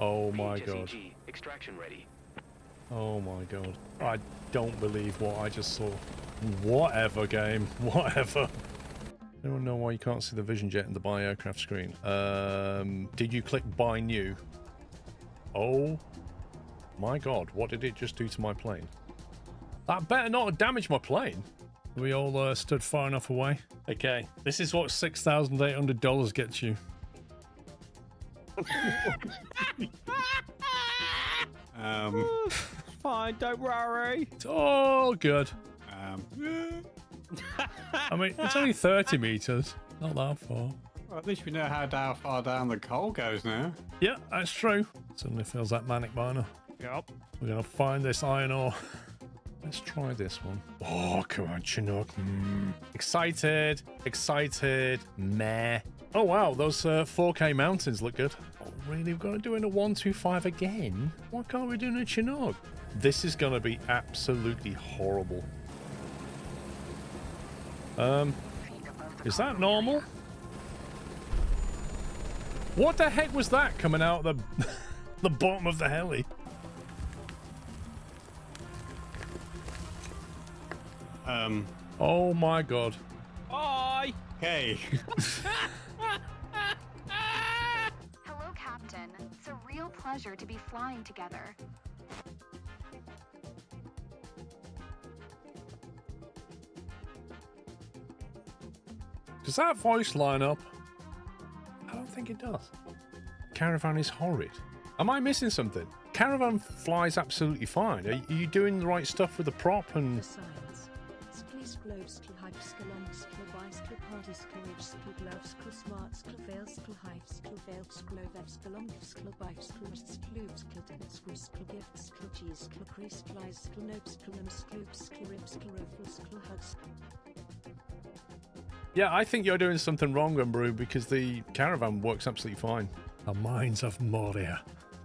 Oh my god. Extraction ready. Oh my god. I don't believe what I just saw. Whatever, game. Whatever. Anyone know why you can't see the vision jet in the buy aircraft screen? Did you click buy new? Oh my god. What did it just do to my plane? That better not have damaged my plane. We all stood far enough away. Okay. This is what $6,800 gets you. It's fine, don't worry. It's all good. I mean, it's only 30 meters. Not that far. Well, at least we know how far down the coal goes now. Yeah, that's true. Suddenly feels like manic miner. Yep. We're going to find this iron ore. Let's try this one. Oh, come on, Chinook. Excited. Excited. Meh. Oh, wow. Those 4K mountains look good. Oh, really? We've got to do it in a 125 again? Why can't we do it in a Chinook? This is going to be absolutely horrible. Is that normal? What the heck was that coming out of the bottom of the heli? Oh my god. Bye. Hey. Hello, Captain. It's a real pleasure to be flying together. Does that voice line up? I don't think it does. Caravan is horrid. Am I missing something? Caravan flies absolutely fine. Are you doing the right stuff with the prop and... Yeah, I think you're doing something wrong, Umbrew, because the caravan works absolutely fine. The Mines of Moria.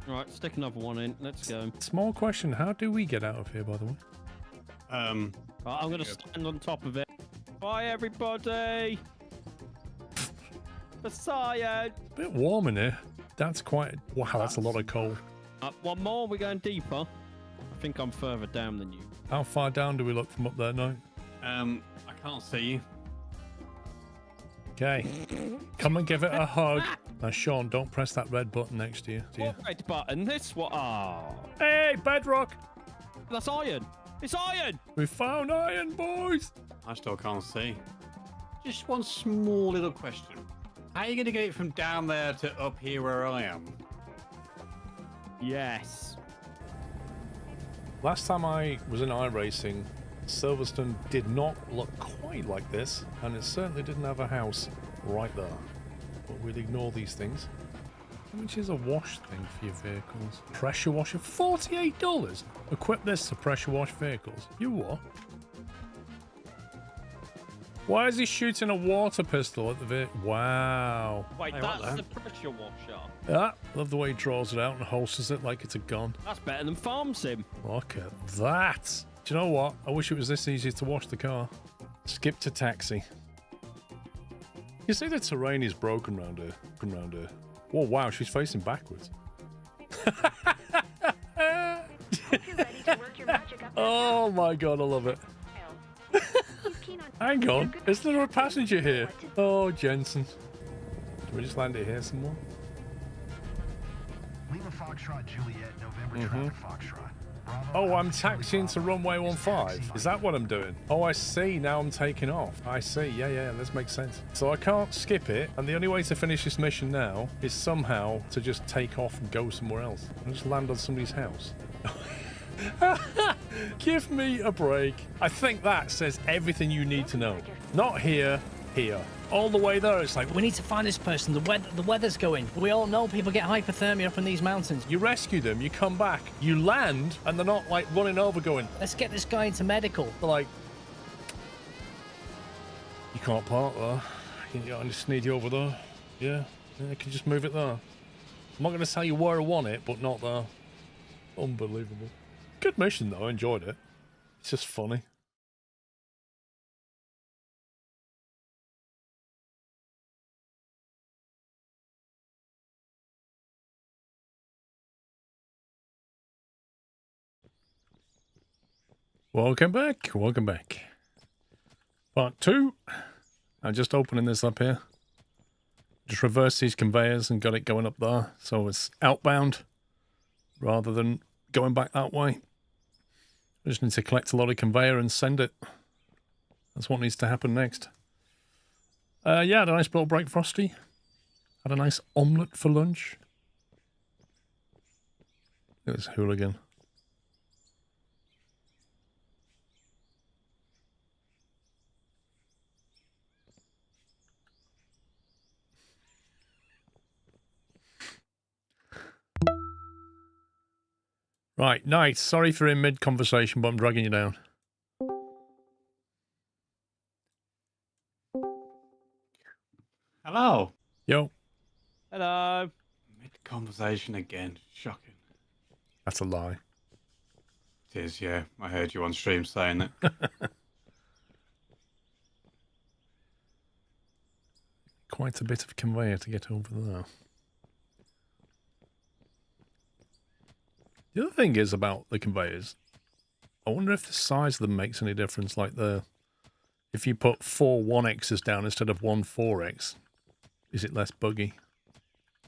Right, stick another one in. Let's go. Small question, how do we get out of here, by the way? I'm going to stand on top of it. Bye, everybody! The cyan! Bit warm in here. That's quite... Wow, that's a lot of coal. One more, we're going deeper. I think I'm further down than you. How far down do we look from up there now? I can't see you. Okay. Come and give it a hug. Now, Sean, don't press that red button next to you. What red button? This one. Oh. Hey, bedrock! That's iron. It's iron! We found iron, boys! I still can't see. Just one small little question. How are you going to get it from down there to up here where I am? Yes. Last time I was in iRacing, Silverstone did not look quite like this, and it certainly didn't have a house right there. But we'll ignore these things. How much is a wash thing for your vehicles? Pressure washer? $48? Equip this to pressure wash vehicles. You what? Why is he shooting a water pistol at the vehicle? Wow. Wait, that's the pressure washer. Ah, love the way he draws it out and holsters it like it's a gun. That's better than Farm Sim. Look at that. Do you know what? I wish it was this easy to wash the car. Skip to taxi. You see the terrain is broken around here. Oh wow, she's facing backwards. Oh my god, I love it. Hang on, is there a passenger here? Oh, Jensen. Can we just land it here somewhere? Lima Foxtrot Juliet, November traffic Foxtrot. Oh, I'm taxiing to runway 15. Is that what I'm doing? Oh, I see. Now I'm taking off. I see. Yeah, this makes sense. So I can't skip it, and the only way to finish this mission now is somehow to just take off and go somewhere else. And just land on somebody's house. Give me a break. I think that says everything you need to know. Not here, here. All the way there, it's like, we need to find this person. The weather's going. We all know people get hypothermia up in these mountains. you rescue them, you come back, you land, and they're not like running over going, Let's get this guy into medical. they're like, you can't park there. I just need you over there. Yeah, I can just move it there. I'm not going to tell you where I want it, but not there. Unbelievable. Good mission though, I enjoyed it. It's just funny. Welcome back. Welcome back. Part 2. I'm just opening this up here. Just reverse these conveyors and got it going up there. So it's outbound rather than going back that way. I just need to collect a lot of conveyor and send it. That's what needs to happen next. Yeah, had a nice little break, Frosty. Had a nice omelette for lunch. Look at this hooligan. Right, nice. Sorry for in mid-conversation, but I'm dragging you down. Hello. Yo, Hello. Mid-conversation again. Shocking. that's a lie. It is, yeah. I heard you on stream saying that. Quite a bit of conveyor to get over there. The other thing is about the conveyors, I wonder if the size of them makes any difference. Like if you put 4 1Xs down instead of 1 4X, is it less buggy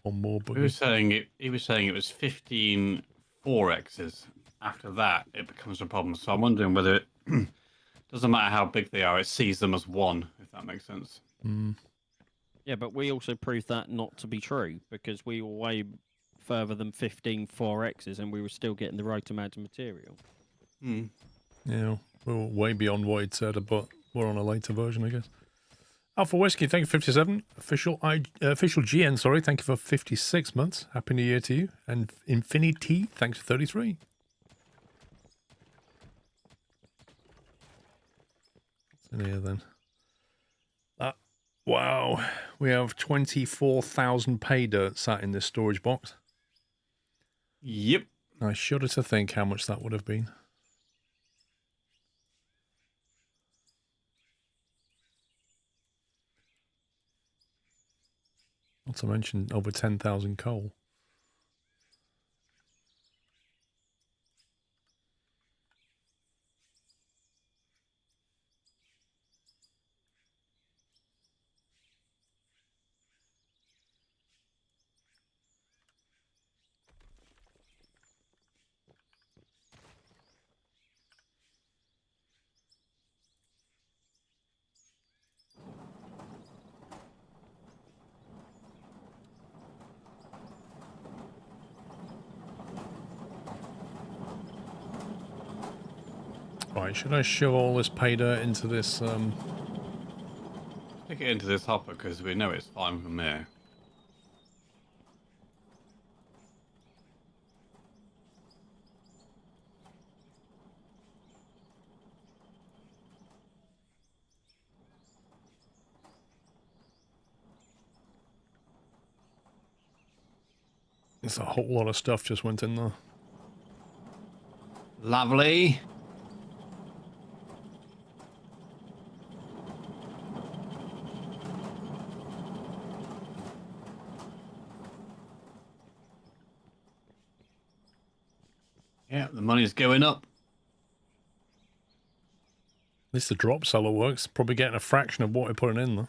or more buggy? He was saying it was 15 4Xs. After that, it becomes a problem. So I'm wondering whether it doesn't matter how big they are, it sees them as one, if that makes sense. Mm. Yeah, but we also proved that not to be true because we were way further than 15 4Xs and we were still getting the right amount of material. Hmm. Yeah, we're way beyond what it said, but we're on a later version, I guess. Alpha Whiskey, thank you for 57. Official GN, sorry, thank you for 56 months. Happy New Year to you. And Infinity, thanks for 33. What's in here then? Wow, we have 24,000 pay dirt sat in this storage box. Yep. I shudder to think how much that would have been. Not to mention over 10,000 coal. Right, should I shove all this pay dirt into this? Stick it into this hopper because we know it's fine from there. There's a whole lot of stuff just went in there. Lovely. Yeah, the money's going up. At least the drop seller works. Probably getting a fraction of what we're putting in there.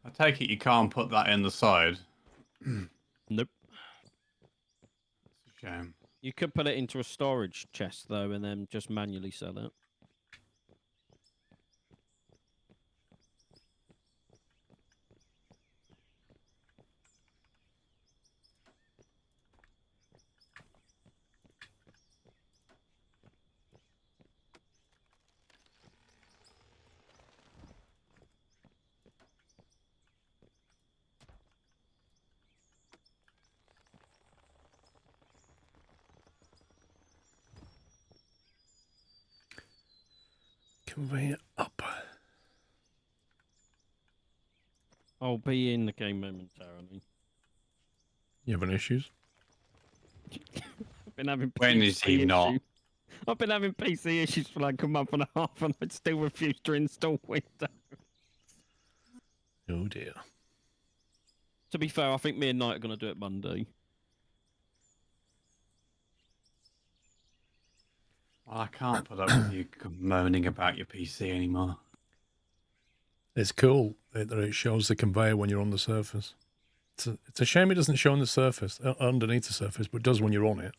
I take it you can't put that in the side. Nope. It's a shame. You could put it into a storage chest, though, and then just manually sell it. Conveyor up. I'll be in the game momentarily. You having issues? I've been having When PC is he not? issues. I've been having PC issues for like a month and a half, and I still refuse to install Windows. Oh dear. To be fair, I think me and Knight are going to do it Monday. I can't put up with you moaning about your PC anymore. It's cool that it shows the conveyor when you're on the surface. It's a shame it doesn't show on the surface, underneath the surface, but it does when you're on it.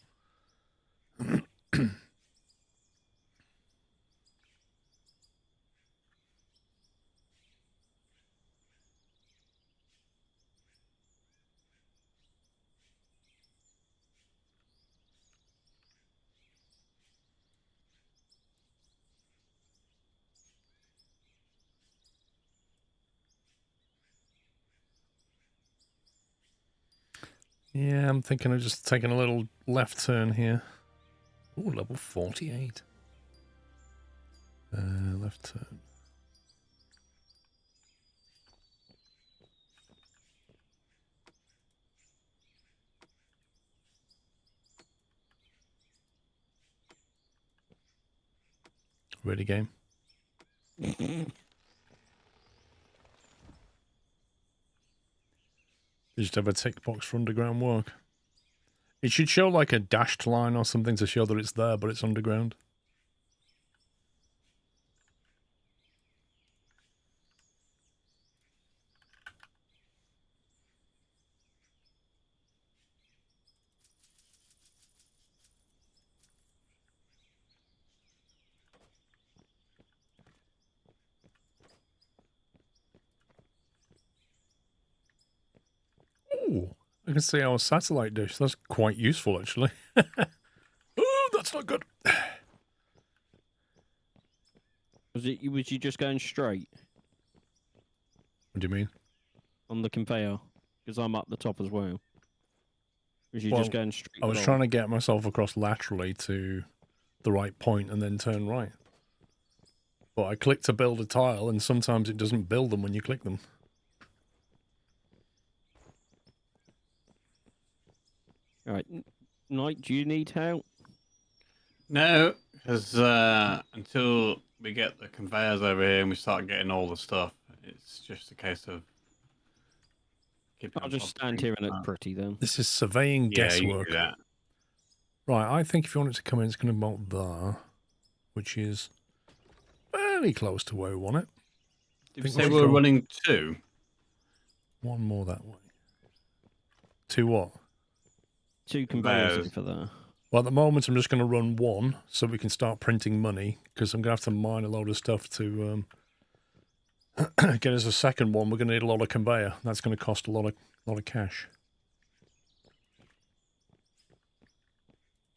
Yeah, I'm thinking of just taking a little left turn here. Oh, level 48. Left turn. Ready, game? You just have a tick box for underground work. It should show like a dashed line or something to show that it's there, but it's underground. Ooh, I can see our satellite dish. That's quite useful, actually. Oh, that's not good. Was you just going straight What do you mean? on the conveyor? Because I'm up the top as well. Was you Well, just going straight? I was trying to get myself across laterally to the right point and then turn right. But I click to build a tile, and sometimes it doesn't build them when you click them. All right, Knight, do you need help? No, because until we get the conveyors over here and we start getting all the stuff, it's just a case of keeping I'll on just top of stand things. here and look pretty then. This is surveying Yeah, you can guesswork. do that. Right, I think if you want it to come in, it's going to bolt there, which is fairly close to where we want it. Did you think we say should we're go- running 2? One more that way. Two what? 2 conveyors in Conveyors. for that. Well, at the moment, I'm just going to run one so we can start printing money, because I'm going to have to mine a load of stuff to get us a second one. We're going to need a lot of conveyor. That's going to cost a lot of cash.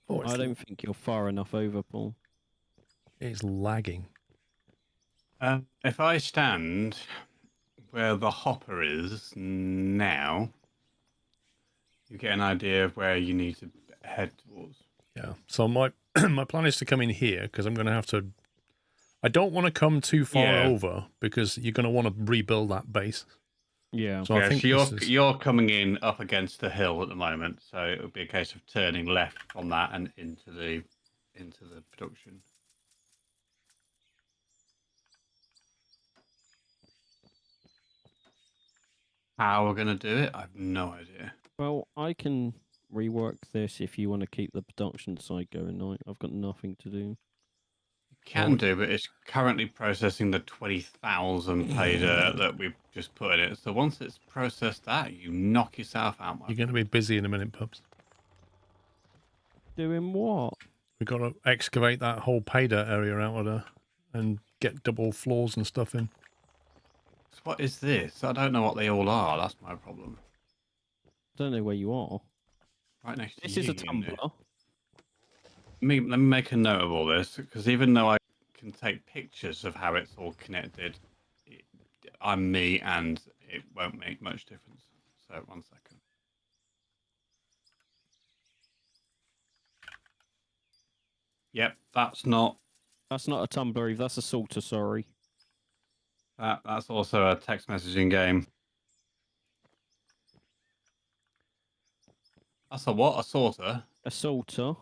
Oh, I don't think you're far enough over, Paul. it's lagging. If I stand where the hopper is now, you get an idea of where you need to head towards. Yeah. So my my plan is to come in here, because I'm going to have to... I don't want to come too far Yeah. over, because you're going to want to rebuild that base. Yeah. So I Yeah, think so this is... you're coming in up against the hill at the moment, so it would be a case of turning left from that and into the production. How we're gonna do it, I have no idea. Well, I can rework this if you want to keep the production side going, Knight. I've got nothing to do. Can do, but it's currently processing the 20,000 pay dirt that we've just put in it. So once it's processed that, you knock yourself out, my You're going to be busy in a minute, pups. Doing what? We've got to excavate that whole pay dirt area out of there and get double floors and stuff in. So what is this? I don't know what they all are. That's my problem. Don't know where you are. Right next to This you. is a you know. tumbler. Let me make a note of all this, because even though I can take pictures of how it's all connected, I'm me and it won't make much difference. So 1 second. Yep, that's not. That's not a tumbler, Eve. That's a sorter, sorry. That's also a text messaging game. That's a what? A sorter? A sorter.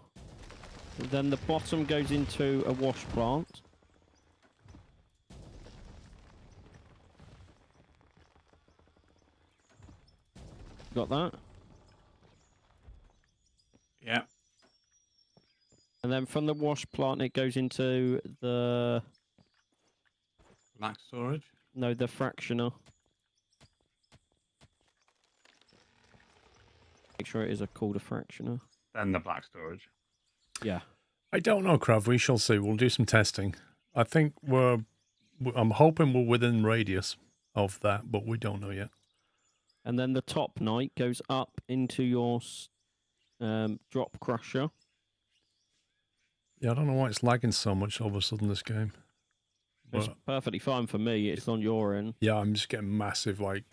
Then the bottom goes into a wash plant. Got that? Yep. And then from the wash plant, it goes into the Black storage. the fractioner. Make sure it is called a fractioner. Then the black storage. Yeah. I don't know, Krav. We shall see. We'll do some testing. I think I'm hoping we're within radius of that, but we don't know yet. And then the top night goes up into your drop crusher. Yeah, I don't know why it's lagging so much all of a sudden this game. It's But perfectly fine for me. It's on your end. yeah, I'm just getting massive like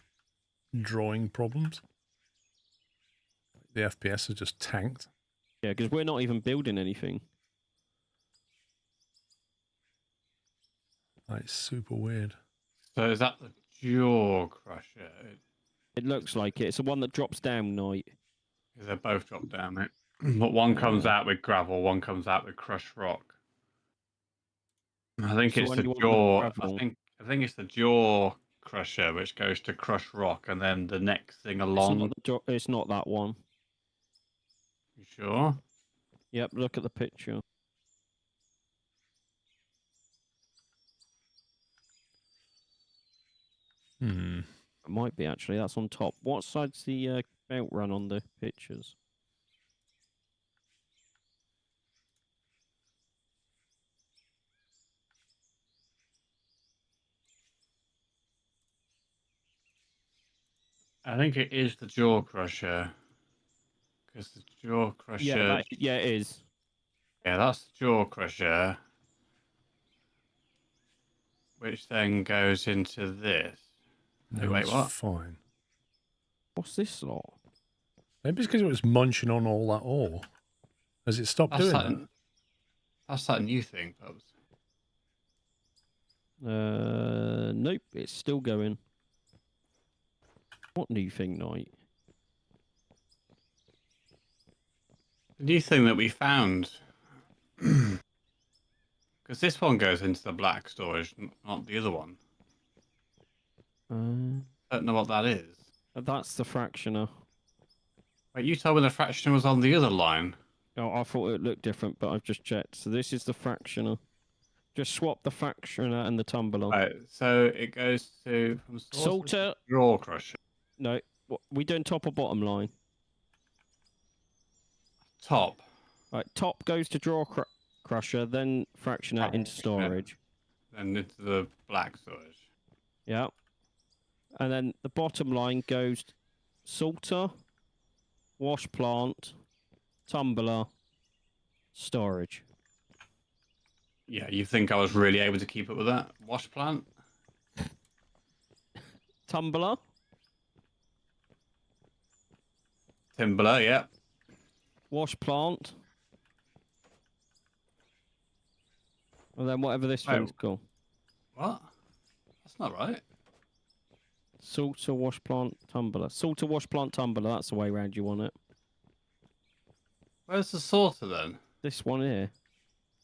drawing problems. The FPS are just tanked. Yeah, because we're not even building anything. Like, it's super weird. So is that the jaw crusher? It looks like it. It's the one that drops down night. They both drop down it. But one comes out with gravel, one comes out with crushed rock. I think So it's when the you want the jaw. gravel- I think it's the jaw crusher which goes to crush rock, and then the next thing It's along. not, it's not that one. You sure? Yep, look at the picture. Hmm. It might be actually. That's on top. What side's the belt run on the pictures? I think it is the jaw crusher. Because the jaw crusher. Yeah, it is. Yeah, that's the jaw crusher. Which then goes into this. No, Wait, it's what? fine. What's this lot? Maybe it's because it was munching on all that ore. Has it stopped doing that? That's that new thing, Pubs. Nope, it's still going. What new thing, Night? The new thing that we found. Because this one goes into the black storage, not the other one. I don't know what that is. That's the fractioner. Wait, you told me the fractioner was on the other line. Oh, I thought it looked different, but I've just checked. So this is the fractioner. Just swap the fractioner and the tumbler. Right, so it goes to from Salter. Jaw crusher. No, we doing top or bottom line? Top. Right, top goes to draw crusher, then fractioner into storage. And into the black storage. Yeah. And then the bottom line goes salter, wash plant, tumbler, storage. Yeah, you think I was really able to keep up with that? Wash plant? Tumbler, Timber, yeah. wash plant, and then whatever this thing's called. What? That's not right. Salter, wash plant, tumbler. Salter, wash plant, tumbler. That's the way around you want it. Where's the sorter then? This one here.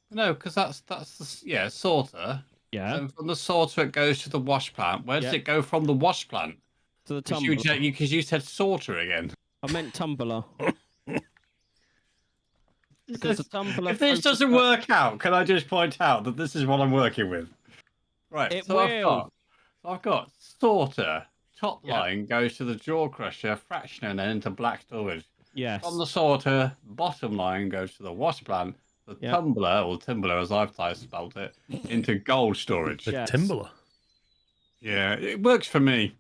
No, because that's the sorter. Yeah. And from the sorter it goes to the wash plant. Where does it go from the wash plant? To the Because tumbler. you said sorter again. I meant tumbler. Because the tumbler. If this doesn't work out, can I just point out that this is what I'm working with? Right. It so will. I've got sorter. Top line goes to the jaw crusher, fractioner, and then into black storage. Yes. From the sorter, bottom line goes to the wash plant, the tumbler, or timbler as I've spelled it, into gold storage. The Timberler. Yeah, it works for me.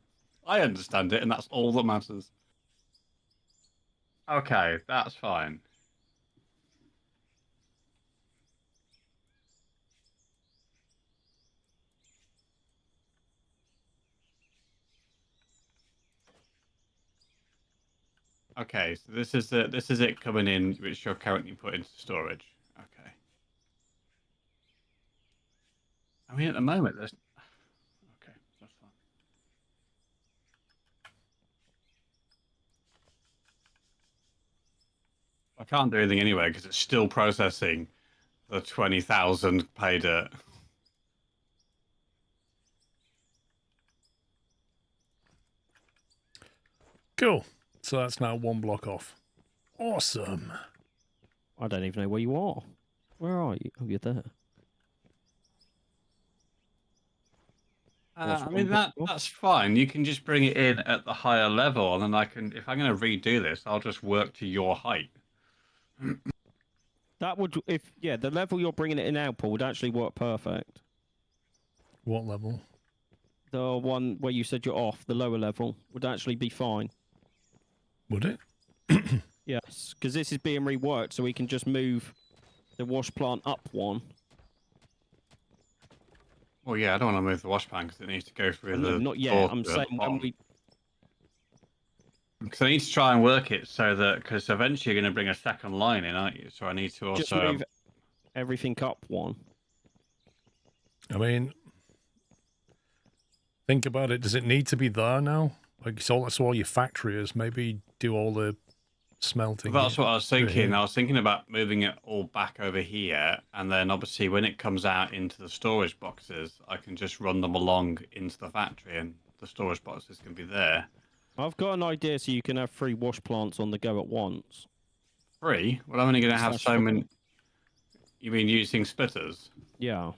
I understand it, and that's all that matters. Okay, that's fine. Okay, so this is it coming in, which you're currently put into storage. Okay. I mean, at the moment, there's. Okay, that's fine. I can't do anything anyway because it's still processing the 20,000 pay dirt. Cool. So that's now one block off. Awesome. I don't even know where you are. Where are you? Oh, you're there. What's I one mean bit off? that's fine. You can just bring it in at the higher level, and then I can. If I'm going to redo this, I'll just work to your height. That would, if yeah, the level you're bringing it in now, Paul, would actually work perfect. What level? The one where you said you're off, the lower level, would actually be fine. Would it? Yes, because this is being reworked, so we can just move the wash plant up one. Well, yeah, I don't want to move the wash pan because it needs to go through No, the. not yet. door I'm to the saying when bottom. we. Because I need to try and work it so that because eventually you're going to bring a second line in, aren't you? So I need to Just also move everything up one. I mean, think about it. Does it need to be there now? Like, so that's all your factory is. Maybe do all the smelting. That's here. what I was Do it thinking. here. I was thinking about moving it all back over here, and then obviously when it comes out into the storage boxes, I can just run them along into the factory, and the storage boxes can be there. I've got an idea so you can have 3 wash plants on the go at once. 3? Well, I'm only going to have Slash so 4. many. You mean using splitters? Yeah.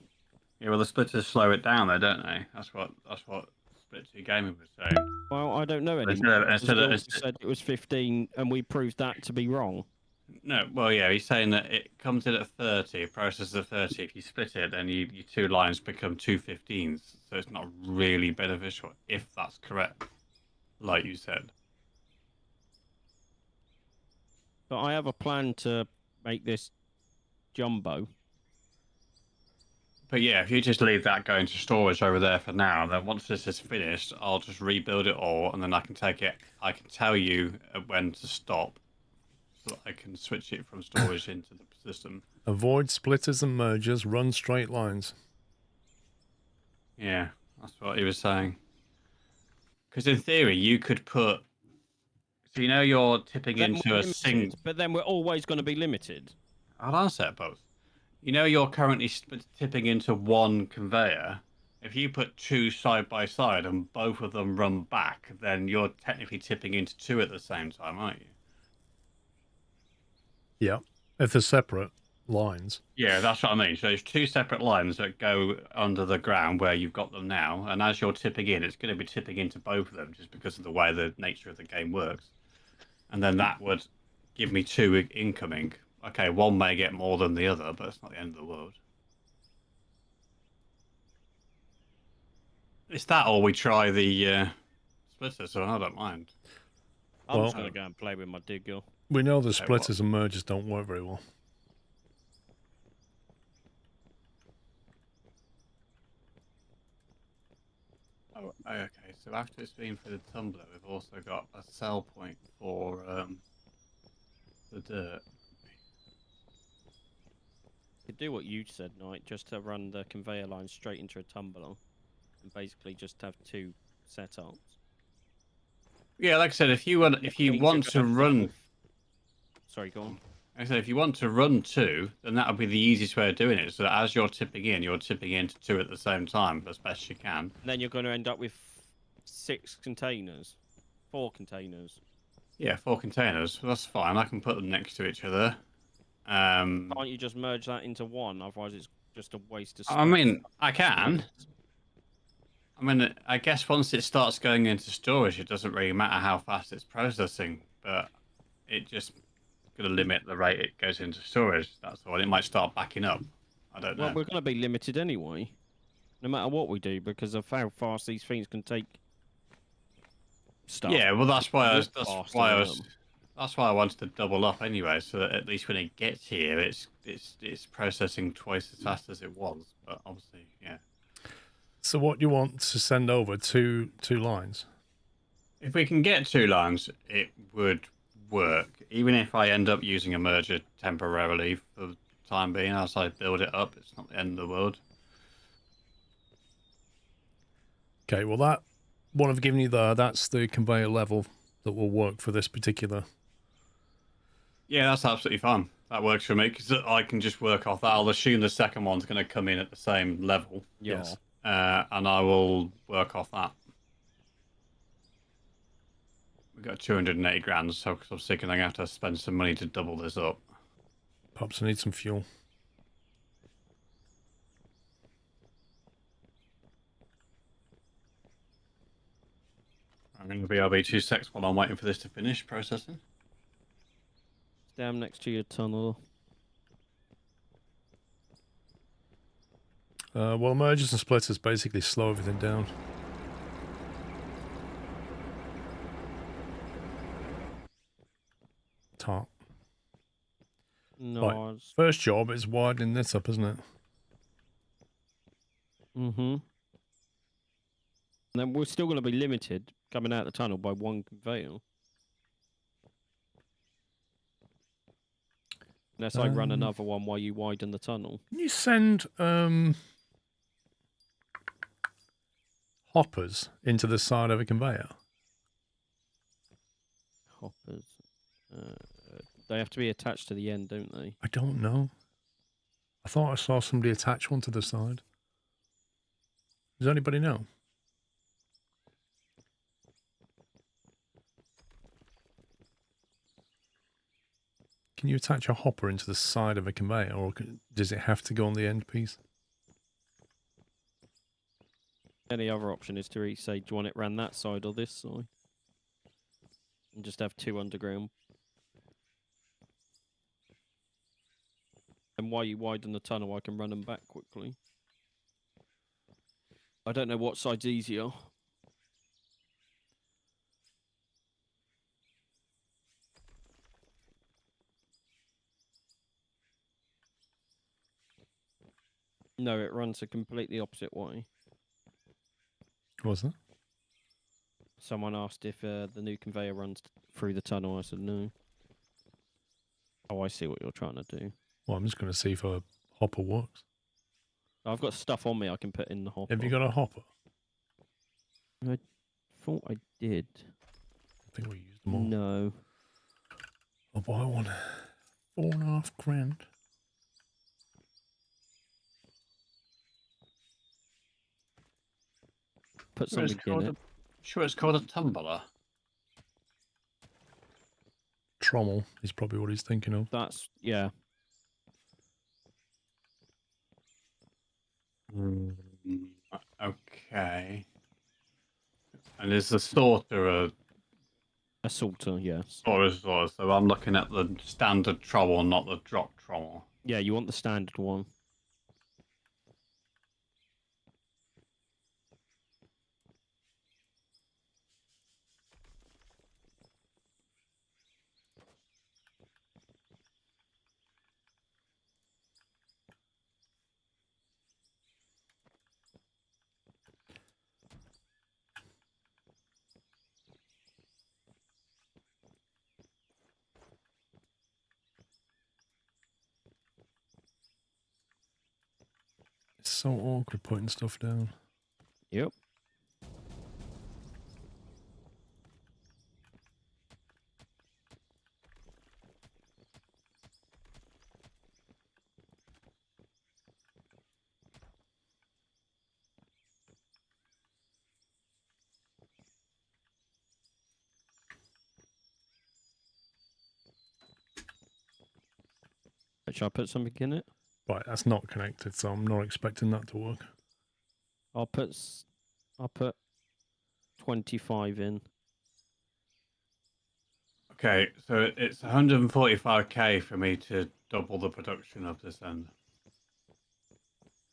Yeah, well, the splitters slow it down, though, don't they? That's what Split 2 Gaming was saying. Well, I don't know anymore. Instead of, Because instead he of, also said it was 15, and we proved that to be wrong. No, well, yeah, he's saying that it comes in at 30, processes at 30. If you split it, then your 2 lines become 2 15s. So it's not really beneficial, if that's correct, like you said. But I have a plan to make this jumbo. But yeah, if you just leave that going to storage over there for now, then once this is finished, I'll just rebuild it all, and then I can take it. I can tell you when to stop, so that I can switch it from storage into the system. Avoid splitters and mergers. Run straight lines. Yeah, that's what he was saying. Because in theory, you could put. So you know you're tipping Then into we're a limited, single. but then we're always going to be limited. I'll answer it both. You know you're currently tipping into one conveyor. If you put 2 side by side and both of them run back, then you're technically tipping into 2 at the same time, aren't you? Yeah. If they're separate lines. Yeah, that's what I mean. So there's 2 separate lines that go under the ground where you've got them now, and as you're tipping in, it's going to be tipping into both of them just because of the way the nature of the game works. And then that would give me 2 incoming. Okay, one may get more than the other, but it's not the end of the world. It's that, or we try the splitter, so I don't mind. I'm Well- just going to go and play with my digger. We know the Okay, what? splitters and mergers don't work very well. Oh, okay. So after it's been through the tumbler, we've also got a sell point for the dirt. You could do what you said, Knight, just to run the conveyor line straight into a tumbler, and basically just have 2 setups. Yeah, like I said, if you want to run, Sorry, go on. like I said, if you want to run 2, then that would be the easiest way of doing it. So that as you're tipping into 2 at the same time as best you can. And then you're going to end up with 6 containers, 4 containers. Yeah, 4 containers. That's fine. I can put them next to each other. Can't you just merge that into one? Otherwise, it's just a waste of stuff. I mean, I can. I mean, I guess once it starts going into storage, it doesn't really matter how fast it's processing, but it just going to limit the rate it goes into storage. That's all. It might start backing up. I don't know. Well, we're going to be limited anyway, no matter what we do, because of how fast these things can take stuff. Yeah, well, that's why Walk faster than them. that's why I wanted to double up anyway, so that at least when it gets here, it's processing twice as fast as it was. But obviously, yeah. So what do you want to send over? Two lines? If we can get 2 lines, it would work. Even if I end up using a merger temporarily for the time being, as I build it up, it's not the end of the world. Okay, well that one I've given you there, that's the conveyor level that will work for this particular. Yeah, that's absolutely fine. That works for me because I can just work off that. I'll assume the second one's going to come in at the same level, Yes. and I will work off that. We've got 280 grand, so I'm thinking I'm going to have to spend some money to double this up. Perhaps I need some fuel. going to BRB 2 secs while I'm waiting for this to finish processing. Down next to your tunnel. Well, mergers and splitters basically slow everything down. Top. No. Right. First job is widening this up, isn't it? Mm-hmm. And then we're still going to be limited coming out the tunnel by one conveyor. Unless I run another one while you widen the tunnel. Can you send hoppers into the side of a conveyor? Hoppers. They have to be attached to the end, don't they? I don't know. I thought I saw somebody attach one to the side. Does anybody know? Can you attach a hopper into the side of a conveyor, or does it have to go on the end piece? Any other option is to say, do you want it around that side or this side? And just have two underground. And while you widen the tunnel, I can run them back quickly. I don't know what side's easier. No, it runs a completely opposite way. What was that? Someone asked if the new conveyor runs through the tunnel. I said no. Oh, I see what you're trying to do. Well, I'm just going to see if a hopper works. I've got stuff on me I can put in the hopper. Have you got a hopper? I thought I did. I think we used them all. No. I'll buy one. $4.5 grand. Put something in it. Sure, it's called a tumbler. Trommel is probably what he's thinking of. That's, yeah. Okay. And is the sorter A sorter, yes. sorter? So I'm looking at the standard trommel, not the drop trommel. Yeah, you want the standard one. It's so awkward putting stuff down. Yep. Shall I put something in it? Right, that's not connected, so I'm not expecting that to work. I'll put 25 in. Okay, so it's 145k for me to double the production of this end.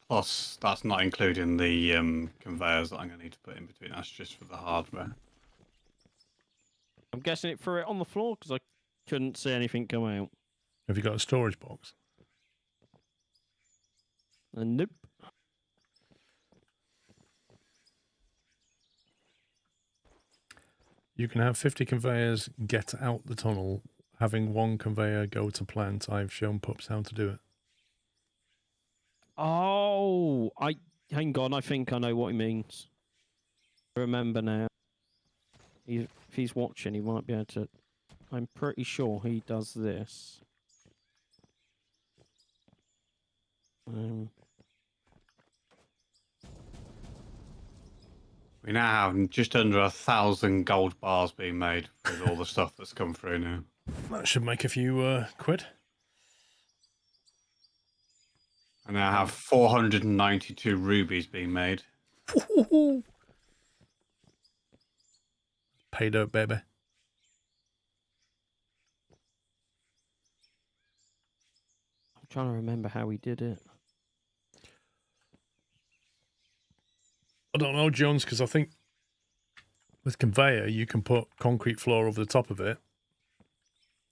Plus, that's not including the conveyors that I'm going to need to put in between. That's just for the hardware. I'm guessing it threw it on the floor because I couldn't see anything come out. Have you got a storage box? Nope. You can have 50 conveyors get out the tunnel, having one conveyor go to plant. I've shown pups how to do it. Oh, hang on. I think I know what he means. I remember now. If he's watching, he might be able to. I'm pretty sure he does this. We now have just under 1,000 gold bars being made with all the stuff that's come through now. That should make a few quid. I now have 492 rubies being made. pay dirt, baby. I'm trying to remember how we did it. I don't know, Jones, because I think with conveyor, you can put concrete floor over the top of it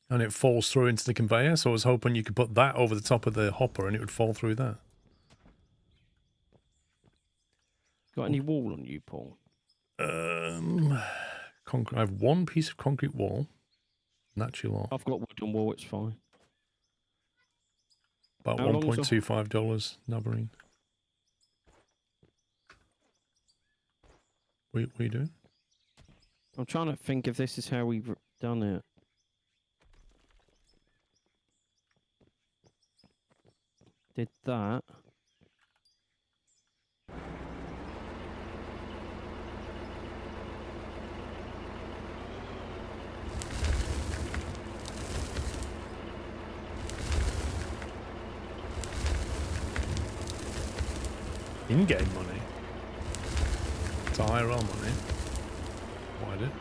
and it falls through into the conveyor. So I was hoping you could put that over the top of the hopper and it would fall through that. Got any wall on you, Paul? I have one piece of concrete wall. Natural. I've got wooden wall, it's fine. About How long's the- $1.25, Navarine. What are you doing? I'm trying to think if this is how we've done it. Did that. In-game money. It's IRL money. Why did?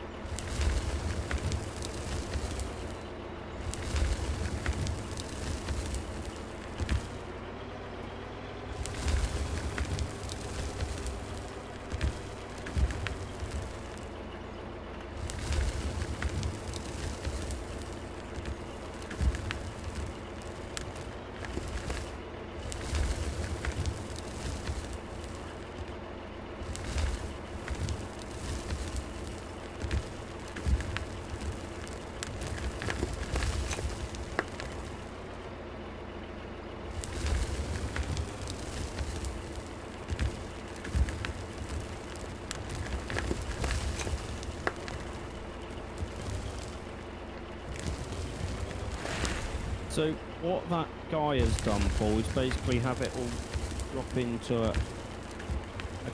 So what that guy has done, Paul, is basically have it all drop into a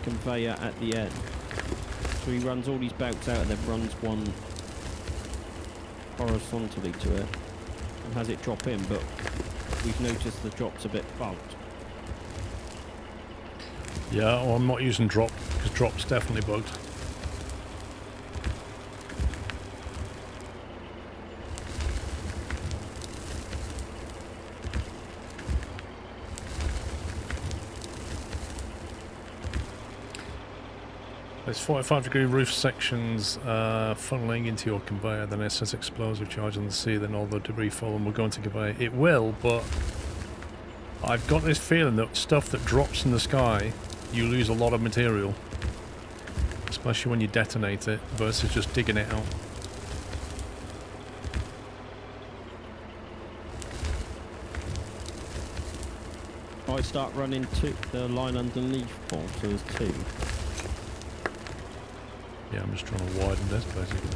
conveyor at the end. So he runs all these belts out and then runs one horizontally to it and has it drop in, but we've noticed the drop's a bit bugged. Yeah, well, I'm not using drop because drop's definitely bugged. There's 45-degree roof sections funneling into your conveyor, then it says explosive charge on the sea, then all the debris fall and will go into conveyor. It will, but I've got this feeling that stuff that drops in the sky, you lose a lot of material. Especially when you detonate it versus just digging it out. I start running the line underneath, Paul, so there's two. Yeah, I'm just trying to widen this basically.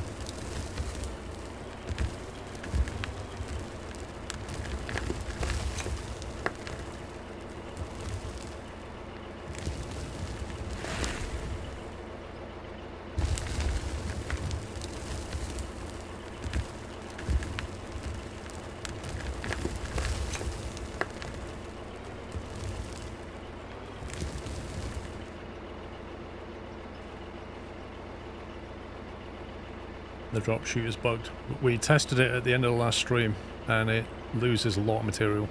The drop chute is bugged. We tested it at the end of the last stream and it loses a lot of material.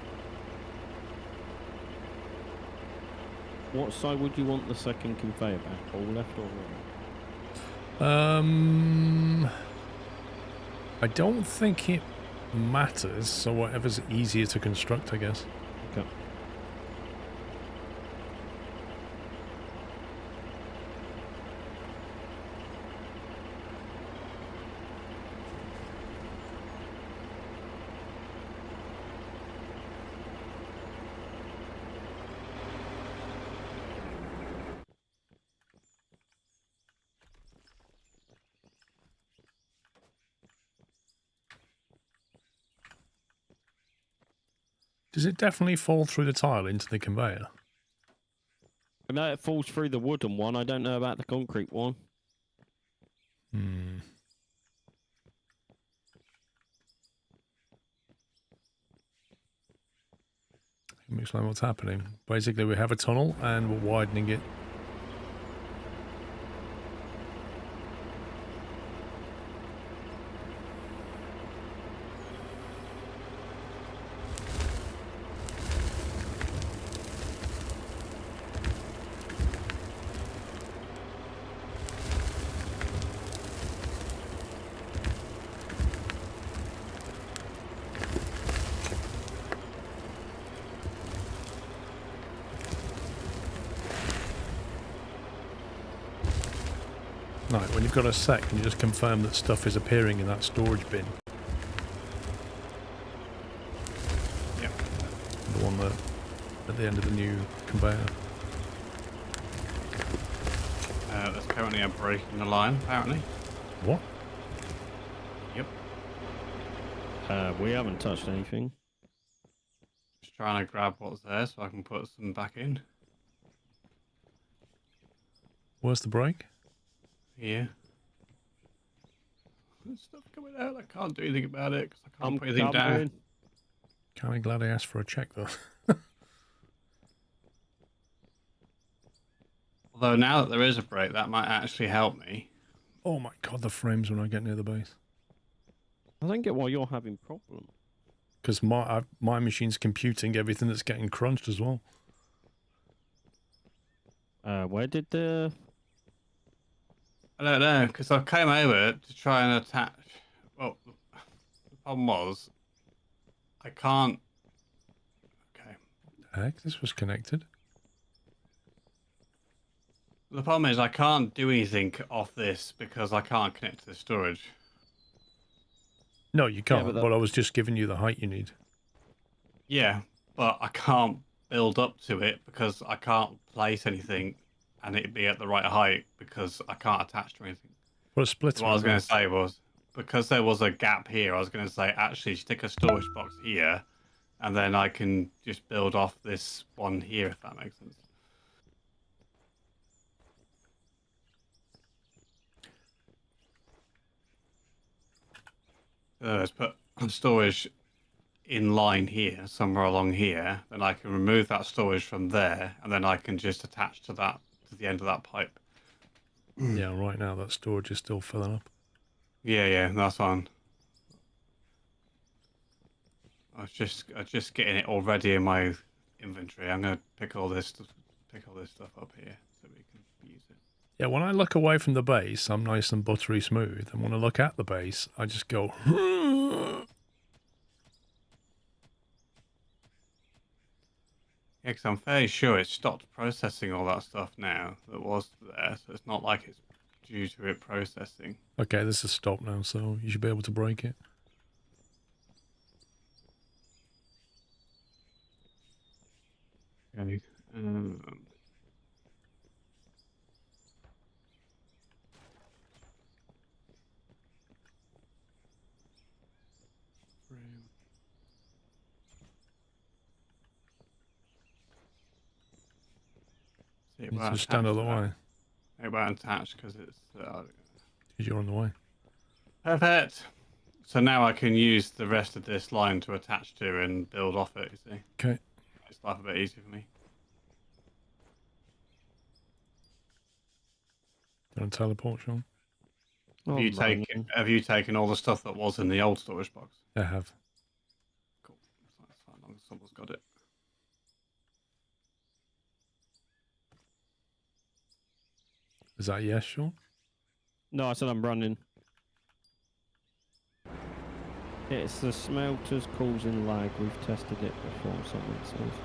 What side would you want the second conveyor back, Paul, left or right? I don't think it matters, so whatever's easier to construct, I guess. Okay. Does it definitely fall through the tile into the conveyor? I know it falls through the wooden one. I don't know about the concrete one. Hmm. Let me explain what's happening. Basically, we have a tunnel and we're widening it. Right, when you've got a sec, can you just confirm that stuff is appearing in that storage bin? Yep. The one that at the end of the new conveyor. There's currently a break in the line, apparently. What? Yep. We haven't touched anything. Just trying to grab what's there so I can put some back in. Where's the break? Here. There's stuff coming out. I can't do anything about it because I can't I'm put anything down. coming. Kind of glad I asked for a check though. Although now that there is a break, that might actually help me. Oh my god, the frames when I get near the base. I don't get why you're having problems. Because my machine's computing everything that's getting crunched as well. Where did the... I don't know, because I came over to try and attach. Well, the problem was, I can't. Okay. Heck, this was connected. The problem is I can't do anything off this because I can't connect to the storage. No, you can't, but but I was just giving you the height you need. Yeah, but I can't build up to it because I can't place anything and it'd be at the right height because I can't attach to anything. What a split. What I was going to say was, because there was a gap here, I was going to say, actually, stick a storage box here, and then I can just build off this one here, if that makes sense. Let's put storage in line here, somewhere along here, then I can remove that storage from there, and then I can just attach to that, to the end of that pipe. Yeah, right now that storage is still filling up. Yeah, that's fine. I was just getting it already in my inventory. I'm gonna pick all this stuff up here so we can use it. Yeah, when I look away from the base, I'm nice and buttery smooth, and when I look at the base, I just go. Yeah, because I'm fairly sure it stopped processing all that stuff now that was there, so it's not like it's due to it processing. Okay, this is stopped now, so you should be able to break it. Okay. See, You just stand out of the way. It won't attach because it's... Because you're on the way. Perfect! So now I can use the rest of this line to attach to and build off it, you see. Okay. It's life a bit easier for me. Don't teleport, Sean. Oh, Have you taken all the stuff that was in the old storage box? I have. Cool. That's fine, as long as someone's got it. Is that a yes, Sean? No, I said I'm running. It's the smelters causing lag. We've tested it before, someone says.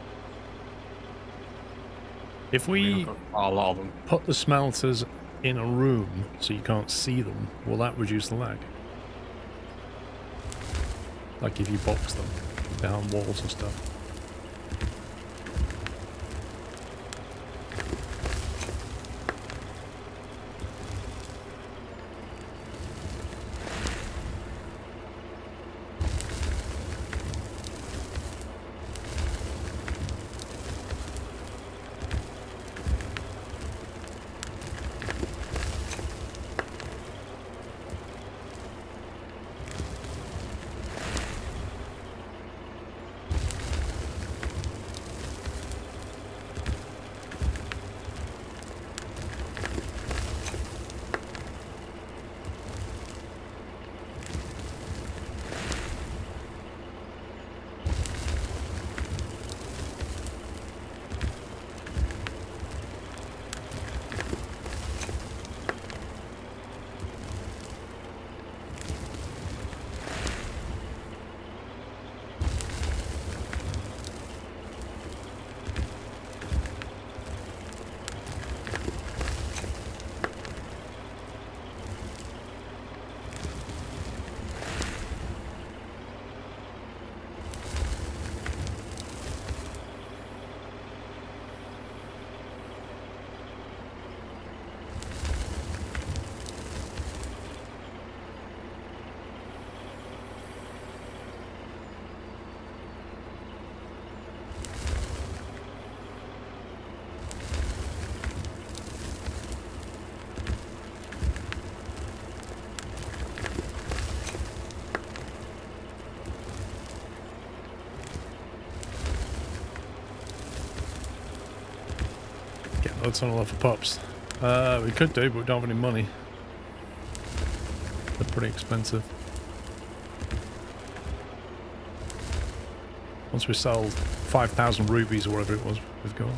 If we A lot of them. put the smelters in a room so you can't see them, will that reduce the lag? Like if you box them behind walls and stuff. a tunnel for pups. We could do, but we don't have any money. They're pretty expensive. Once we sell 5,000 rupees or whatever it was, we've got.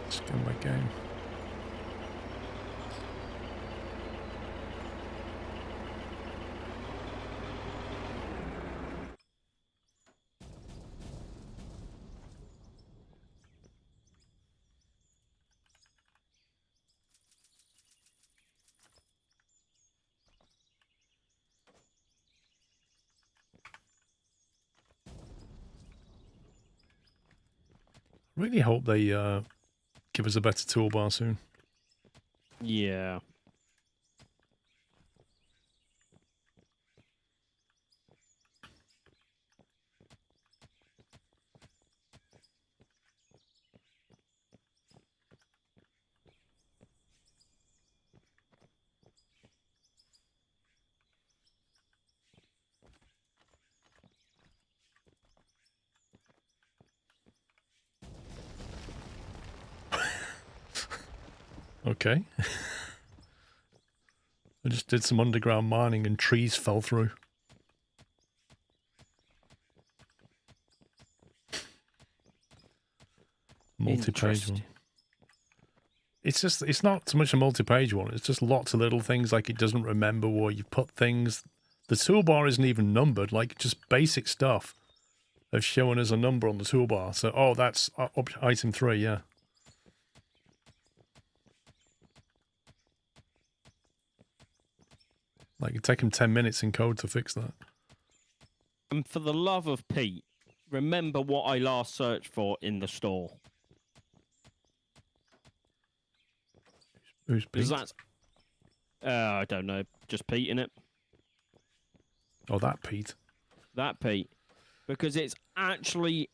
Scan my game. Really hope they give us a better toolbar soon. Yeah. Okay. I just did some underground mining and trees fell through. Multi-page one. It's not so much a multi-page one. It's just lots of little things like it doesn't remember where you put things. The toolbar isn't even numbered, like just basic stuff of showing us a number on the toolbar. So, oh, that's item 3, yeah. Like, it'd take him 10 minutes in code to fix that. And for the love of Pete, remember what I last searched for in the store. Who's Pete? Because that's... I don't know. Just Pete in it. Oh, that Pete. That Pete. Because it's actually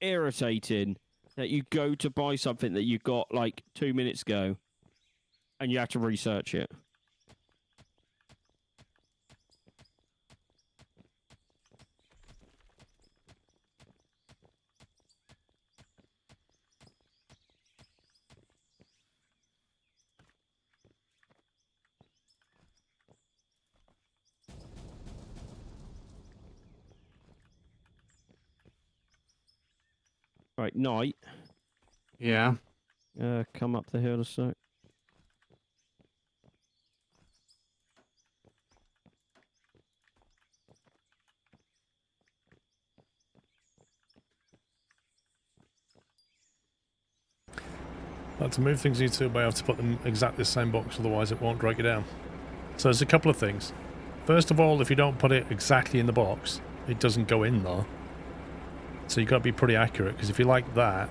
irritating that you go to buy something that you got like 2 minutes ago and you have to research it. Right, Knight. Yeah. Come up the hill a sec. Like to move things into, but I have to put them exactly the same box, otherwise it won't drag it down. So there's a couple of things. First of all, if you don't put it exactly in the box, it doesn't go in there. So you've got to be pretty accurate, because if you like that,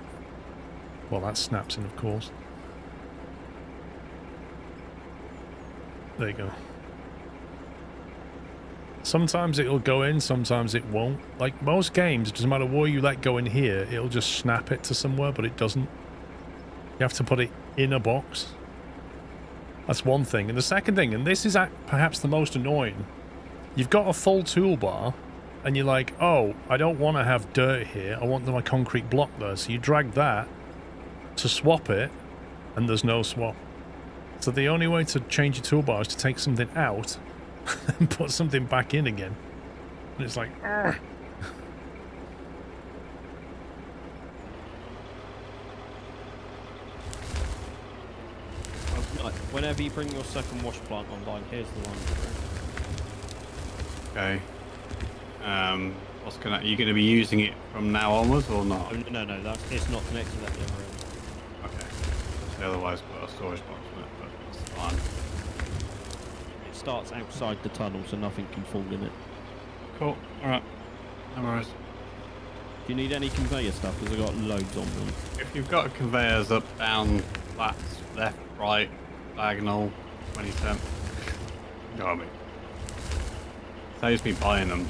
well, that snaps in, of course. There you go. Sometimes it'll go in, sometimes it won't. Like most games, it doesn't matter where you let go in here, it'll just snap it to somewhere, but it doesn't. You have to put it in a box. That's one thing. And the second thing, and this is perhaps the most annoying, you've got a full toolbar, and you're like, oh, I don't want to have dirt here. I want my concrete block there. So you drag that to swap it, and there's no swap. So the only way to change your toolbar is to take something out and put something back in again. And it's like, argh. Whenever you bring your second wash plant online, here's the line. Okay. Are you going to be using it from now onwards or not? Oh, no, it's not connected to that the other end. obviously otherwise put a storage box in it, but that's fine. It starts outside the tunnel, so nothing can fall in it. Cool. Alright. No worries. Do you need any conveyor stuff? Because I've got loads on them. If you've got conveyors up, down, flats, left, right, diagonal, 20%, you know what I mean. Saves me buying them.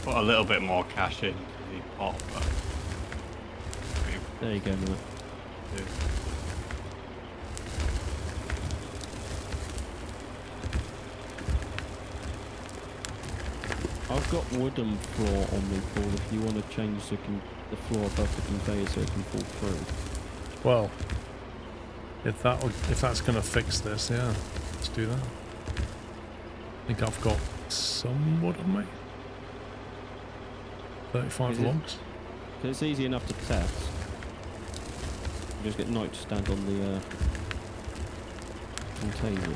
Put a little bit more cash in the pot, but There you go, mate. do. I've got wooden floor on me, Paul, if you want to change the floor above the conveyor so it can fall through. Well, if that's going to fix this, yeah, let's do that. I think I've got some wood on me. 35 Is it? logs. So it's easy enough to test. You just get Knight to stand on the container.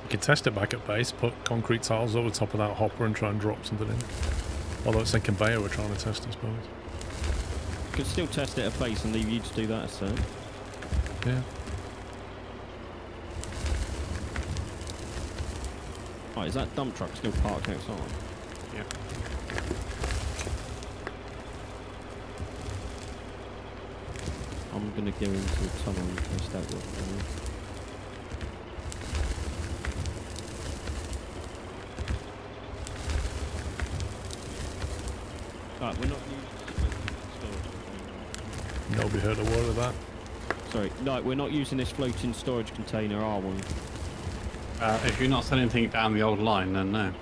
You could test it back at base, put concrete tiles over the top of that hopper and try and drop something in. Although it's a conveyor we're trying to test, I suppose. You could still test it at base and leave you to do that, so. Yeah. Right, is that dump truck still parked outside? Yeah. I'm gonna go into the tunnel and test out what Right, we're not using Nobody heard a word of that. Sorry, no, we're not using this floating storage container, are we? If you're not sending anything down the old line, then no.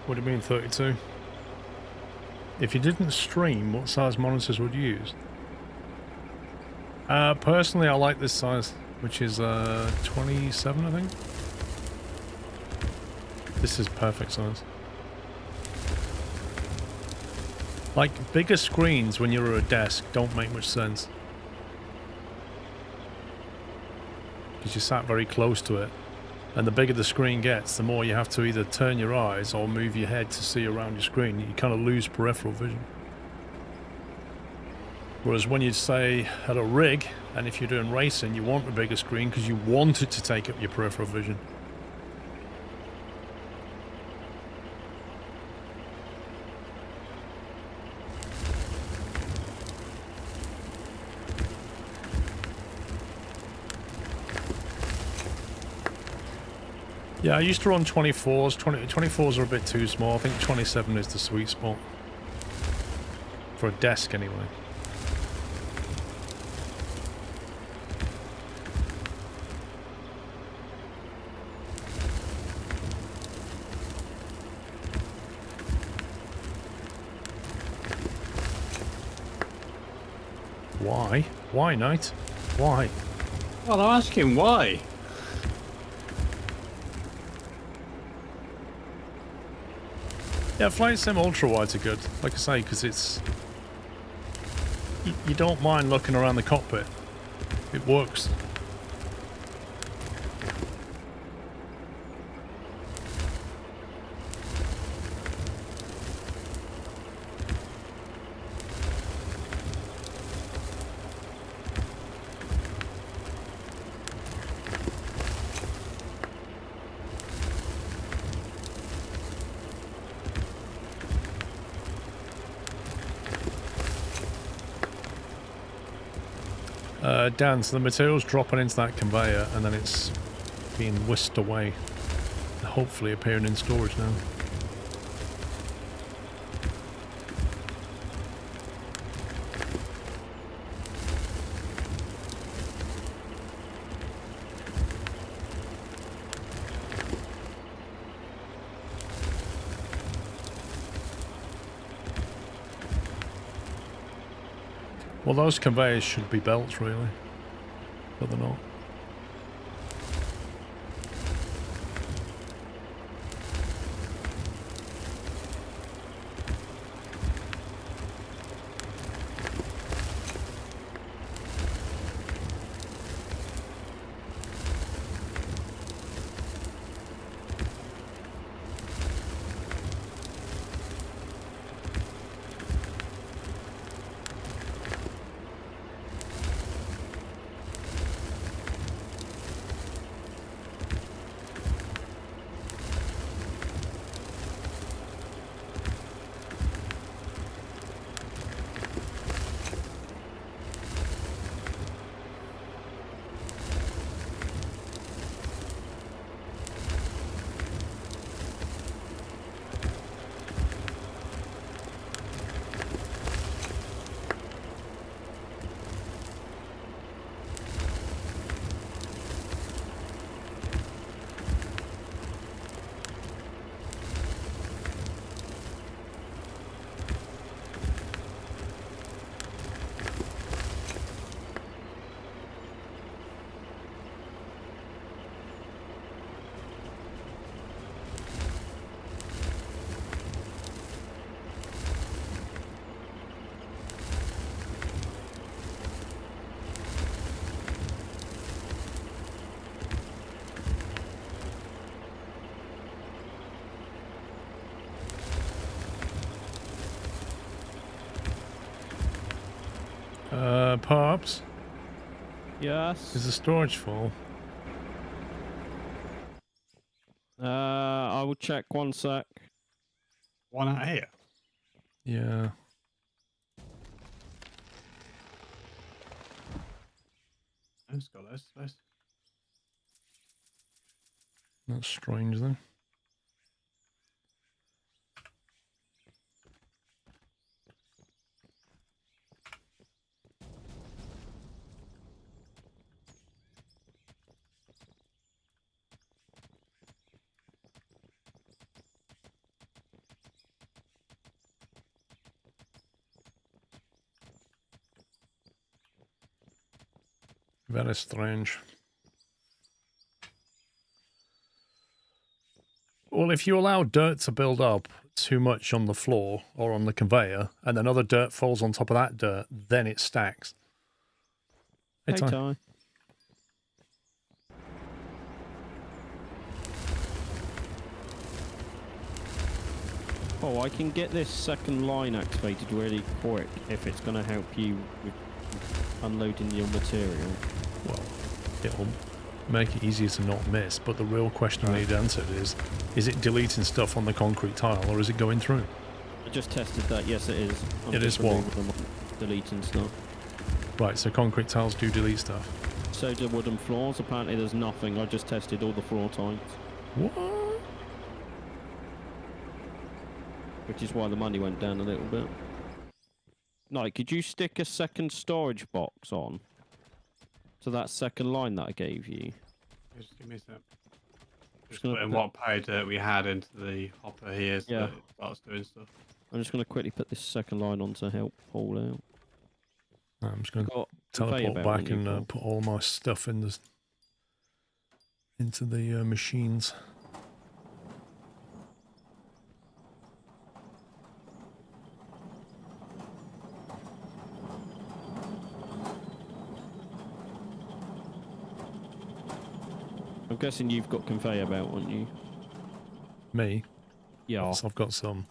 What do you mean 32? If you didn't stream, what size monitors would you use? Personally, I like this size, which is 27, I think. This is perfect size. Like, bigger screens when you're at a desk don't make much sense. Because you're sat very close to it. And the bigger the screen gets, the more you have to either turn your eyes or move your head to see around your screen. You kind of lose peripheral vision. Whereas when you say at a rig, and if you're doing racing, you want a bigger screen because you want it to take up your peripheral vision. Yeah, I used to run 24s. 24s are a bit too small. I think 27 is the sweet spot. For a desk, anyway. Why? Why, Knight? Why? Well, I'm asking why. Yeah, flight sim ultra wides are good. Like I say, because it's you don't mind looking around the cockpit. It works. Dan, so the material's dropping into that conveyor and then it's being whisked away. Hopefully appearing in storage now. Well, those conveyors should be belts, really, but they're not. Pops, Yes. is the storage full? I will check 1 sec. One out here. Yeah. Let's go. Let's. That's strange then. Very strange. Well, if you allow dirt to build up too much on the floor or on the conveyor, and then other dirt falls on top of that dirt, then it stacks. Hey, Ty. Ty. Oh, I can get this second line activated really quick if it's going to help you with unloading your material. Well, it'll make it easier to not miss, but the real question I need answered is it deleting stuff on the concrete tile, or is it going through? I just tested that. Yes, it is. I'm It just is what? removing them, deleting stuff. Right, so concrete tiles do delete stuff. So do wooden floors. Apparently there's nothing. I just tested all the floor types. What? Which is why the money went down a little bit. Like, could you stick a second storage box on to that second line that I gave you? Just give me a sec. Just gonna putting put- what pay dirt we had into the hopper here so Yeah. that it starts doing stuff. I'm just going to quickly put this second line on to help haul out. I'm just going to Got conveyor teleport belt back on you, and Paul. put all my stuff in the into the machines. I'm guessing you've got conveyor belt, haven't you? Me? Yeah. Yes, I've got some.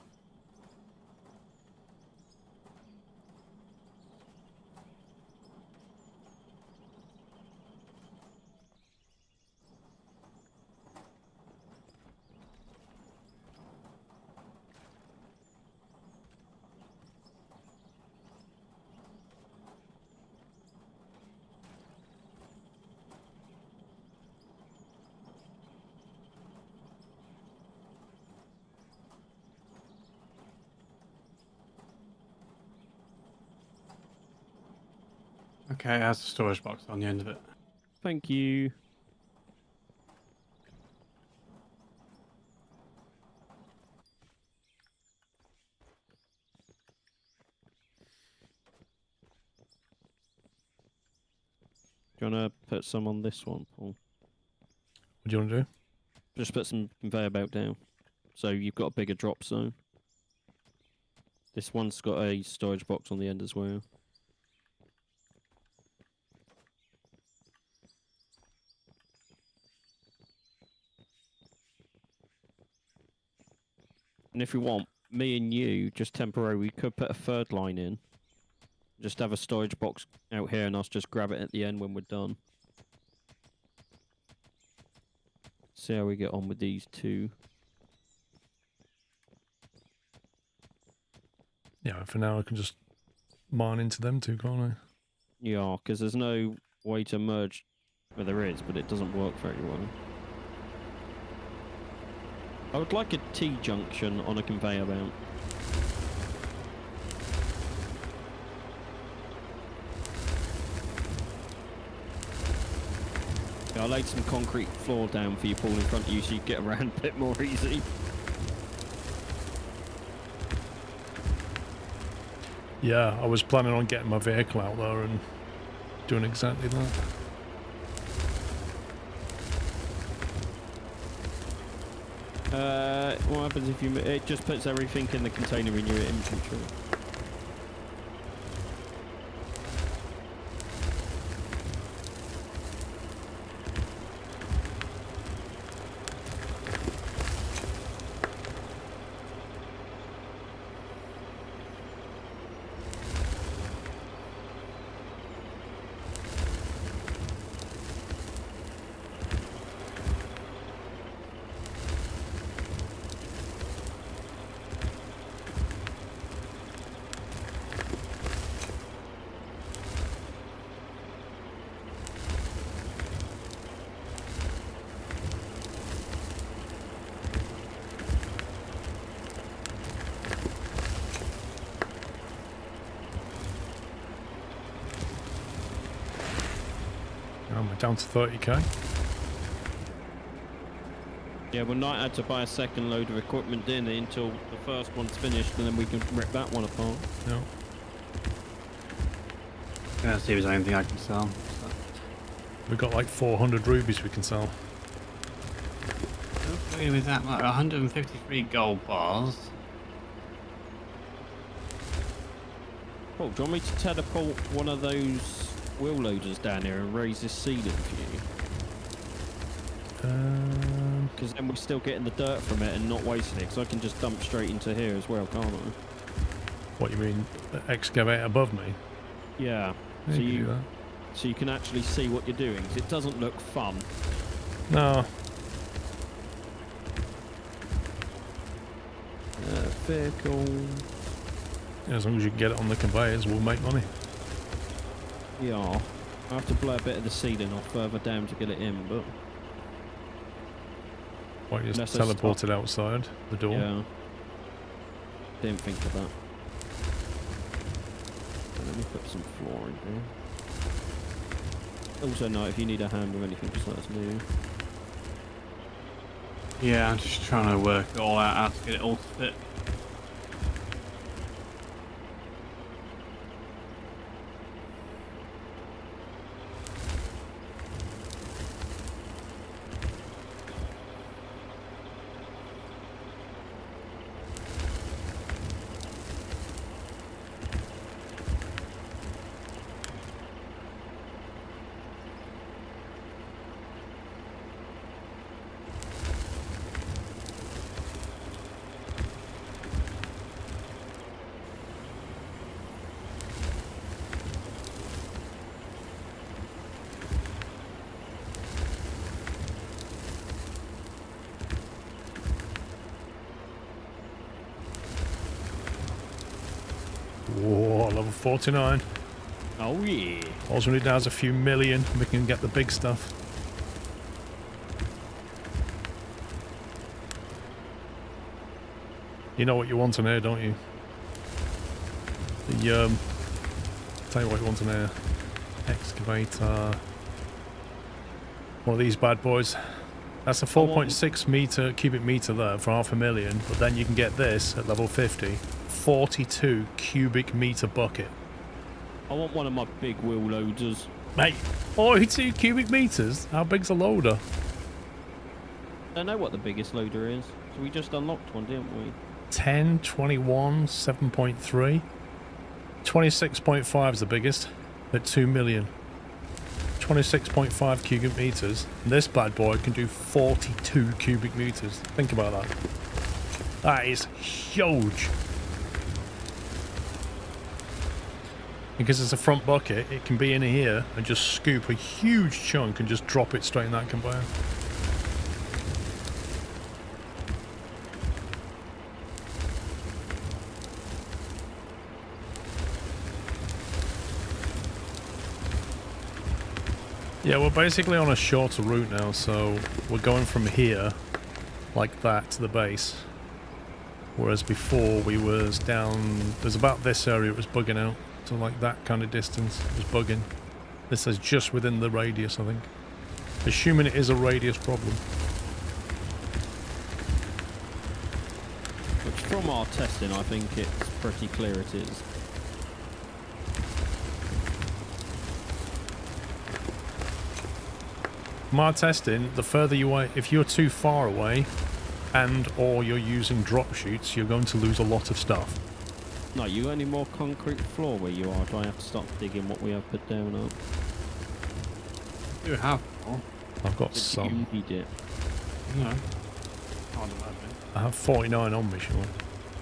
Okay, it has a storage box on the end of it. Thank you. Do you want to put some on this one, Paul? What do you want to do? Just put some conveyor belt down. So you've got a bigger drop zone. This one's got a storage box on the end as well. And if you want, me and you, just temporarily, we could put a third line in. Just have a storage box out here and us just grab it at the end when we're done. See how we get on with these two. Yeah, for now I can just mine into them too, can't I? Yeah, because there's no way to merge. Well, there is, but it doesn't work very well. I would like a T-junction on a conveyor belt. Yeah, I laid some concrete floor down for you, Paul, in front of you so you get around a bit more easy. Yeah, I was planning on getting my vehicle out there and doing exactly that. What happens if you... It just puts everything in the container in your inventory. I'm down to 30k. Yeah, we might have to buy a second load of equipment, didn't it, until the first one's finished, and then we can rip that one apart. No. Gonna see if there's anything I can sell. We've got like 400 rubies we can sell. Don't with that much. 153 gold bars. Paul, do you want me to teleport one of those wheel loaders down here and raise this ceiling for you? Because then we're still getting the dirt from it and not wasting it, because I can just dump straight into here as well, can't I? What you mean, excavate above me? Yeah. Yeah, So you can do you, that. so you can actually see what you're doing. 'Cause it doesn't look fun. No. Vehicle. As long as you can get it on the conveyors, we'll make money. Yeah. I have to blow a bit of the ceiling off further down to get it in, but Why you just Unless I teleport stop. it outside the door? yeah. Didn't think of that. Let me put some flooring there. Also, no, if you need a hand with anything, just let us know. Yeah, I'm just trying to work it all out how to get it all to fit. Whoa, level 49. Oh yeah. All we need now is a few million and we can get the big stuff. You know what you want in here, don't you? The, tell you what you want in here. Excavator. One of these bad boys. That's a 4.6 meter cubic meter there for 500,000, but then you can get this at level 50, 42 cubic meter bucket. I want one of my big wheel loaders. Mate, 42 cubic meters? How big's a loader? I don't know what the biggest loader is. So we just unlocked one, didn't we? 10, 21, 7.3. 26.5 is the biggest at 2 million. 26.5 cubic meters. And this bad boy can do 42 cubic meters. Think about that. That is huge. Because it's a front bucket, it can be in here and just scoop a huge chunk and just drop it straight in that conveyor. Yeah, we're basically on a shorter route now, so we're going from here, like that, to the base. Whereas before we was down, there's about this area it was bugging out, so like that kind of distance was bugging. This is just within the radius, I think. Assuming it is a radius problem. Which from our testing, I think it's pretty clear it is. From our testing, the further you away, if you're too far away and or you're using drop chutes, you're going to lose a lot of stuff. No, you got any more concrete floor where you are? Do I have to start digging what we have put down up? You have more. I've got Did some. you need it? No. Can't imagine. I have 49 on me, sure.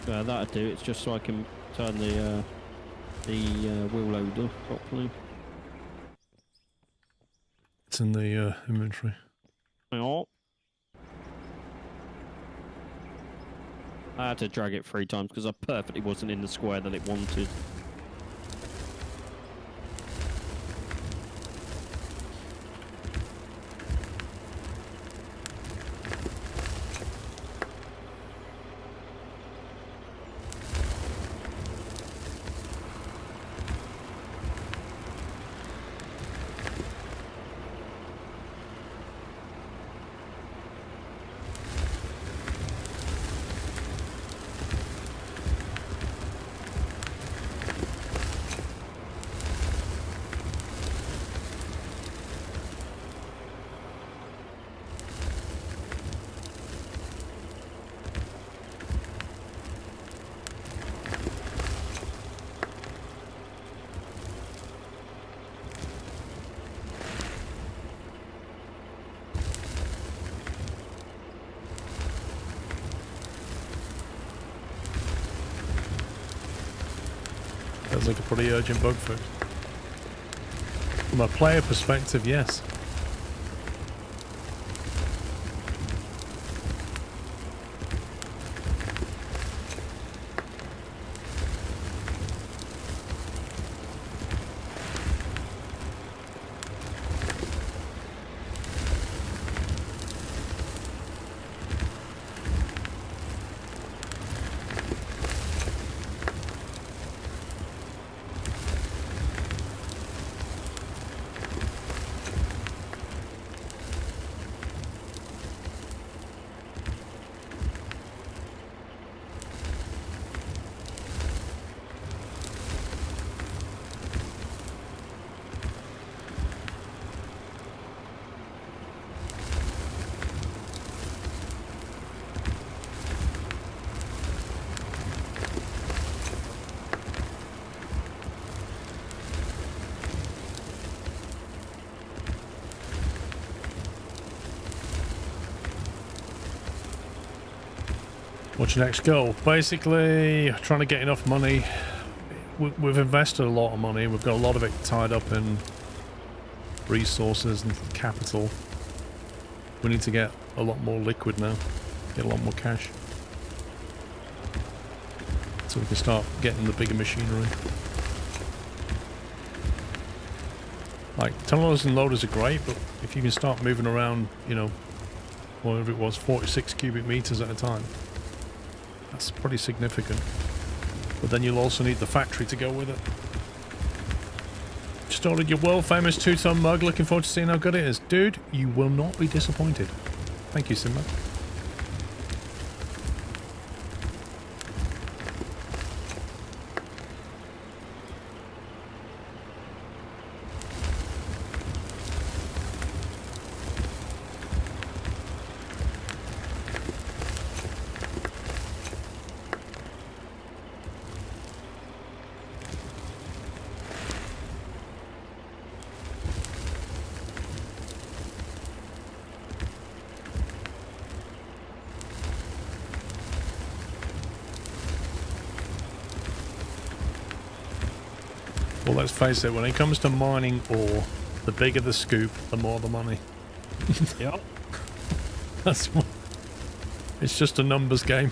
Yeah, that'll do. It's just so I can turn the wheel loader properly. It's in the inventory. Oh. I had to drag it 3 times because I perfectly wasn't in the square that it wanted. Sounds like a pretty urgent bug fix. From a player perspective, yes. What's your next goal? Basically, trying to get enough money. We've invested a lot of money. We've got a lot of it tied up in resources and capital. We need to get a lot more liquid now. Get a lot more cash. So we can start getting the bigger machinery. Like, tunnelers and loaders are great, but if you can start moving around, you know, whatever it was, 46 cubic meters at a time, that's pretty significant. But then you'll also need the factory to go with it. Just installing your world famous 2-ton mug. Looking forward to seeing how good it is. Dude, you will not be disappointed. Thank you, Simba. Well, let's face it, when it comes to mining ore, the bigger the scoop, the more the money. Yep. That's what, it's just a numbers game.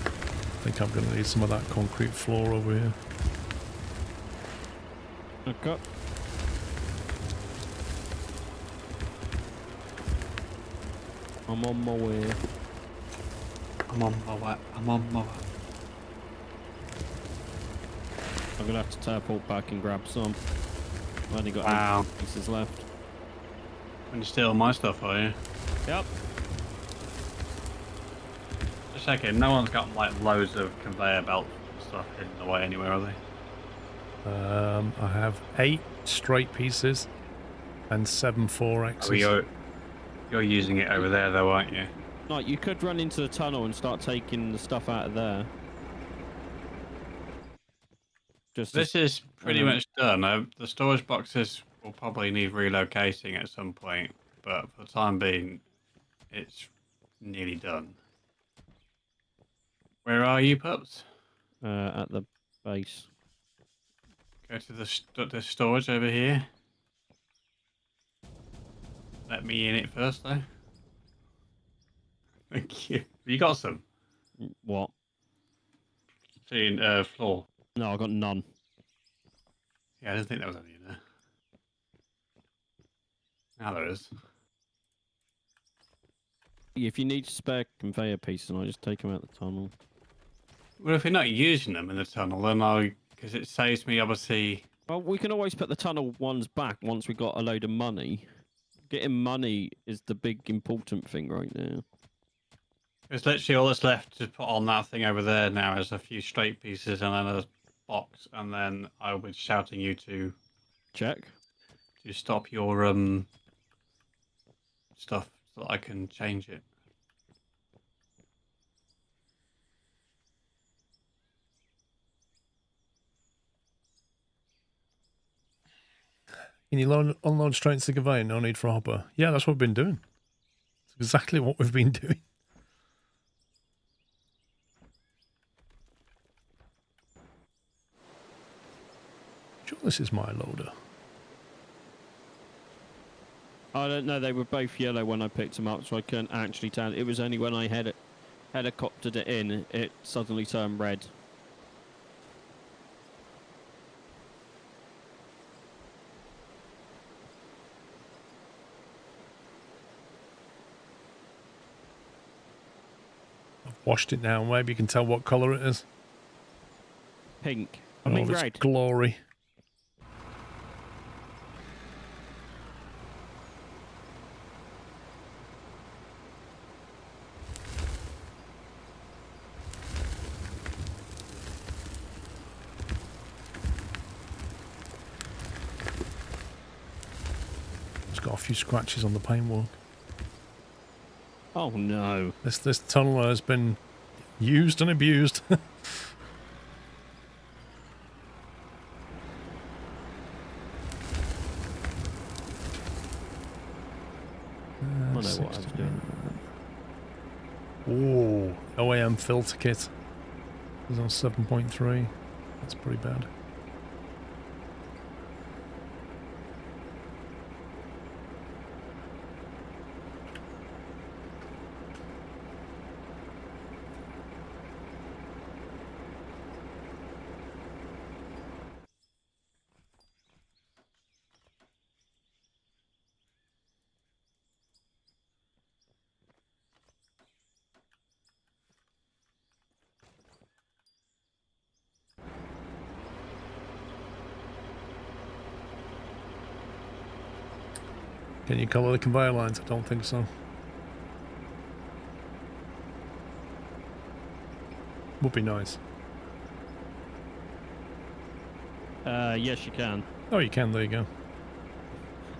I think I'm going to need some of that concrete floor over here. Okay. I'm on my way. I'm on my way. I'm on my way. I'm gonna have to teleport back and grab some. I've only got 8 pieces left. When you steal my stuff, are you? Yep. Just checking. No one's got like loads of conveyor belts and stuff hidden away anywhere, are they? I have 8 straight pieces and 7 4Xs. Oh, you're using it over there though, aren't you? Like, you could run into the tunnel and start taking the stuff out of there. Just This is pretty much done. The storage boxes will probably need relocating at some point, but for the time being, it's nearly done. Where are you, pups? at the base. Go to the storage over here. Let me in it first, though. Thank you. Have you got some? What? Floor. No, I got none. Yeah, I didn't think there was any in there. Now there is. If you need spare conveyor pieces, I'll just take them out the tunnel. Well, if you're not using them in the tunnel, then because it saves me, obviously. Well, we can always put the tunnel ones back once we got a load of money. Getting money is the big important thing right now. It's literally all that's left to put on that thing over there now is a few straight pieces and then a box, and then I'll be shouting you to Check. stop your stuff so that I can change it. Can you unload straight into the conveyor? No need for a hopper. Yeah, that's what we've been doing. It's exactly what we've been doing. Sure, this is my loader. I don't know. They were both yellow when I picked them up, so I couldn't actually tell. It was only when I helicoptered it in, it suddenly turned red. Washed it now. Maybe you can tell what colour it is. Pink. I And mean all of its red. glory. It's got a few scratches on the paintwork. Oh no. This tunnel has been used and abused. I know what I was doing. Oh, OAM filter kit is on 7.3. That's pretty bad. Can you colour the conveyor lines? I don't think so. Would be nice. Yes, you can. Oh, you can. There you go.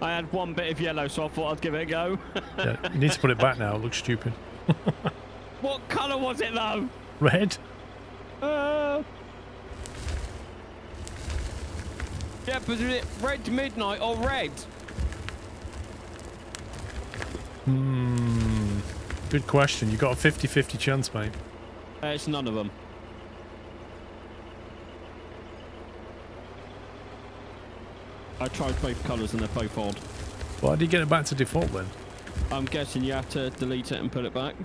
I had one bit of yellow, so I thought I'd give it a go. Yeah, you need to put it back now. It looks stupid. What colour was it, though? Red? Yeah, but is it red midnight or red? Good question. You got a 50-50 chance, mate. It's none of them. I tried both colours and they're both odd. Why do you get it back to default then? I'm guessing you have to delete it and put it back.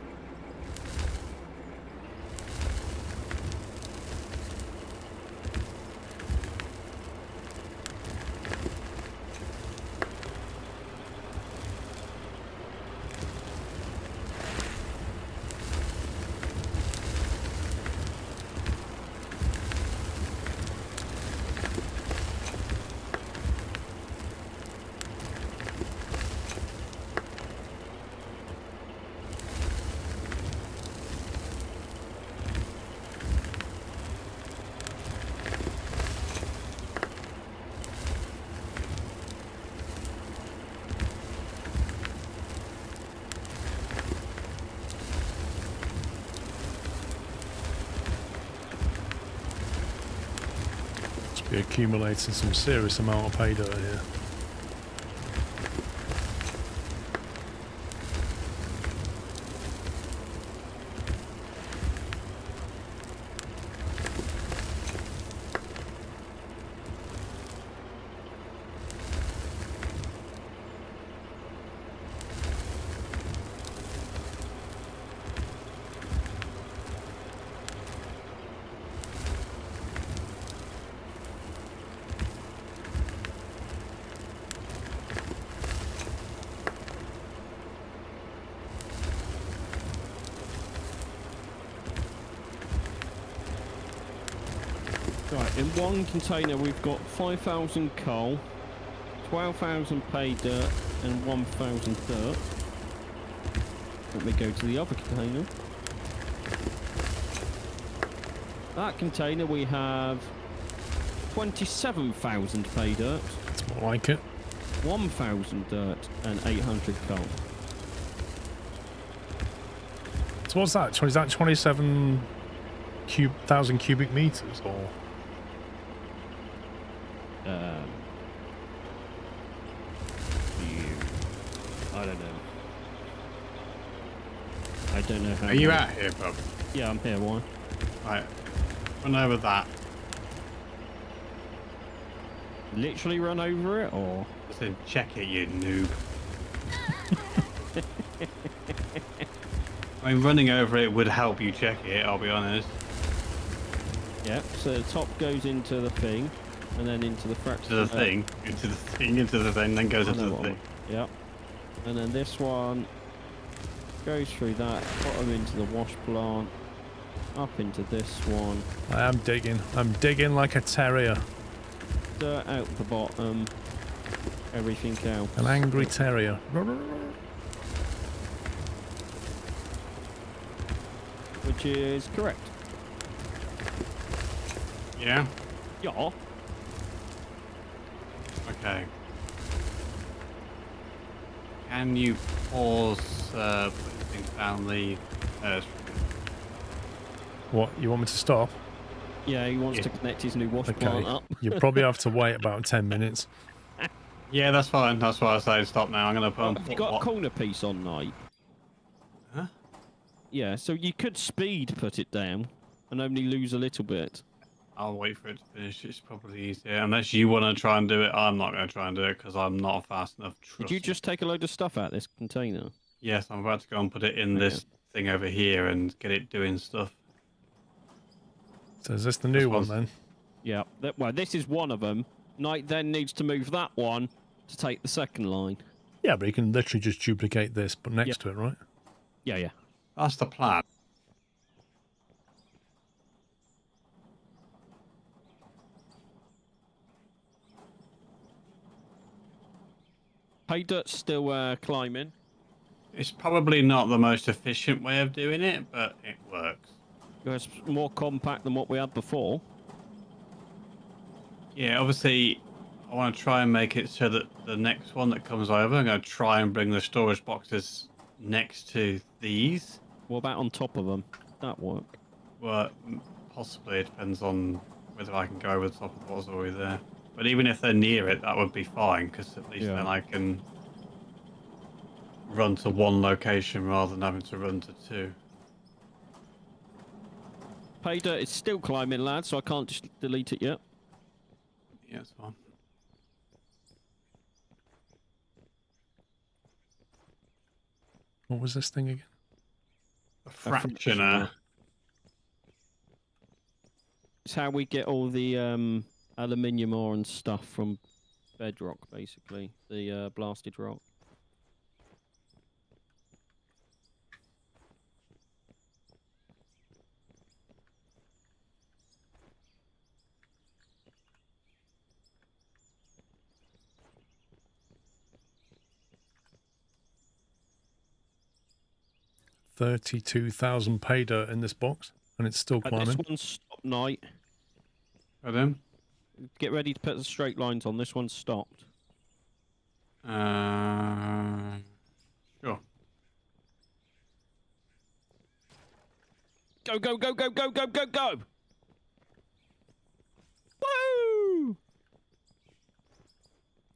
Be accumulating some serious amount of pay dirt here. Right, in one container we've got 5,000 coal, 12,000 pay dirt, and 1,000 dirt. Let me go to the other container. That container we have 27,000 pay dirt. That's more like it. 1,000 dirt and 800 coal. So what's that? Is that 27,000 cubic meters or? I don't know. I don't know how. Are you out here, Bob? Yeah, I'm here. Why? Right. Run over that. Literally run over it, or? Listen, check it, you noob. I mean, running over it would help you check it, I'll be honest. Yep, so the top goes into the thing, and then into the fraction. Into the thing, into the thing, into the thing, then goes into the thing. Yep. And then this one goes through that, bottom into the wash plant, up into this one. I am digging. I'm digging like a terrier. Dirt out the bottom, everything else. An angry terrier. Which is correct. Yeah? Yeah. Okay. Can you pause putting things down the... What, you want me to stop? Yeah, he wants to connect his new wash plant up. You probably have to wait about 10 minutes. Yeah, that's fine. That's why I say stop now. I'm going to put on... Have you got a corner piece on, Night? Huh? Yeah, so you could speed put it down and only lose a little bit. I'll wait for it to finish. It's probably easier. Unless you want to try and do it, I'm not going to try and do it because I'm not fast enough. Did you just take a load of stuff out of this container? Yes, I'm about to go and put it in this thing over here and get it doing stuff. So is this the new one then? Yeah. Well, this is one of them. Knight then needs to move that one to take the second line. Yeah, but you can literally just duplicate this, but next to it, right? Yeah, yeah. That's the plan. Pay dirt's still climbing. It's probably not the most efficient way of doing it, but it works. It's more compact than what we had before. Yeah, obviously, I want to try and make it so that the next one that comes over, I'm going to try and bring the storage boxes next to these. What about on top of them? That work? Well, possibly. It depends on whether I can go over the top of what's already there. But even if they're near it, that would be fine, because at least then I can run to one location rather than having to run to two. Pay dirt is still climbing, lads, so I can't just delete it yet. Yeah, it's fine. What was this thing again? A fractioner. It's how we get all the aluminium ore and stuff from bedrock, basically. The blasted rock. $32,000 pay dirt in this box, and it's still climbing. This one's stopped, Night. Oh, then? Get ready to put the straight lines on. This one's stopped. Sure. Go, go, go, go, go, go, go, go! Woo!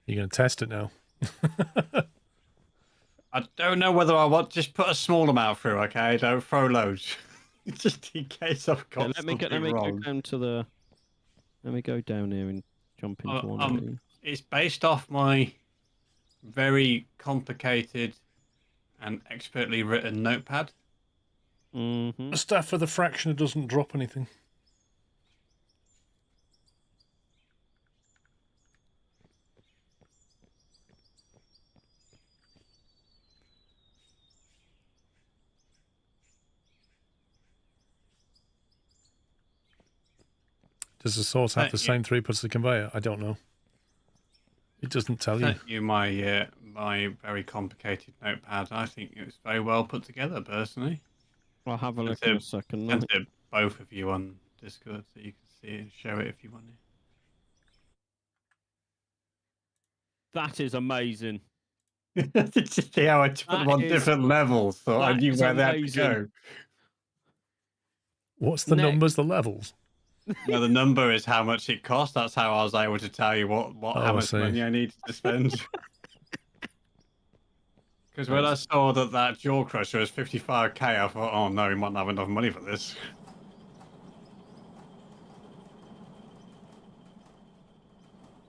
You're going to test it now. I don't know whether I want just put a small amount through, okay? Don't throw loads. Just in case I've got Let me go down to the... Let me go down here and jump into one of these. It's based off my very complicated and expertly written notepad. Mm-hmm. The stuff for the fractioner doesn't drop anything. Does the source have the same throughput as the conveyor? I don't know. It doesn't tell you. Sent you my my very complicated notepad. I think it was very well put together, personally. I'll have a look in a second. Sent it both of you on Discord so you can see it and show it if you want to. That is amazing. Did you see how I put them on different levels so I knew where they had to go? What's the numbers, the levels? No, the number is how much it costs. That's how I was able to tell you how much money I needed to spend. Because when I saw that jaw crusher was 55k, I thought, oh no, we might not have enough money for this.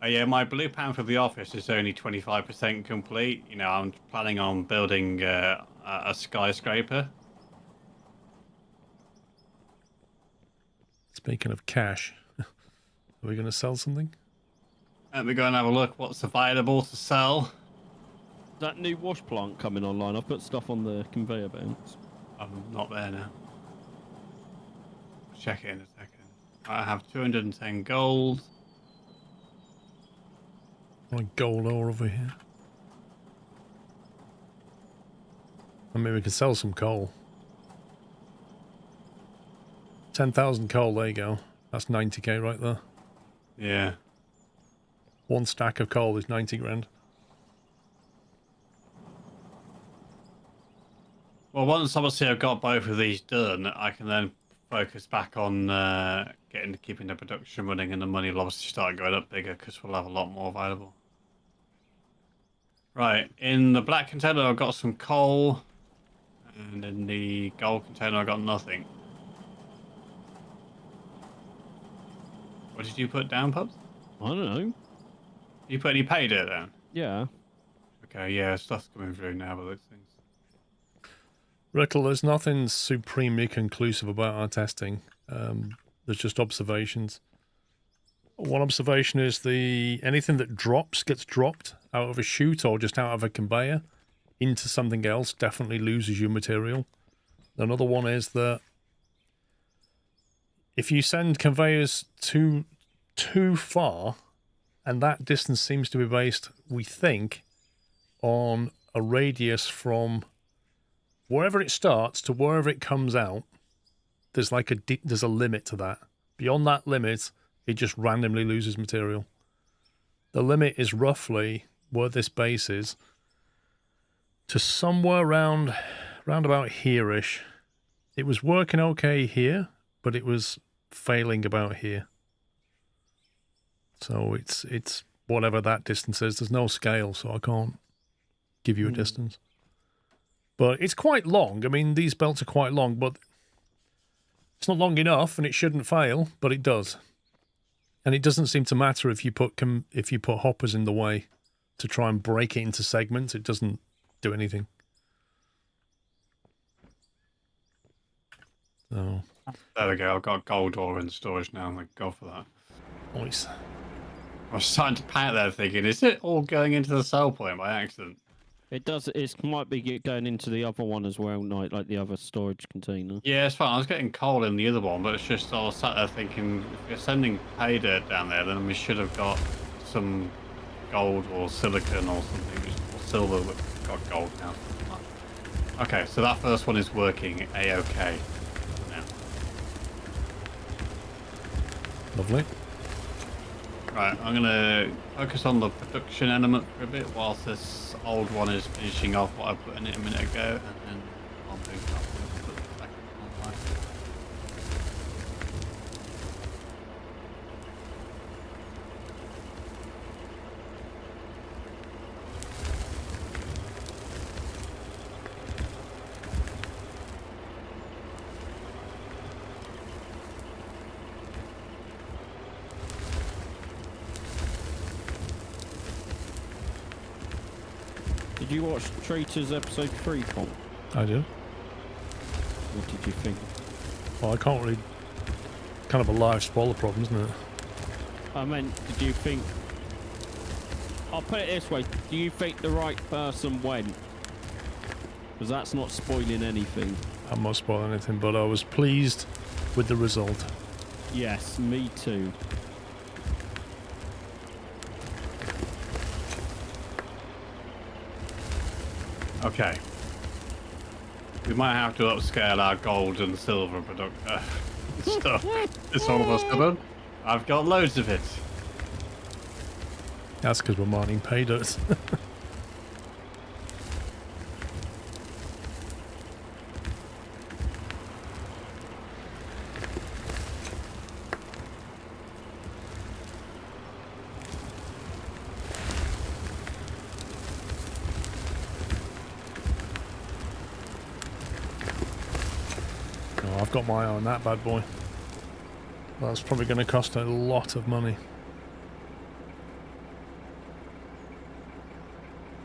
Yeah, my blue pan for the office is only 25% complete. You know, I'm planning on building a skyscraper. Speaking of cash, are we going to sell something? Let me go and have a look what's available to sell. That new wash plant coming online. I've put stuff on the conveyor belts. I'm not there now. I'll check it in a second. I have 210 gold. Gold ore over here. I mean, we could sell some coal. 10,000 coal, there you go. That's 90k right there. Yeah. One stack of coal is 90 grand. Well, once obviously I've got both of these done, I can then focus back on keeping the production running, and the money will obviously start going up bigger because we'll have a lot more available. Right, in the black container I've got some coal, and in the gold container I've got nothing. What did you put down, Pups? I don't know. You put any pay dirt down? Yeah. Okay, yeah, stuff's coming through now with those things. Rickle, there's nothing supremely conclusive about our testing. There's just observations. One observation is anything that drops gets dropped out of a chute or just out of a conveyor into something else definitely loses your material. Another one is that if you send conveyors too far, and that distance seems to be based, we think, on a radius from wherever it starts to wherever it comes out. There's like there's a limit to that. Beyond that limit, it just randomly loses material. The limit is roughly where this base is to somewhere round about here-ish. It was working okay here, but it was failing about here. So it's whatever that distance is. There's no scale, so I can't give you a distance. But it's quite long. I mean, these belts are quite long, but it's not long enough, and it shouldn't fail, but it does. And it doesn't seem to matter if you put hoppers in the way to try and break it into segments. It doesn't do anything. So there we go. I've got gold ore in storage now. Thank God for that. Nice. I was starting to panic there, thinking, is it all going into the sell point by accident? It does. It might be going into the other one as well, like the other storage container. Yeah, it's fine. I was getting coal in the other one, but it's just I was sat there thinking, if you're sending pay dirt down there, then we should have got some gold or silicon or something, or silver. We've got gold now. Okay, so that first one is working a-okay now. Lovely. Right, I'm going to focus on the production element for a bit whilst this old one is finishing off what I put in it a minute ago, and then I'll move that one put it back online. Did you watch Traitors episode 3, Paul? I do. What did you think? Well, I can't really... Kind of a live spoiler problem, isn't it? I meant, did you think... I'll put it this way. Do you think the right person went? Because that's not spoiling anything. I'm not spoiling anything, but I was pleased with the result. Yes, me too. Okay. We might have to upscale our gold and silver stuff. It's all of us covered. I've got loads of it. That's because we're mining pay dirt. I've got my eye on that bad boy. That's probably going to cost a lot of money.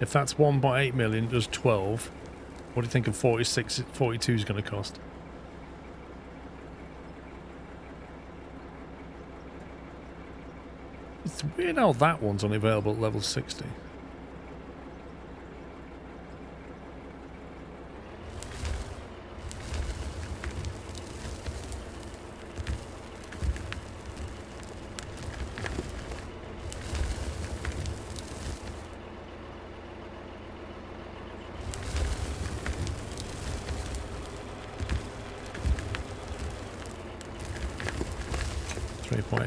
If that's 1.8 million, does 12. What do you think of 42 is going to cost? It's weird how that one's only available at level 60.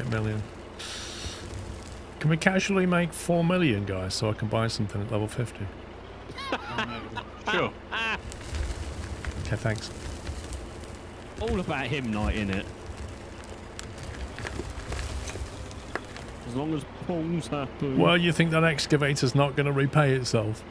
Million. Can we casually make 4 million, guys, so I can buy something at level 50? Sure. Okay, thanks. All about him night, innit? As long as Paul's happy. Well, you think that excavator's not going to repay itself?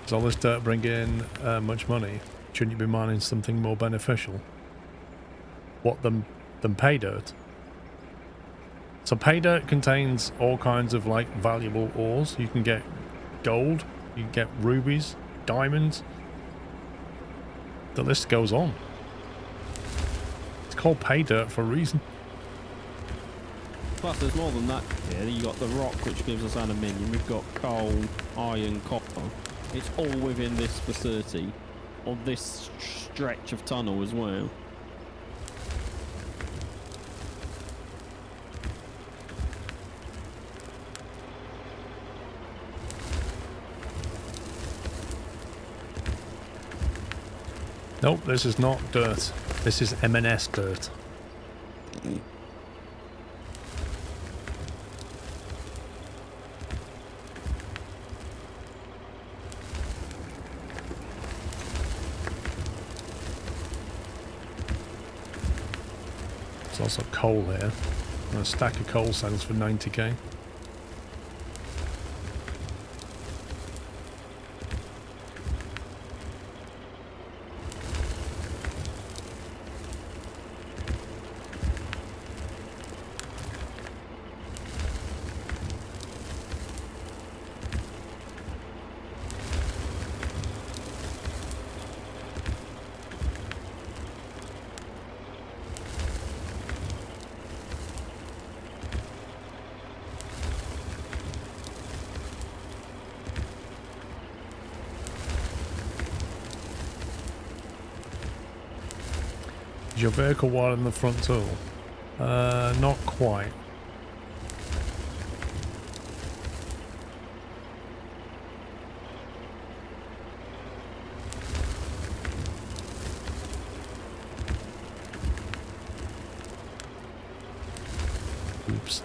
Does all this dirt bring in much money? Shouldn't you be mining something more beneficial? What than pay dirt? So pay dirt contains all kinds of like valuable ores. You can get gold, you can get rubies, diamonds. The list goes on. It's called pay dirt for a reason. Plus, there's more than that here. You got the rock, which gives us aluminium. We've got coal, iron, copper. It's all within this facility, on this stretch of tunnel as well. Nope, this is not dirt. This is M&S dirt. There's also coal here. And a stack of coal sells for 90k. Is your vehicle wider than the front tool? Not quite. Oops.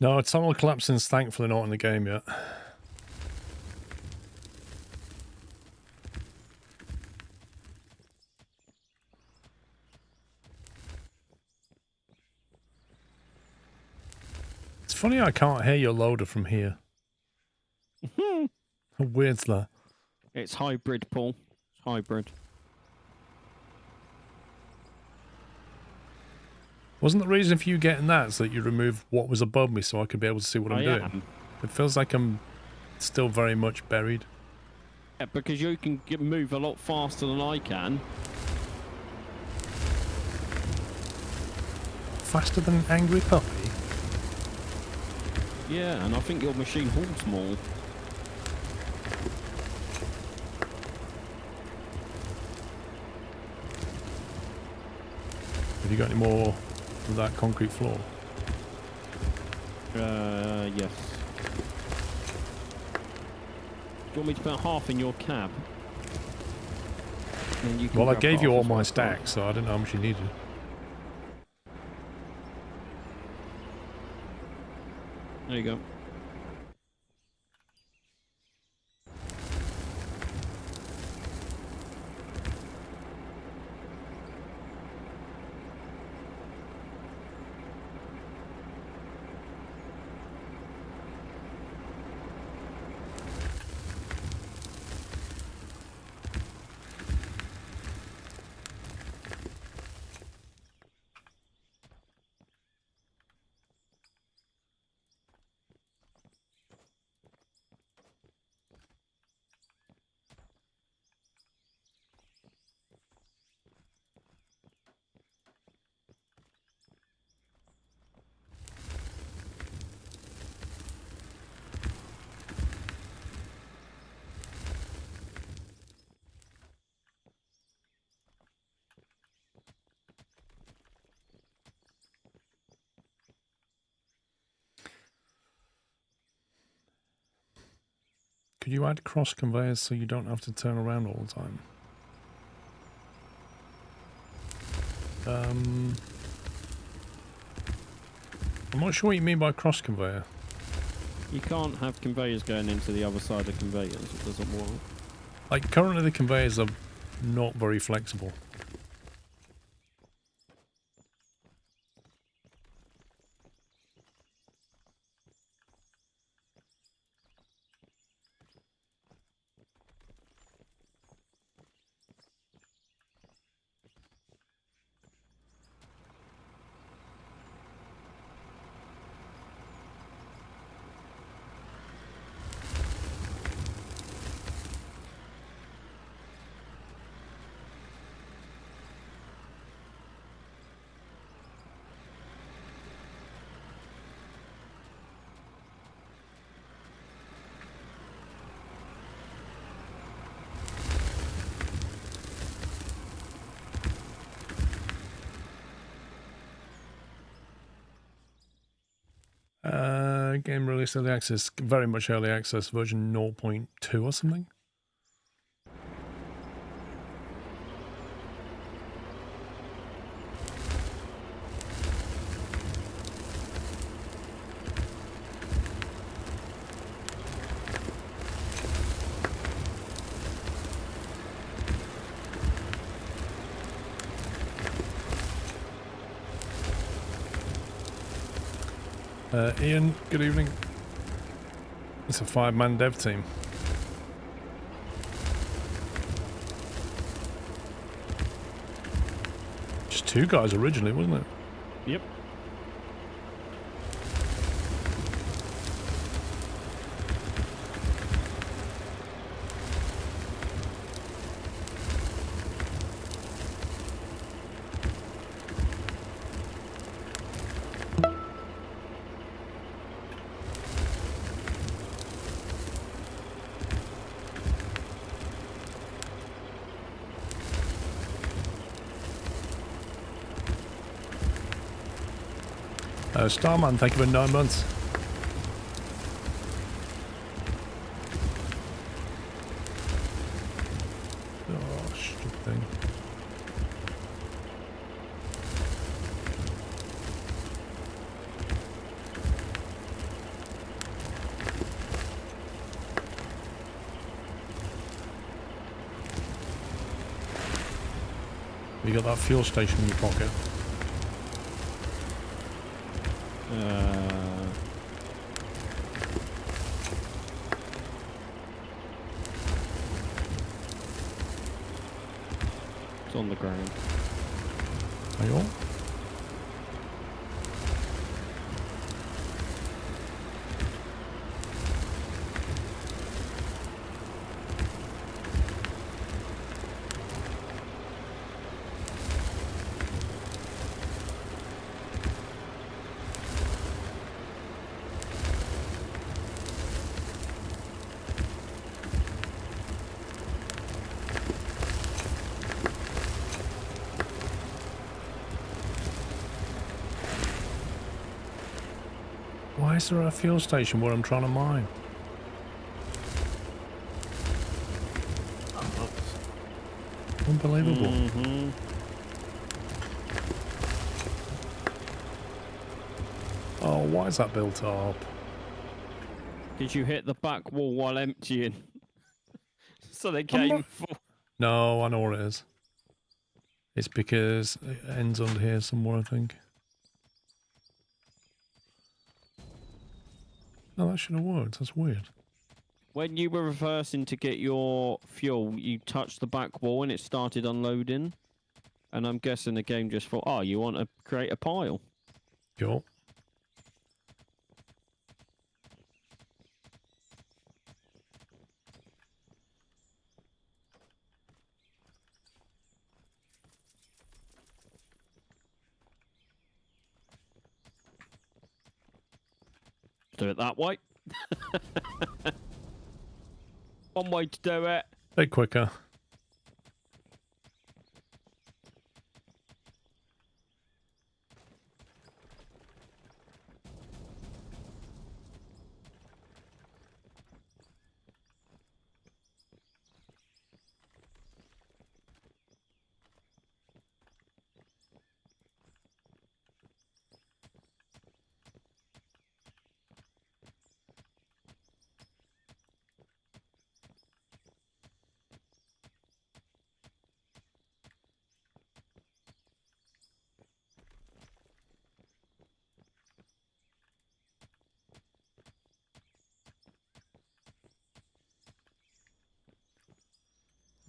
No, tunnel collapsing's thankfully not in the game yet. It's funny I can't hear your loader from here. How weird's that? It's hybrid, Paul. It's hybrid. Wasn't the reason for you getting that so that you removed what was above me so I could be able to see what I'm doing? It feels like I'm still very much buried. Yeah, because you can move a lot faster than I can. Faster than an angry puppy? Yeah, and I think your machine holds more. Have you got any more of that concrete floor? Yes. Do you want me to put half in your cab? Then you can Well, I grab gave half you all as well. my stacks, so I don't know how much you needed. There you go. Could you add cross conveyors so you don't have to turn around all the time? I'm not sure what you mean by cross conveyor. You can't have conveyors going into the other side of conveyors. It doesn't work. Like, currently the conveyors are not very flexible. Game release early access, very much early access, version 0.2 or something. Ian, good evening. It's a 5-man dev team. Just 2 guys originally, wasn't it? Yep. Starman, thank you for 9 months. Oh, stupid thing. You got that fuel station in your pocket? It's on the ground. Are you all? Why is there a fuel station where I'm trying to mine? Unbelievable. Mm-hmm. Oh, why is that built up? Did you hit the back wall while emptying? So they I'm came not- for... No, I know what it is. It's because it ends under here somewhere, I think. Oh, that should have worked. That's weird. When you were reversing to get your fuel, you touched the back wall and it started unloading. And I'm guessing the game just thought, oh, you want to create a pile? Cool. Do it that way. One way to do it. Bit quicker.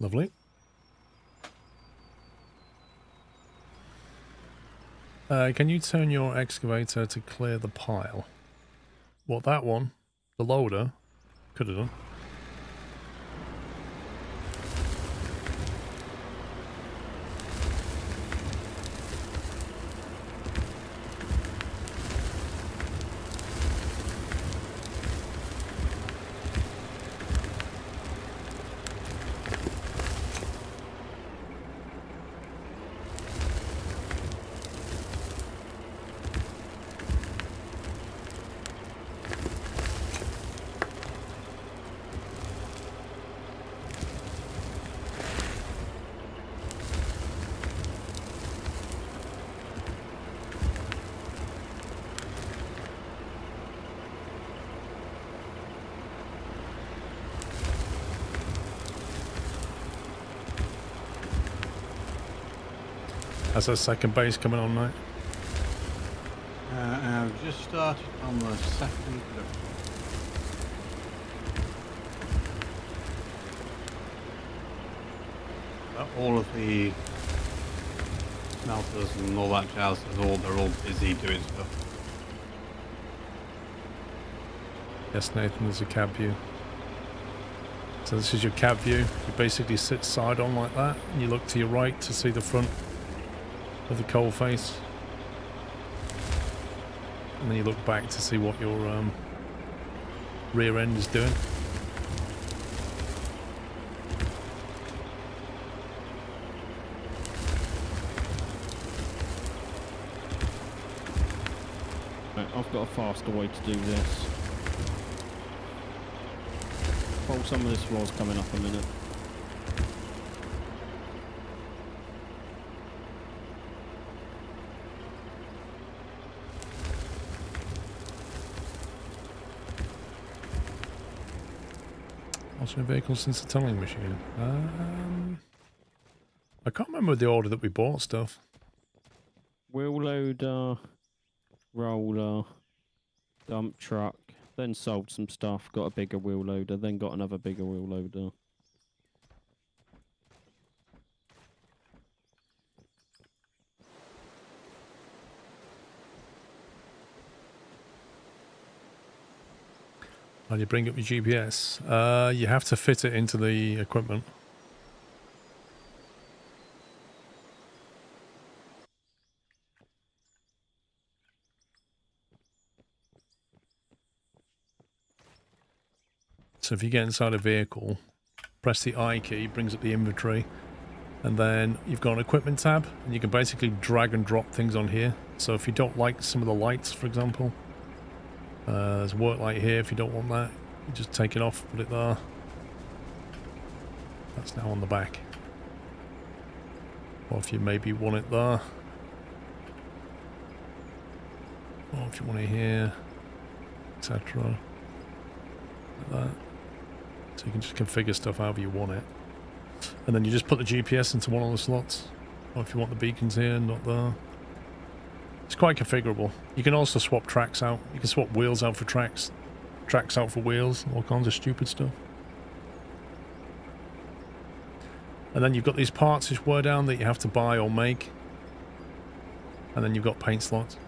Lovely. Can you turn your excavator to clear the pile? What, that one? The loader? Could have done. Has a second base coming on, mate? I've just started on the second production. All of the smelters and all that jazz, they're all busy doing stuff. Yes, Nathan, there's a cab view. So this is your cab view. You basically sit side on like that, and you look to your right to see the front of the coal face. And then you look back to see what your rear end is doing. Right, I've got a faster way to do this. Oh, some of this floor's coming up a minute. Also a vehicle since the tunneling machine. I can't remember the order that we bought stuff. Wheel loader, roller, dump truck, then sold some stuff, got a bigger wheel loader, then got another bigger wheel loader. How do you bring up your GPS? You have to fit it into the equipment. So if you get inside a vehicle, press the I key, brings up the inventory, and then you've got an equipment tab, and you can basically drag and drop things on here. So if you don't like some of the lights, for example, there's a work light here. If you don't want that, you just take it off, put it there. That's now on the back. Or if you maybe want it there. Or if you want it here, etc. Like that. So you can just configure stuff however you want it. And then you just put the GPS into one of the slots. Or if you want the beacons here, not there. It's quite configurable. You can also swap tracks out. You can swap wheels out for tracks. Tracks out for wheels. All kinds of stupid stuff. And then you've got these parts which were down that you have to buy or make. And then you've got paint slots.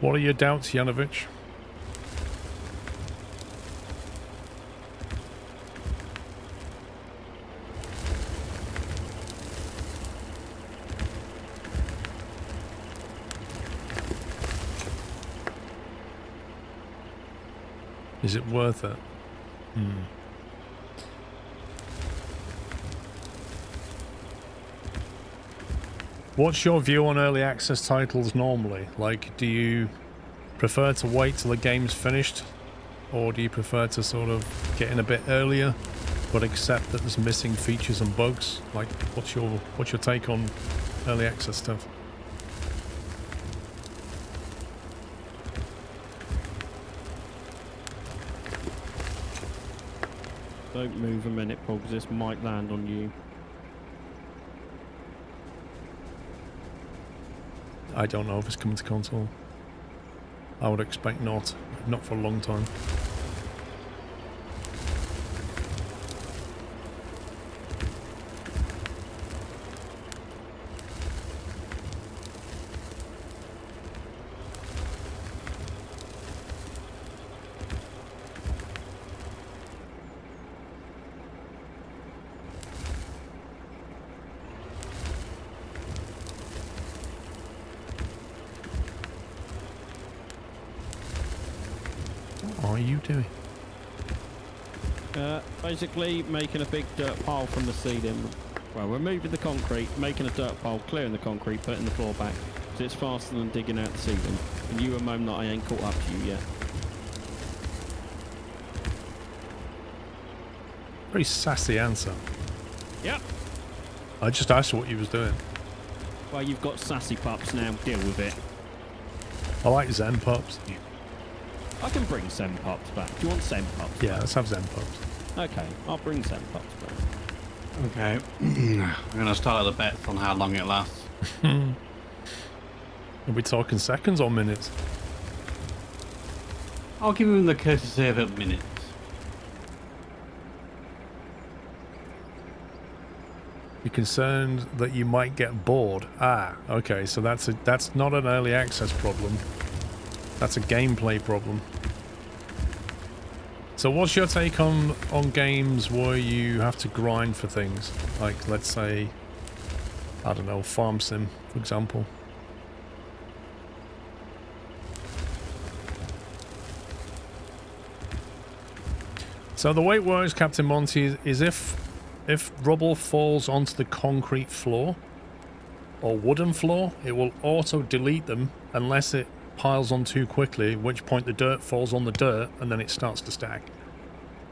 What are your doubts, Yanovich? Is it worth it? What's your view on early access titles normally? Like, do you prefer to wait till the game's finished? Or do you prefer to sort of get in a bit earlier, but accept that there's missing features and bugs? Like, what's your take on early access stuff? Don't move a minute, Paul, because this might land on you. I don't know if it's coming to console. I would expect not. Not for a long time. What are you doing? Basically, making a big dirt pile from the ceiling. Well, removing the concrete, making a dirt pile, clearing the concrete, putting the floor back. So it's faster than digging out the ceiling. And you and Mom that I ain't caught up to you yet. Very sassy answer. Yep. I just asked what you was doing. Well, you've got sassy pups now. Deal with it. I like Zen pups. I can bring Zen pups back. Do you want Zen pups? Yeah, let's have Zen pups. Okay, I'll bring Zen pups back. Okay. I'm going to start the bets on how long it lasts. Are we talking seconds or minutes? I'll give him the courtesy of a minute. You're concerned that you might get bored. Ah, okay, so that's not an early access problem. That's a gameplay problem. So what's your take on games where you have to grind for things? Like, let's say, I don't know, Farm Sim, for example. So the way it works, Captain Monty, is if rubble falls onto the concrete floor or wooden floor, it will auto delete them unless it piles on too quickly, at which point the dirt falls on the dirt and then it starts to stack.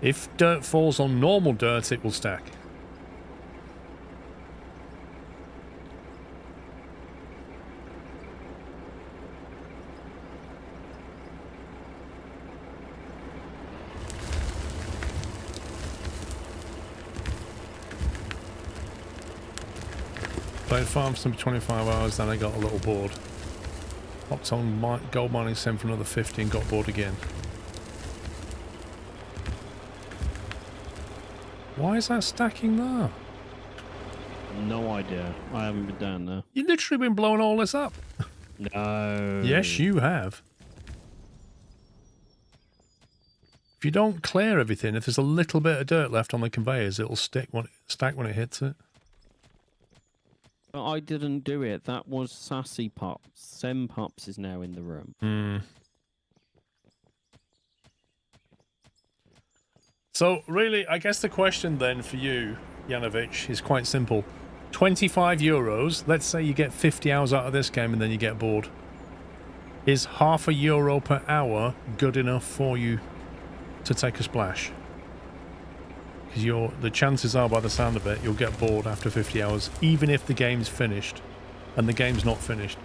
If dirt falls on normal dirt, it will stack. Played Farm Sim for 25 hours, then I got a little bored. Hopped on gold mining sim for another 50 and got bored again. Why is that stacking there? No idea. I haven't been down there. You've literally been blowing all this up. No. Yes, you have. If you don't clear everything, if there's a little bit of dirt left on the conveyors, it'll stack when it hits it. But I didn't do it. That was Sassy Pups. Sem Pups is now in the room. So, really, I guess the question then for you, Yanovich, is quite simple. 25 euros, let's say you get 50 hours out of this game and then you get bored. Is €0.50 per hour good enough for you to take a splash? Because the chances are, by the sound of it, you'll get bored after 50 hours, even if the game's finished. And the game's not finished.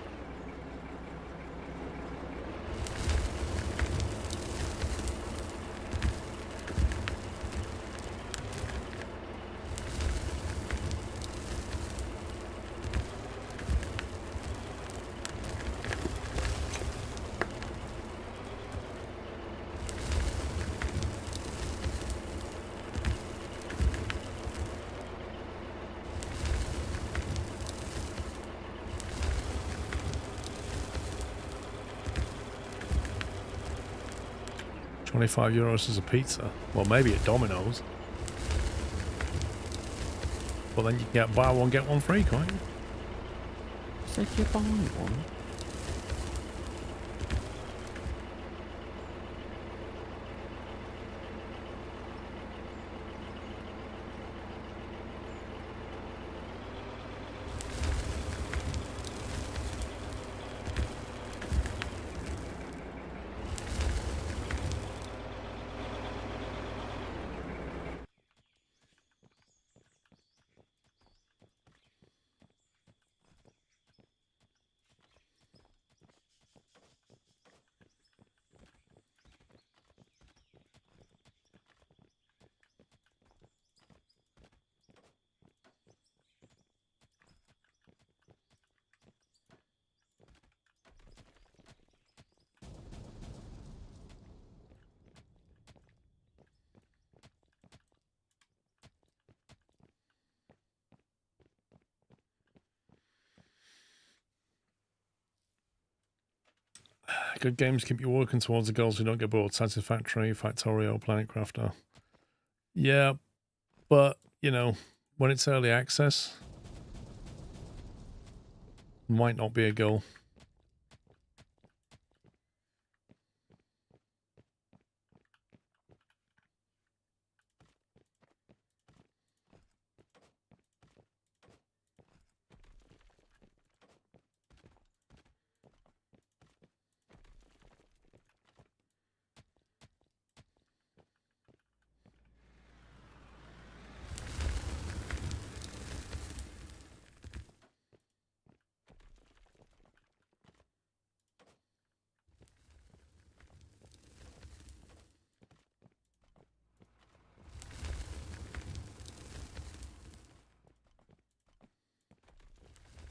€25 as a pizza. Well, maybe at Domino's. Well, then you can get buy one, get one free, can't you? So if you buy one... Good games keep you working towards the goals you don't get bored. Satisfactory, Factorio, Planet Crafter. Yeah, but, you know, when it's early access, might not be a goal.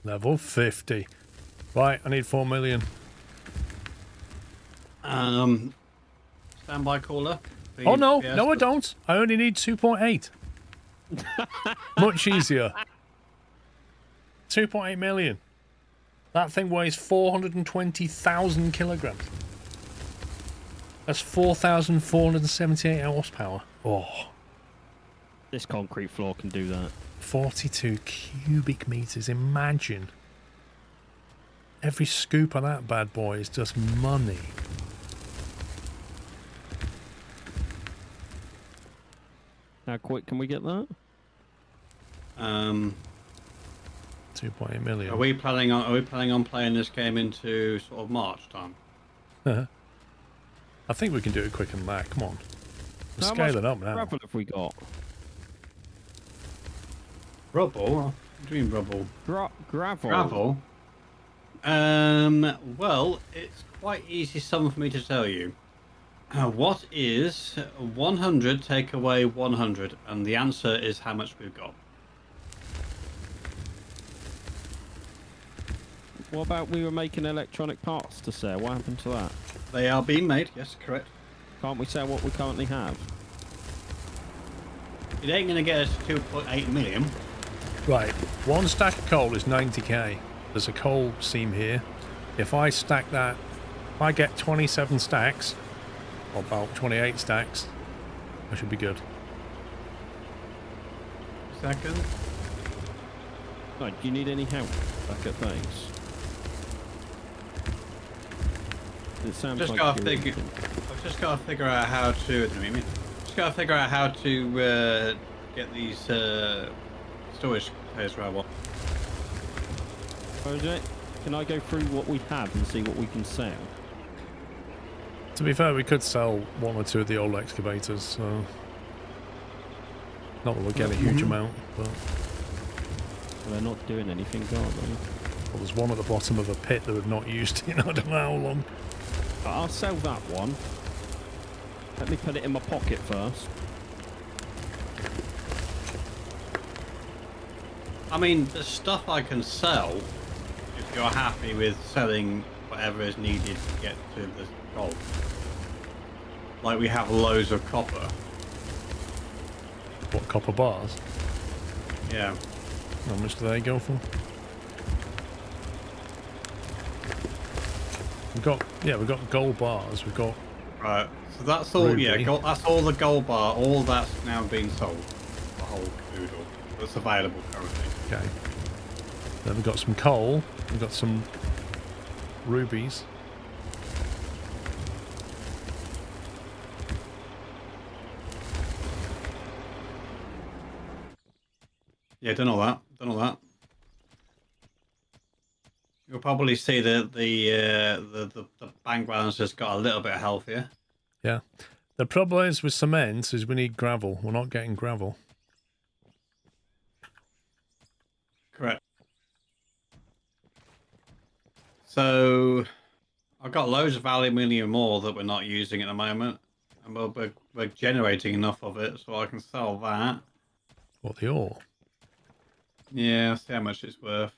Level 50. Right, I need 4 million. Standby caller. Oh, no. PS. No, I don't. I only need 2.8. Much easier. 2.8 million. That thing weighs 420,000 kilograms. That's 4,478 horsepower. Oh. This concrete floor can do that. 42 cubic meters. Imagine. Every scoop of that bad boy is just money. How quick can we get that? 2.8 million. Are we planning on playing this game into sort of March time? I think we can do it quicker than that. Come on. We're How scaling much up now. gravel have we got? Rubble? What do you mean rubble? Gravel. Gravel? Well, it's quite easy something for me to tell you. What is 100 take away 100? And the answer is how much we've got. What about we were making electronic parts to sell? What happened to that? They are being made, yes, correct. Can't we sell what we currently have? It ain't going to get us 2.8 million. Right. One stack of coal is 90k. There's a coal seam here. If I stack that, if I get 27 stacks, or about 28 stacks, I should be good. Second. Right, do you need any help back at base? It sounds Just like gotta you're figure. eating. I've just got to figure out how to. Just got to figure out how to get these storage space where I want. Project, can I go through what we have and see what we can sell? To be fair, we could sell one or two of the old excavators, so... Not that we'll get a huge amount, but... Well, they're not doing anything, are they? Well, there's one at the bottom of a pit that we've not used in I don't know how long. I'll sell that one. Let me put it in my pocket first. I mean, the stuff I can sell, if you're happy with selling whatever is needed to get to the gold. Like we have loads of copper. What, copper bars? Yeah. How much do they go for? We've got gold bars, we've got... Right. So that's all, Ruby. yeah, that's all the gold bar, all that's now being sold. The whole caboodle that's available currently. Okay. Then we've got some coal, we've got some rubies. Yeah, done all that. You'll probably see that the bank balance has got a little bit healthier. Yeah. The problem is with cement is we need gravel. We're not getting gravel. Correct. So I've got loads of aluminium ore that we're not using at the moment, and we're generating enough of it so I can sell that. What, the ore? Yeah, see how much it's worth.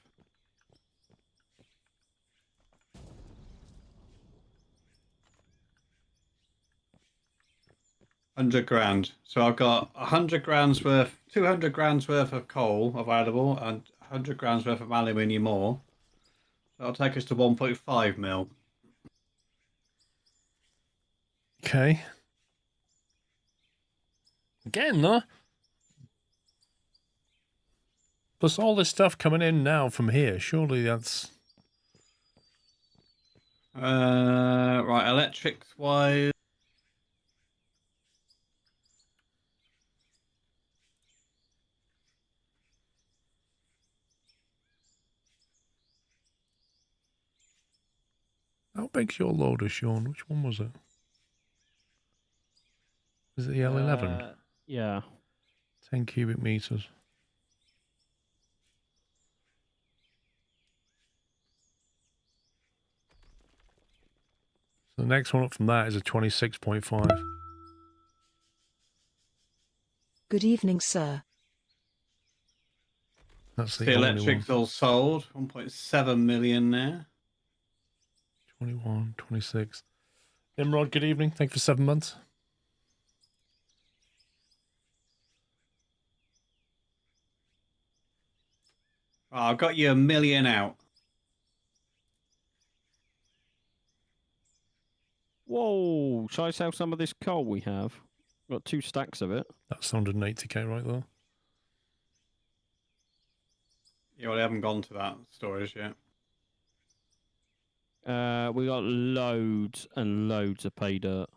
£100,000. So I've got 100 grand's worth, 200 grand's worth of coal available, and 100 grand's worth of aluminium ore. That'll take us to 1.5 mil. Okay. Again, though. Plus all this stuff coming in now from here. Surely that's... Right, electrics wise. How big's your loader, Sean? Which one was it? Is it the L11? Yeah. 10 cubic meters. So the next one up from that is a 26.5. Good evening, sir. That's the The only electric's all sold. 1.7 million there. 21, 26. Nimrod, good evening. Thank you for 7 months. Oh, I've got you 1 million out. Whoa! Shall I sell some of this coal we have? Got 2 stacks of it. That's 180k right there. Yeah, well, I haven't gone to that storage yet. We got loads and loads of pay dirt.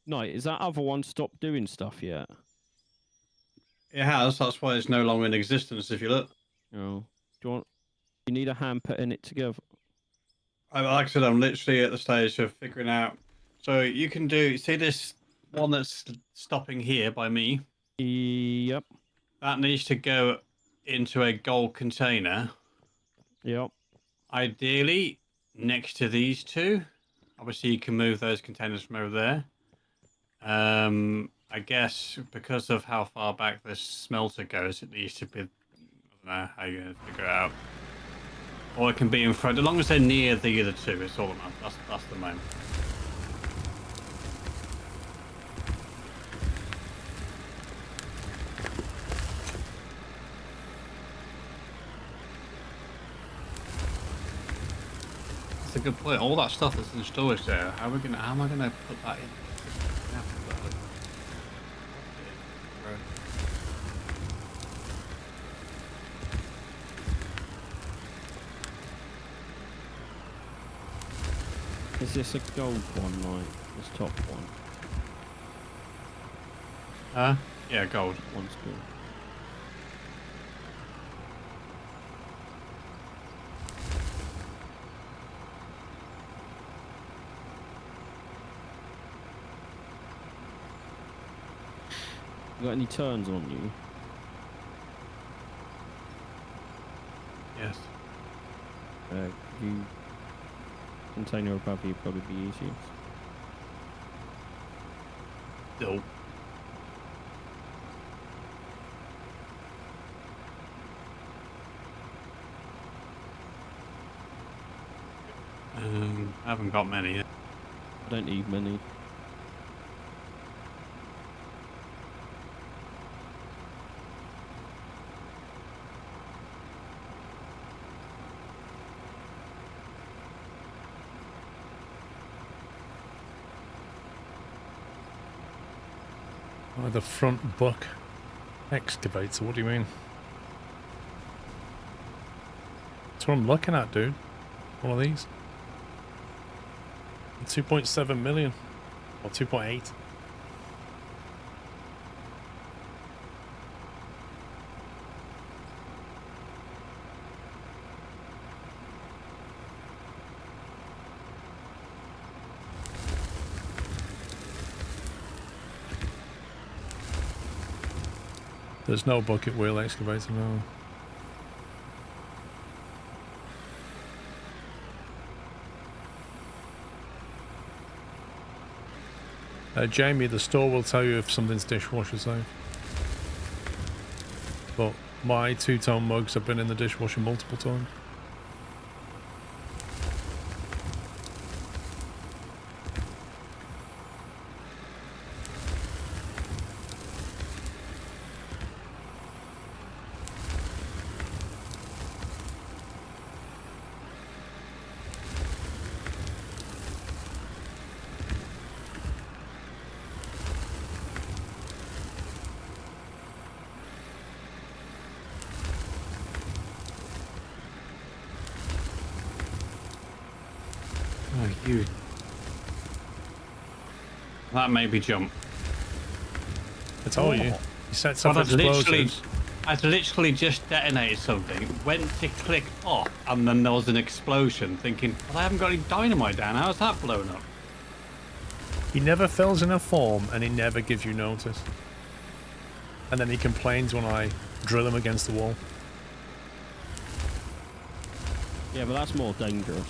No, is that other one stopped doing stuff yet? It has. That's why it's no longer in existence. If you look, Oh, you need a hand putting it together? like I said, I'm literally at the stage of figuring out. So you can do. See this one that's stopping here by me. Yep. That needs to go into a gold container. Yep. Ideally, next to these two. Obviously, you can move those containers from over there. I guess because of how far back this smelter goes, it needs to be. I don't know how you're going to figure it out. Or it can be in front, as long as they're near the other two. It's all that matters. That's the main. That's a good point. All that stuff that's in storage there. How am I gonna put that in? Is this a gold one, like this top one? Yeah, gold. One's good. You got any turns on you? Yes. You container above you probably be easiest. Nope. I haven't got many yet. I don't need many. Oh, the front buck excavator, what do you mean? That's what I'm looking at, dude. One of these. 2.7 million. Or 2.8. There's no bucket wheel excavator, no. Jamie, the store will tell you if something's dishwasher safe. But my 2-tone mugs have been in the dishwasher multiple times. Oh, you. That made me jump. I told you. You set Well, some explosives. I'd literally just detonated something, went to click off, and then there was an explosion, thinking, well, I haven't got any dynamite down. How's that blown up? He never fills in a form and he never gives you notice. And then he complains when I drill him against the wall. Yeah, but that's more dangerous.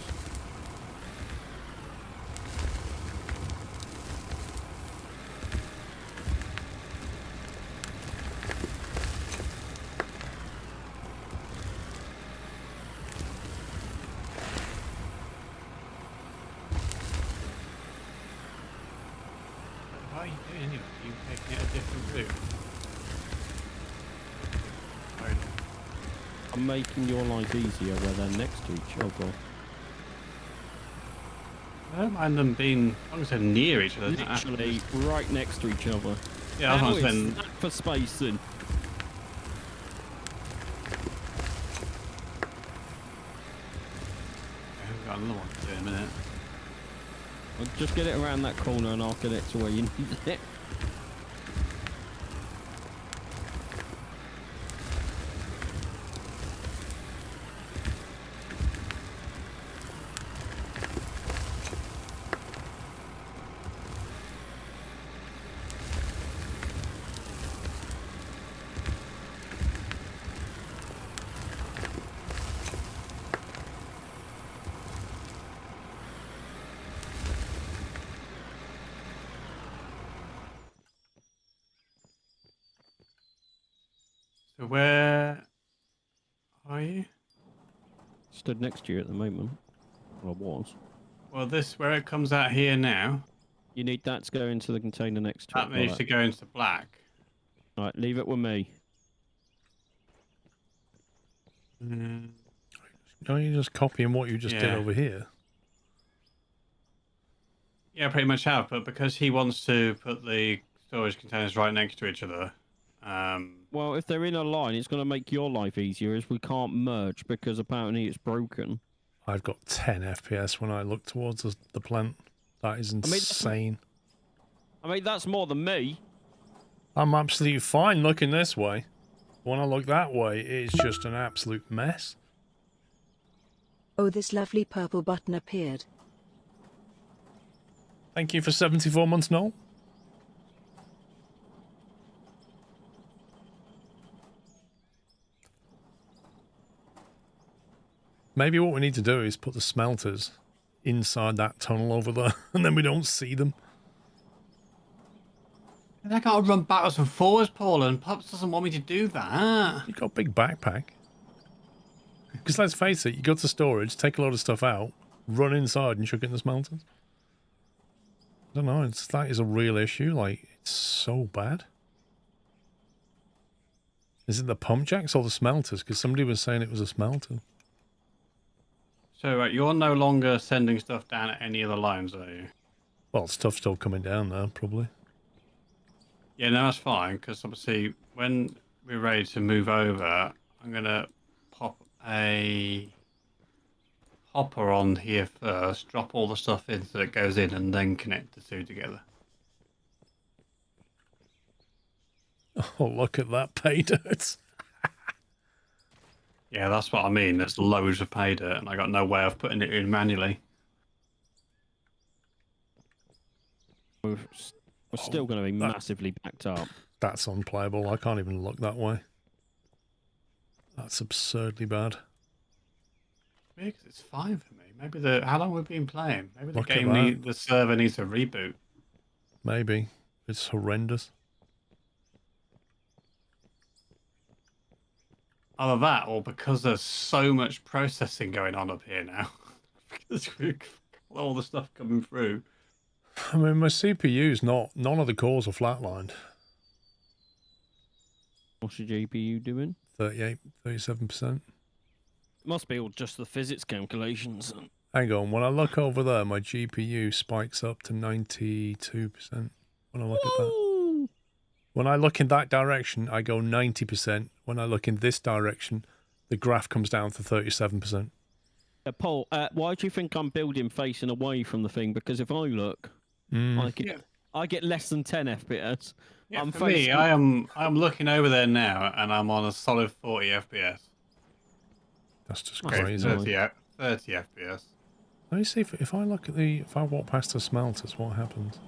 anyway? Are you taking it a different route? I'm making your life easier where they're next to each other. I don't mind them being, as long as they're near each other. Literally right next to each other. Yeah, that's what I'm saying. That for spacing. I've got another one to do in a minute. Well, just get it around that corner and I'll get it to where you need it. So where are you? Stood next to you at the moment. Well, I was. Well, this, where it comes out here now, You need that to go into the container next to that it. needs to go into black. Right, leave it with me. Don't you just copying what you just did Yeah. over here? Yeah, pretty much have, but because he wants to put the storage containers right next to each other, Well, if they're in a line, it's going to make your life easier as we can't merge because apparently it's broken. I've got 10 FPS when I look towards the plant. That is insane. I mean, that's more than me. I'm absolutely fine looking this way. When I look that way, it's just an absolute mess. Oh, this lovely purple button appeared. Thank you for 74 months, Noel. Maybe what we need to do is put the smelters inside that tunnel over there, and then we don't see them. and I gotta run backwards and forwards, Paul, and Pops doesn't want me to do that. You've got a big backpack. Because let's face it, you go to storage, take a lot of stuff out, run inside and chuck it in the smelters. I don't know, that is a real issue. Like, it's so bad. Is it the pump jacks or the smelters? Because somebody was saying it was a smelter. So you're no longer sending stuff down at any of the lines, are you? Well, stuff's still coming down there, probably. Yeah, no, that's fine, because obviously when we're ready to move over, I'm going to pop a hopper on here first, drop all the stuff in so it goes in, and then connect the two together. Oh, look at that pay dirt. Yeah, that's what I mean. There's loads of pay dirt, and I got no way of putting it in manually. We're still going to be massively backed up. That's unplayable. I can't even look that way. That's absurdly bad. Yeah, 'cause it's fine for me. Maybe how long we've been playing? Maybe the Look at game that. the server needs a reboot. Maybe. It's horrendous. Either that, or because there's so much processing going on up here now. Because we've got all the stuff coming through. I mean, my CPU's none of the cores are flatlined. What's your GPU doing? 38, 37%. Must be all just the physics calculations. Hang on, when I look over there, my GPU spikes up to 92% when I look at that. When I look in that direction, I go 90%. When I look in this direction, the graph comes down to 37%. Paul, why do you think I'm building facing away from the thing? Because if I look, I get less than 10 FPS. Yeah, I'm for me, I'm looking over there now, and I'm on a solid 40 FPS. That's just Okay, crazy. 30 FPS. Let me see if I look at if I walk past the smelters, what happens?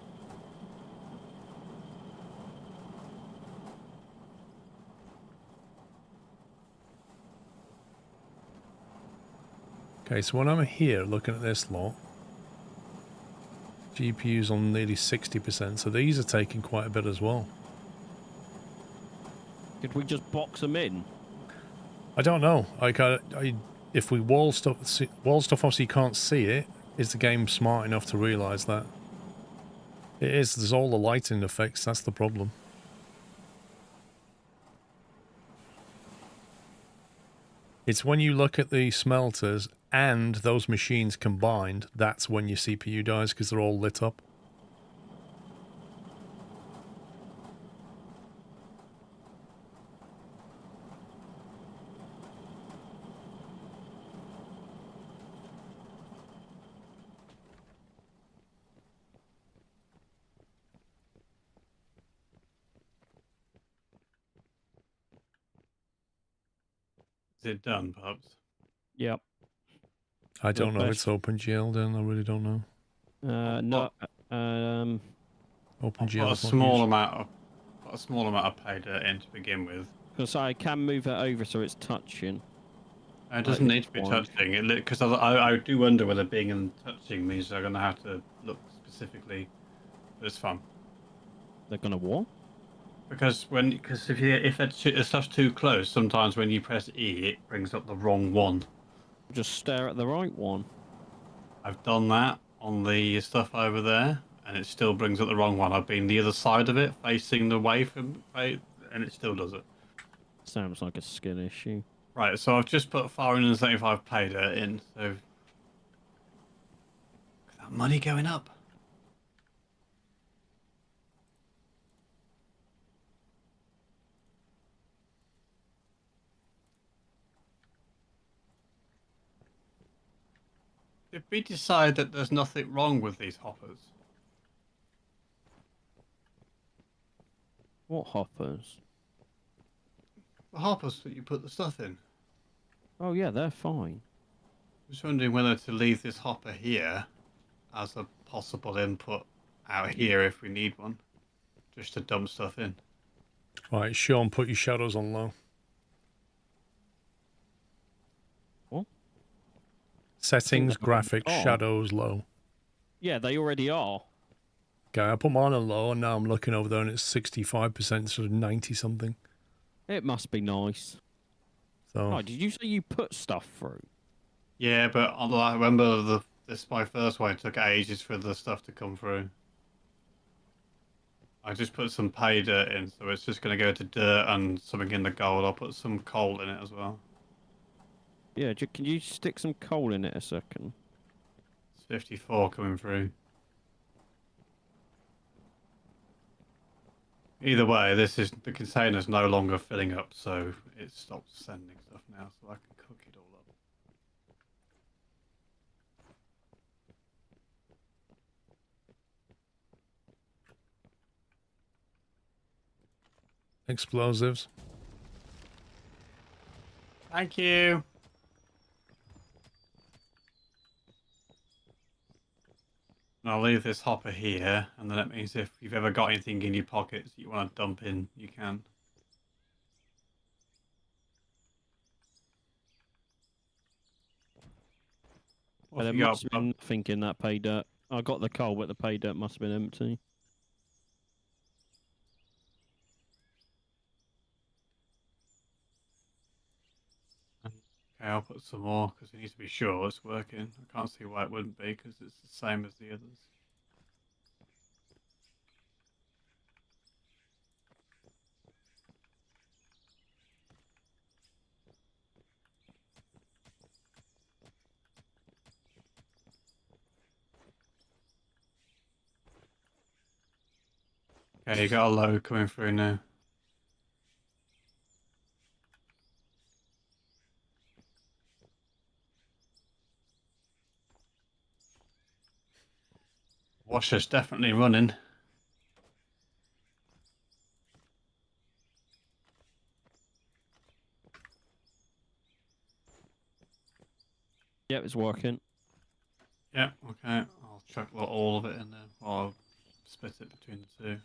Okay, so when I'm here looking at this lot, GPU's on nearly 60%, so these are taking quite a bit as well. Could we just box them in? I don't know. If we wall stuff obviously you can't see it. Is the game smart enough to realise that? It is. There's all the lighting effects. That's the problem. It's when you look at the smelters and those machines combined, that's when your CPU dies because they're all lit up. Is it done, Pops? Yep. I don't know if best- it's OpenGL then. I really don't know. No. OpenGL Put is a not small used. amount of pay dirt in to begin with. Because I can move it over so it's touching. It doesn't Right, need to be fine. touching. Because I do wonder whether being and touching means they're going to have to look specifically. But it's fun. They're gonna what? Because if stuff's too close, sometimes when you press E, it brings up the wrong one. Just stare at the right one. I've done that on the stuff over there, and it still brings up the wrong one. I've been the other side of it, facing the way from, and it still does it. Sounds like a skill issue. Right, so I've just put 475 pay dirt in, so that money going up. Did we decide that there's nothing wrong with these hoppers? What hoppers? The hoppers that you put the stuff in. Oh yeah, they're fine. I'm just wondering whether to leave this hopper here as a possible input out here if we need one, just to dump stuff in. Right, Sean, put your shadows on low. What? Settings, they're on graphics, low. shadows, low. Yeah, they already are. Okay, I put mine on low, and now I'm looking over there, and it's 65%, sort of 90 something. It must be nice. So Oh, did you say you put stuff through? Yeah, but I remember this my first one. It took ages for the stuff to come through. I just put some pay dirt in, so it's just going to go to dirt and something in the gold. I'll put some coal in it as well. Yeah, can you stick some coal in it a second? It's 54 coming through. Either way, the container's no longer filling up, so it stops sending stuff now, so I can cook it all up. explosives. Thank you. And I'll leave this hopper here, and then that means if you've ever got anything in your pockets that you want to dump in, you can. Well, there must have been nothing in that pay dirt. I got the coal, but the pay dirt must have been empty. Okay, I'll put some more because it needs to be sure it's working. I can't see why it wouldn't be because it's the same as the others. Okay, you got a load coming through now. Washer's definitely running. Yep, it's working. Yeah, okay. I'll chuck all of it in there. Or I'll split it between the two.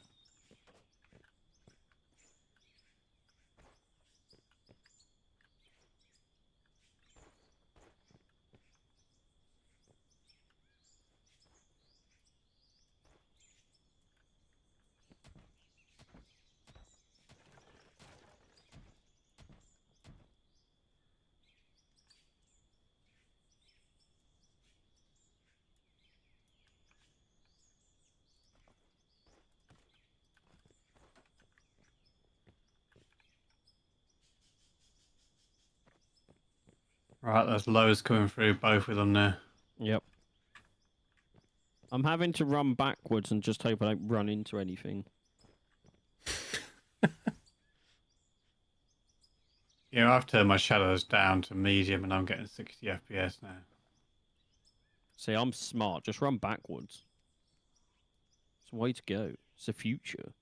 Right, there's loads coming through, both of them now. Yep. I'm having to run backwards and just hope I don't run into anything. Yeah, I've turned my shadows down to medium and I'm getting 60 FPS now. See, I'm smart. Just run backwards. It's the way to go. It's the future.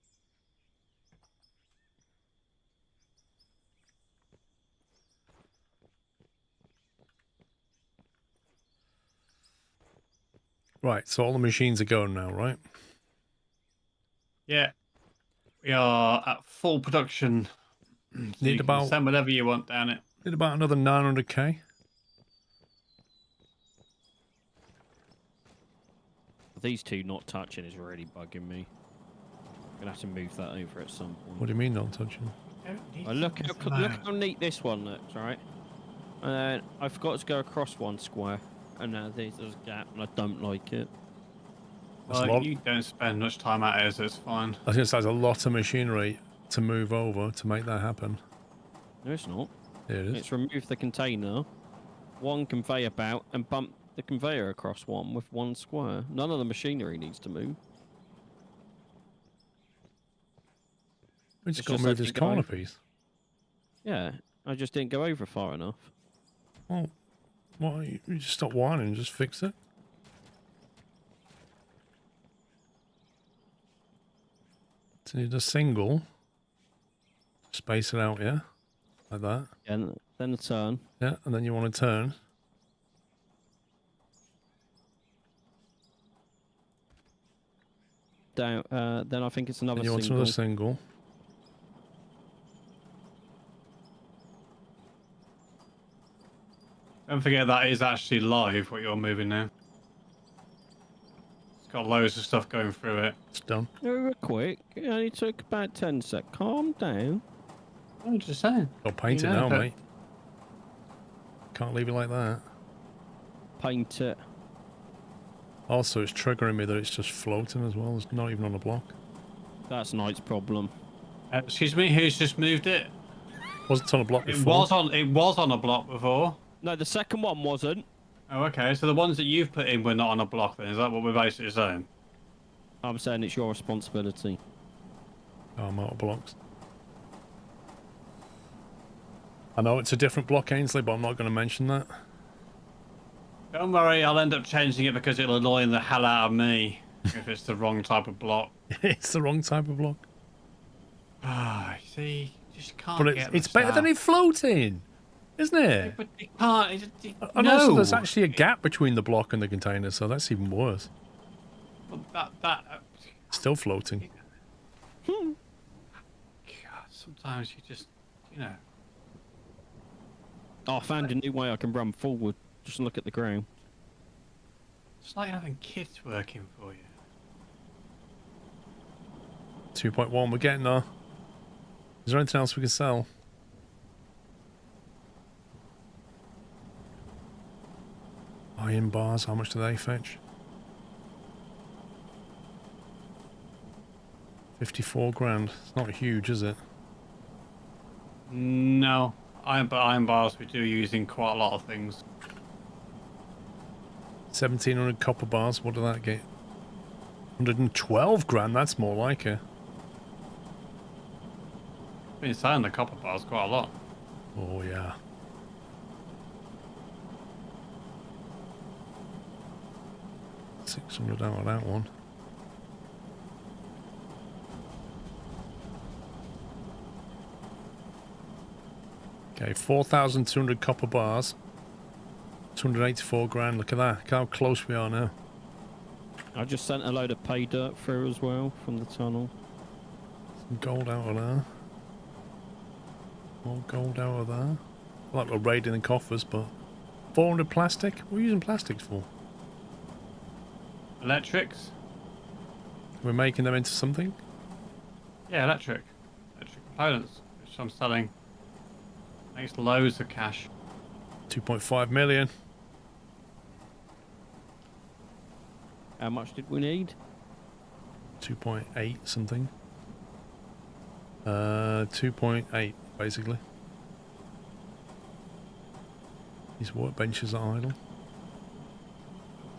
Right, so all the machines are going now, right? Yeah, we are at full production. So Need you can about- send whatever you want down it. Did about another 900k. These two not touching is really bugging me. I'm gonna have to move that over at some point. What do you mean not touching? Oh, look how neat this one looks, right? And then I forgot to go across one square, and now there's a gap, and I don't like it. That's a Well, lot. you don't spend much time at it, so it's fine. I think there's a lot of machinery to move over to make that happen. No, it's not. Here it is. It's remove the container, one conveyor belt, and bump the conveyor across one with one square. None of the machinery needs to move. We just It's got to just move like this you go corner over. piece. Yeah, I just didn't go over far enough. Well, why you just stop whining and just fix it? So you need a single. Space it out, yeah? Like that. And then a turn. Yeah, and then you want to turn. Down. Then I think it's another And you want single. another single. Don't forget that is actually live, what you're moving now. It's got loads of stuff going through it. It's done. Real quick. It only took about 10 seconds. Calm down. I'm just saying. Got paint it You know, now, but- mate. Can't leave it like that. Paint it. Also, it's triggering me that it's just floating as well. It's not even on a block. That's Knight's problem. Excuse me, who's just moved it? Wasn't on a block It before. was on a block before. No, the second one wasn't. Oh, okay. So the ones that you've put in were not on a block then. Is that what we're basically saying? I'm saying it's your responsibility. Oh, I'm out of blocks. I know it's a different block, Ainsley, but I'm not going to mention that. Don't worry, I'll end up changing it because it'll annoy the hell out of me if it's the wrong type of block. It's the wrong type of block. Ah, see, just can't But get it's this better than out. it floating, isn't it? But it can't. And no. also, there's actually a gap between the block and the container, so that's even worse. Well, Still floating. God, sometimes you just, you know. Oh, I found a new way I can run forward. Just look at the ground. It's like having kids working for you. 2.1, we're getting there. Is there anything else we can sell? Iron bars, how much do they fetch? 54 grand. It's not huge, is it? No, iron bars we do use in quite a lot of things. 1700 copper bars, what did that get? 112 grand, that's more like it. Been selling the copper bars quite a lot. Oh, yeah. $600 out of that one. Okay, 4,200 copper bars. 284 grand. Look at that. Look how close we are now. I just sent a load of pay dirt through as well from the tunnel. Some gold out of there. More gold out of there. Like we're raiding the coffers, but 400 plastic. What are we using plastics for? Electrics? We're making them into something. Yeah, electric components, which I'm selling. Makes loads of cash. 2.5 million. How much did we need? 2.8 something. 2.8 basically. These workbenches are idle.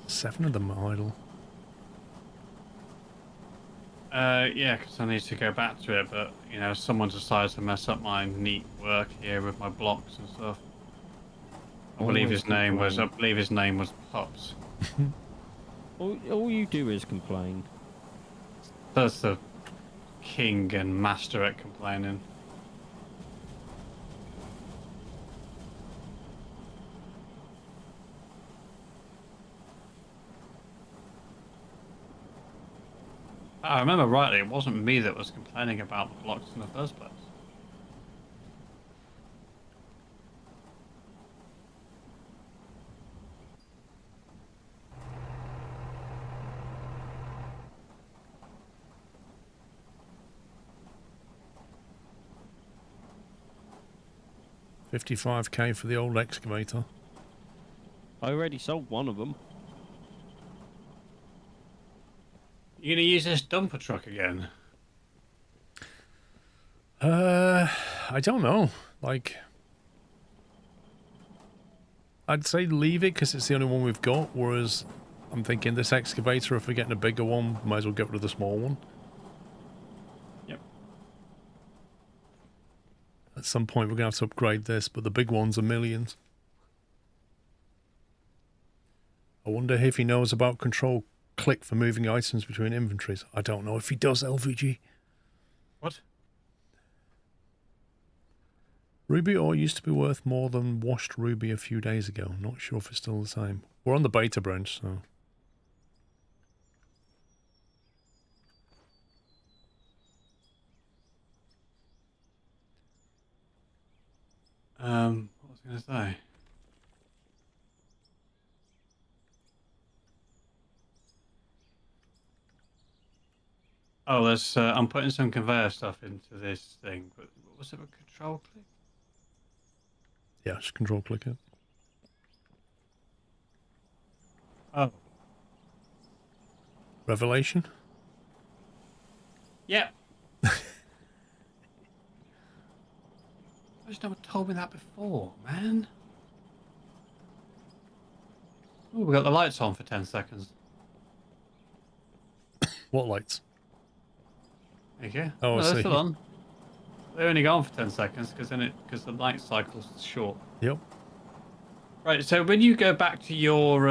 7 of them are idle. Yeah, because I need to go back to it, but you know, someone decided to mess up my neat work here with my blocks and stuff. I believe his name was Pops. All you do is complain. That's the king and master at complaining. I remember rightly, it wasn't me that was complaining about the blocks in the first place. $55k for the old excavator. I already sold one of them. You gonna use this dumper truck again? I don't know. Like, I'd say leave it because it's the only one we've got. Whereas, I'm thinking this excavator, if we're getting a bigger one, might as well get rid of the small one. Yep. At some point, we're gonna have to upgrade this, but the big ones are millions. I wonder if he knows about control click for moving items between inventories. I don't know if he does, LVG. What? Ruby ore used to be worth more than washed ruby a few days ago. Not sure if it's still the same. We're on the beta branch, so... What was I gonna say? Oh, there's. I'm putting some conveyor stuff into this thing, but what was it with control click? Yeah, just control click it. Oh. Revelation? Yep. I just never told me that before, man. Oh, we got the lights on for 10 seconds. What lights? There you go. Oh, I no, they're see. still on. They're only gone for 10 seconds because the light cycle's short. Yep. Right, so when you go back to your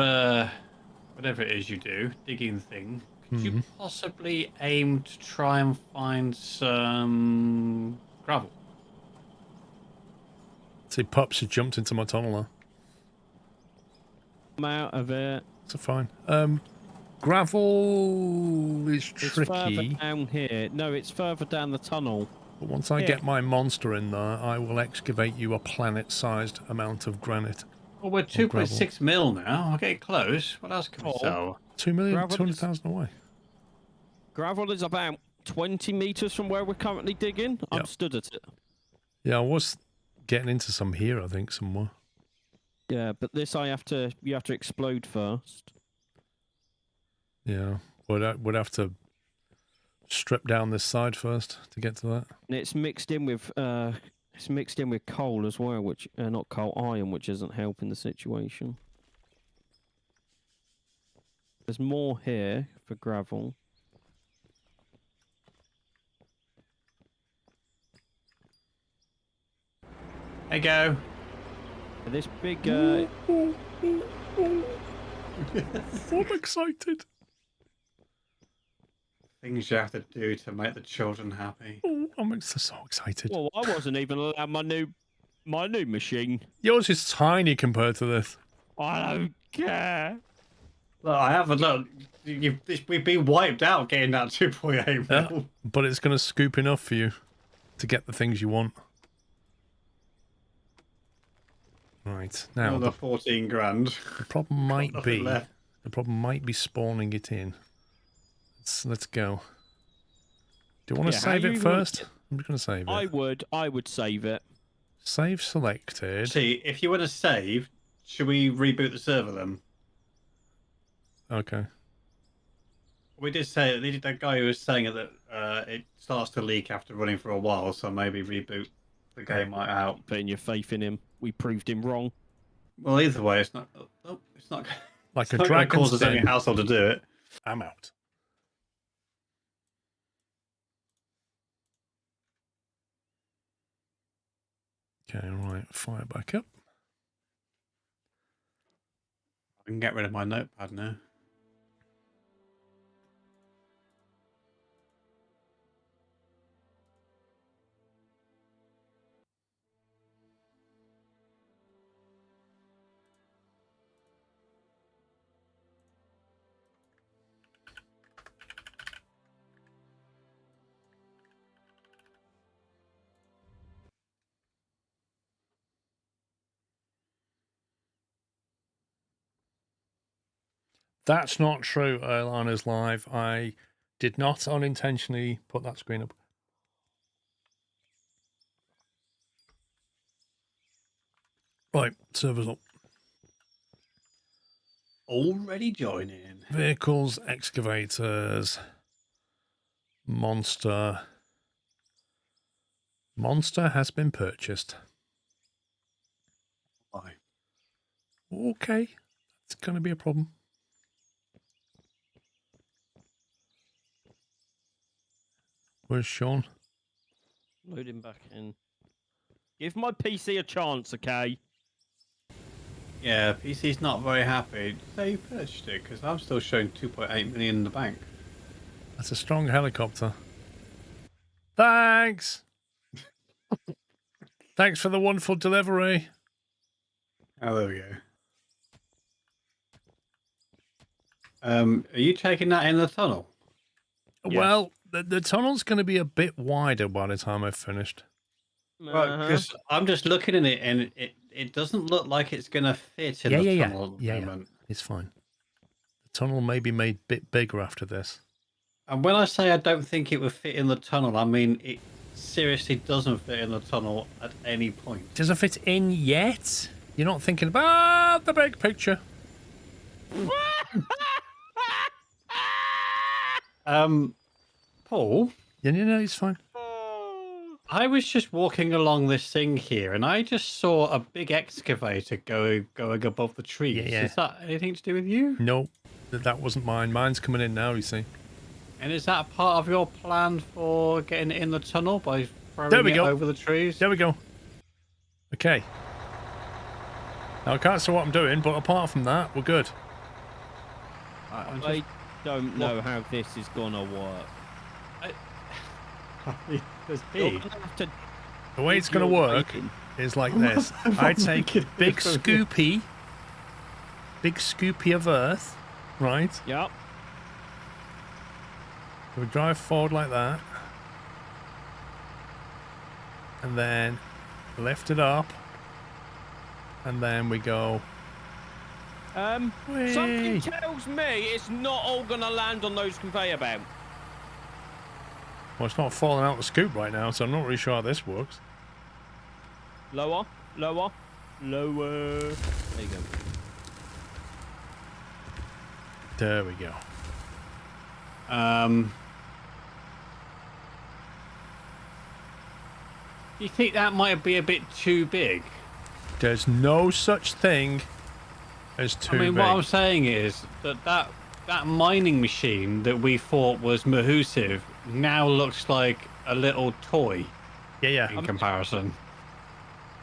whatever it is you do, digging thing, could you possibly aim to try and find some gravel? See, Pups has jumped into my tunnel now. I'm out of it. So fine. Gravel is It's further tricky. down here. No, it's further down the tunnel. But once I Here. get my monster in there, I will excavate you a planet-sized amount of granite. Well, we're 2.6 mil now. We're getting close. What else can we sell? 2,200,000 away. Gravel is about 20 meters from where we're currently digging. I'm Yep. stood at it. Yeah, I was getting into some here, I think, somewhere. Yeah, but this you have to explode first. Yeah, would have to strip down this side first to get to that. And it's mixed in with coal as well, which not coal, iron, which isn't helping the situation. There's more here for gravel. Hey, go. This big I'm excited. Things you have to do to make the children happy. Oh, I'm so excited. well, I wasn't even allowed my new machine. Yours is tiny compared to this. I don't care. Look, I haven't. Look, we've been wiped out getting that 2.8 Yeah, mil. but it's going to scoop enough for you to get the things you want. Right, now Another 14 grand. the problem might nothing be left. spawning it in. Let's go. Do you want to Yeah, how save it you first? I'm just going to save it. I would save it. Save selected. See, if you want to save, should we reboot the server then? Okay. We did say that guy who was saying it that it starts to leak after running for a while, so maybe reboot the game might help. Putting your faith in him. We proved him wrong. Well, either way, it's not. Oh, it's not. Like It's a not going to dragon's cause us any den. hassle to do it. I'm out. Okay, right, fire back up. I can get rid of my notepad now. That's not true, Lana's live. I did not unintentionally put that screen up. Right, servers up. Already joining. Vehicles, excavators, monster. Monster has been purchased. Why? Okay, it's going to be a problem. Where's Sean? Loading back in. Give my PC a chance, okay? Yeah, PC's not very happy. Say you purchased it, because I'm still showing 2.8 million in the bank. That's a strong helicopter. Thanks! Thanks for the wonderful delivery. Oh, there we go. Are you taking that in the tunnel? Yes. Well, the tunnel's going to be a bit wider by the time I've finished. Well, because I'm just looking at it, and it doesn't look like it's going to fit in the tunnel at the moment. It's fine. The tunnel may be made a bit bigger after this. And when I say I don't think it would fit in the tunnel, I mean it seriously doesn't fit in the tunnel at any point. Does it fit in yet? You're not thinking about the big picture. Paul? Yeah, no, it's fine. I was just walking along this thing here, and I just saw a big excavator going above the trees. Yeah. Is that anything to do with you? No, that wasn't mine. Mine's coming in now, you see. And is that part of your plan for getting it in the tunnel by throwing There we it go. over the trees? There we go. Okay. Now, I can't see what I'm doing, but apart from that, we're good. I don't know how this is gonna work. There's You're big. gonna have to The way it's dig going to your work way in. is like this. I take big scoopy of earth, right? Yep. We drive forward like that. And then lift it up. And then we go. Something Whee! tells me it's not all gonna land on those conveyor belts. Well, it's not falling out the scoop right now, so I'm not really sure how this works. Lower, lower, lower. There you go. There we go. You think that might be a bit too big? There's no such thing as too I mean, big. what I'm saying is that mining machine that we thought was massive now looks like a little toy Yeah. in comparison.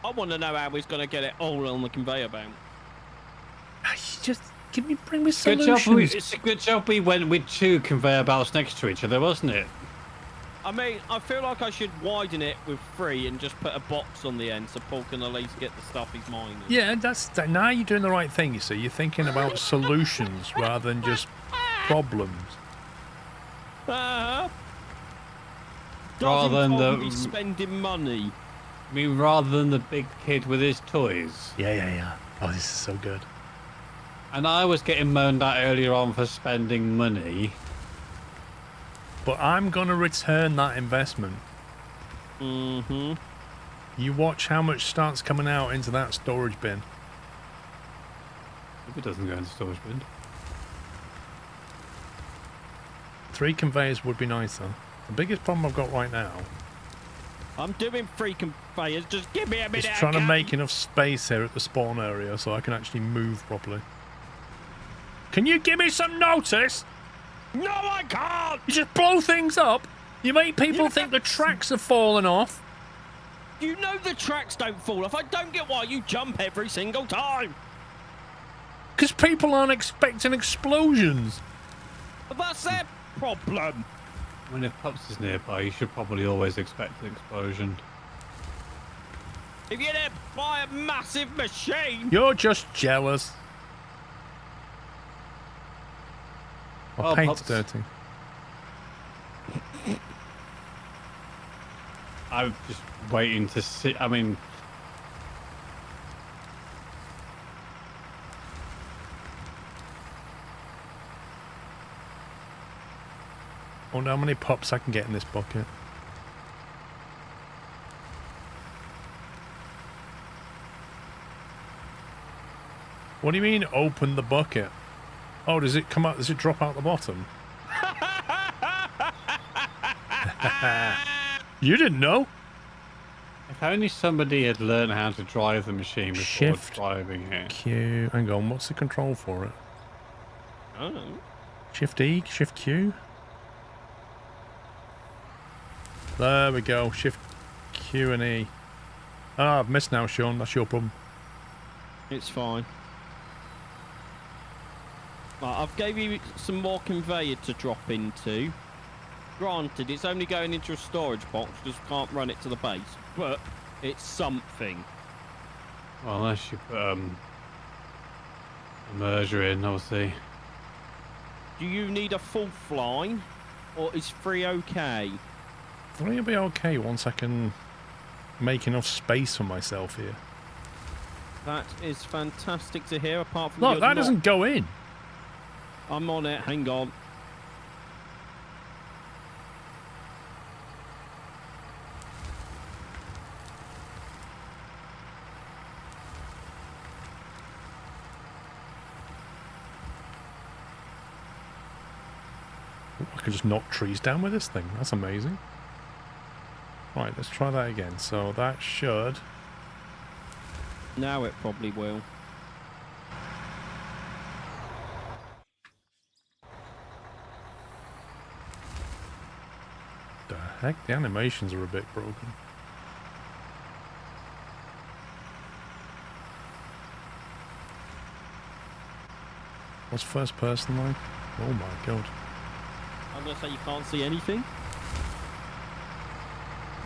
I want to know how he's gonna get it all on the conveyor belt. Just bring me Good job. solutions. It's a good job we went with 2 conveyor belts next to each other, wasn't it? I mean, I feel like I should widen it with 3 and just put a box on the end so Paul can at least get the stuff he's mining. Yeah, now you're doing the right thing, you see. You're thinking about solutions rather than just problems. Rather Rather than the- be spending money. I mean, rather than the big kid with his toys. Yeah. Oh, this is so good. And I was getting moaned at earlier on for spending money. But I'm going to return that investment. Mm-hmm. You watch how much starts coming out into that storage bin. If it doesn't go into storage bin. 3 conveyors would be nice, though. The biggest problem I've got right now I'm doing 3 conveyors. Just give me a minute. Just trying to make enough space here at the spawn area so I can actually move properly. Can you give me some notice? No, I can't. You just blow things up. You make people think the tracks have fallen off. You know the tracks don't fall off. I don't get why you jump every single time. Because people aren't expecting explosions. But that's their problem. I mean, if Pups is nearby, you should probably always expect an explosion. If you're there by a massive machine. You're just jealous. My Oh, paint's Pups. dirty. I'm just waiting to see. I mean, I wonder how many pups I can get in this bucket. What do you mean, open the bucket? Oh, does it come out? Does it drop out the bottom? You didn't know? if only somebody had learned how to drive the machine before Shift driving it. Q. Hang on, what's the control for it? Oh. Shift E, Shift Q. There we go. Shift Q and E. Ah, I've missed now, Sean. That's your problem. It's fine. Right, I've gave you some more conveyor to drop into. Granted, it's only going into a storage box, just can't run it to the base. But it's something. Well, unless you put a merger in, obviously. Do you need a full line, or is 3 okay? 3 will be okay once I can make enough space for myself here. That is fantastic to hear. Apart from Look, you're that not- doesn't go in. I'm on it. Hang on. Ooh, I can just knock trees down with this thing. That's amazing. Right, let's try that again. So that should... Now it probably will. The heck? The animations are a bit broken. What's first person like? Oh my god. I'm going to say you can't see anything.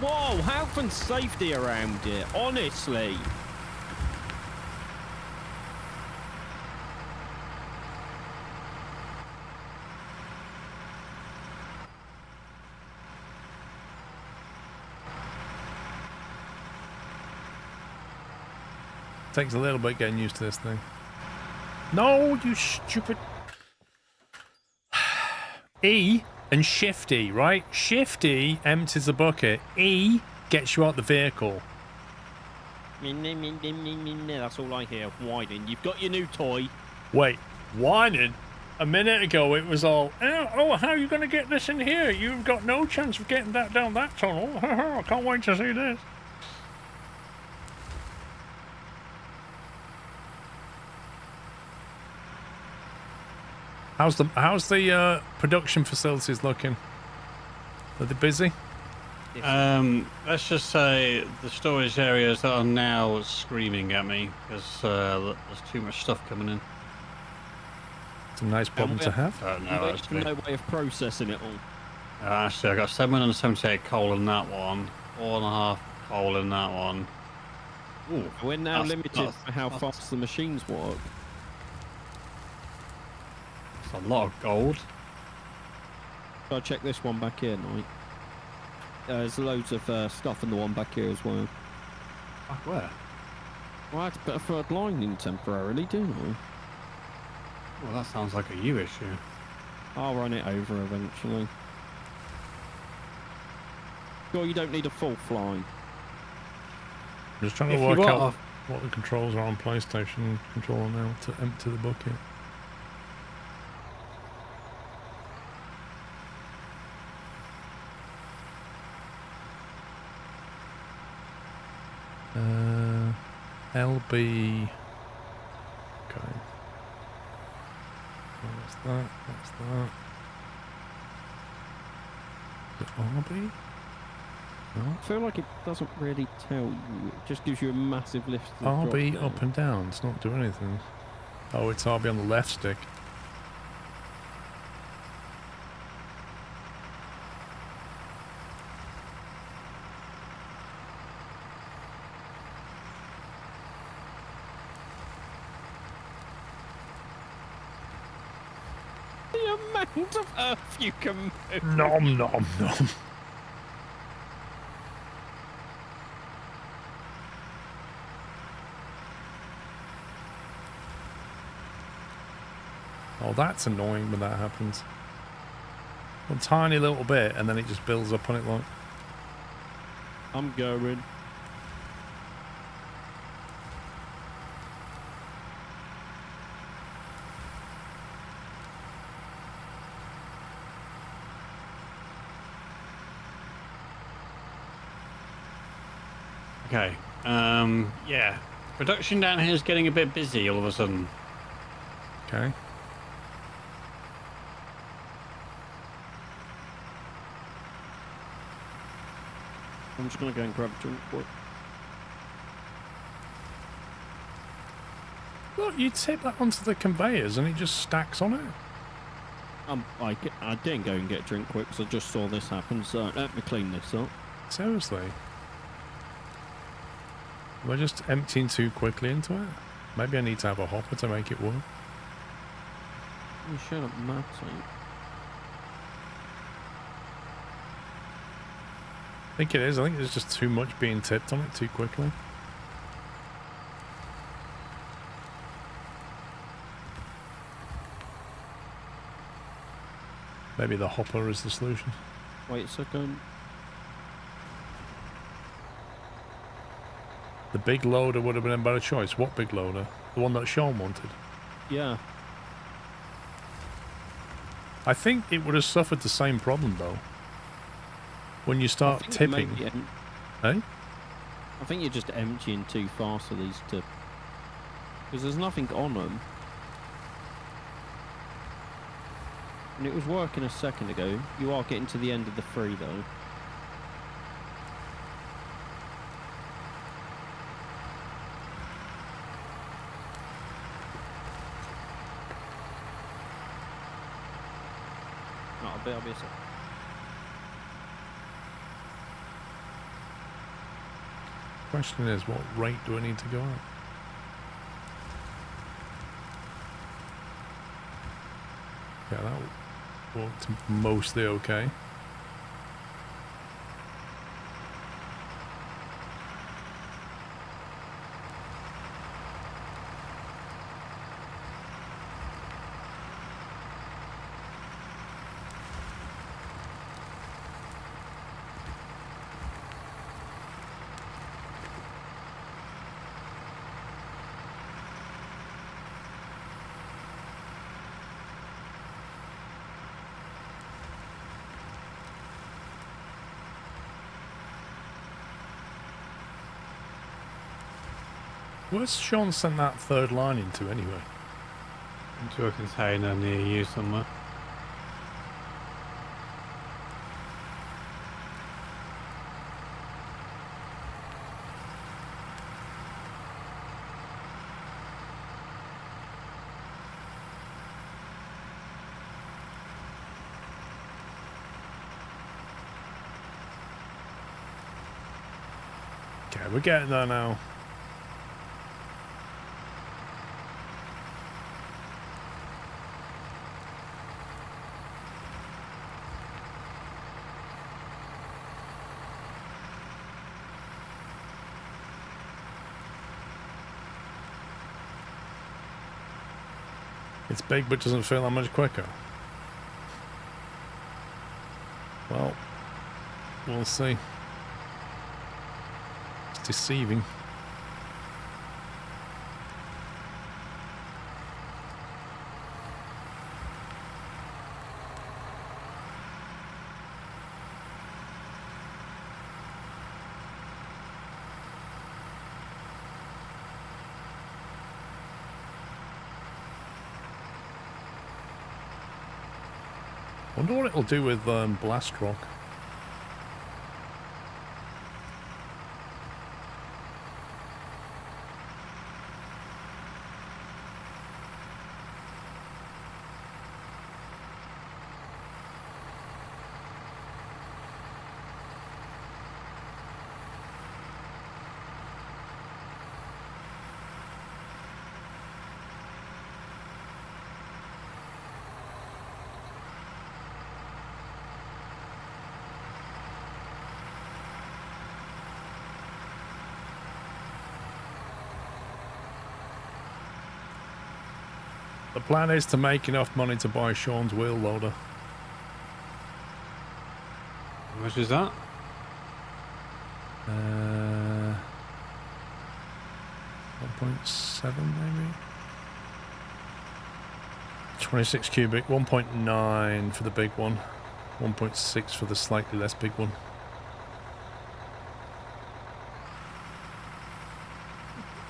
Whoa, health and safety around it, honestly. Takes a little bit getting used to this thing. No, you stupid... E and Shift E, right? Shift E empties the bucket. E gets you out the vehicle. That's all I hear. Whining. You've got your new toy. Wait, whining? A minute ago it was all, oh, how are you going to get this in here? You've got no chance of getting that down that tunnel. I can't wait to see this. How's the production facilities looking? Are they busy? Let's just say the storage areas are now screaming at me because there's too much stuff coming in. It's a nice problem to have. No, actually. No way of processing it all. Actually, I got 778 coal in that one, 4.5 coal in that one. Ooh, We're now that's- limited that's- to how that's- fast the machines work. That's a lot of gold. So I check this one back here, Mike. There's loads of stuff in the one back here as well. Back where? Well, I had to put a third line in temporarily, didn't I? Well, that sounds like a you issue. I'll run it over eventually. Sure, you don't need a full fly. I'm just trying If to you work want out what the controls are on PlayStation controller now to empty the bucket. RB. Okay. What's that? What's that? Is it RB? No. I feel like it doesn't really tell you. It just gives you a massive lift to the RB drop up down. and down. It's not doing anything. Oh, it's RB on the left stick. The amount of earth you can move. Nom nom nom. Oh, that's annoying when that happens. A tiny little bit, and then it just builds up on it like. I'm going. Okay. Yeah. Production down here is getting a bit busy all of a sudden. Okay. I'm just gonna go and grab a drink quick. Look, you tip that onto the conveyors and it just stacks on it. I didn't go and get a drink quick because I just saw this happen, so let me clean this up. Seriously. Am I just emptying too quickly into it? Maybe I need to have a hopper to make it work. You shut up, Matty. I think it is. I think there's just too much being tipped on it too quickly. Maybe the hopper is the solution. Wait a second. The big loader would have been a better choice. What big loader? The one that Sean wanted. Yeah. I think it would have suffered the same problem though. When you start tipping. Eh? I think you're just emptying too fast for these to... Because there's nothing on them. And it was working a second ago. You are getting to the end of the free though. I'll be a sec. Question is, what rate do I need to go at? Yeah, that worked mostly okay. Where's Sean sent that third line into anyway? Into a container near you somewhere. Okay, we're getting there now. It's big, but doesn't feel that much quicker. Well, we'll see. It's deceiving. Wonder what it'll do with blast rock. The plan is to make enough money to buy Sean's wheel loader. How much is that? 1.7 maybe? 26 cubic, 1.9 for the big one, 1.6 for the slightly less big one.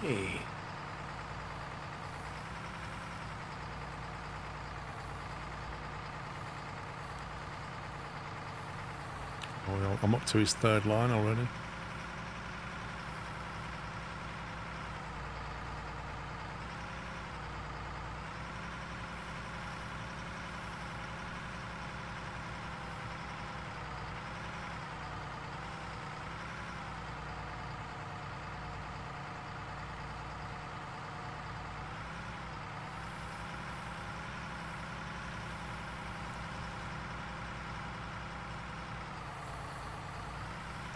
Hey. Oh, well, I'm up to his third line already.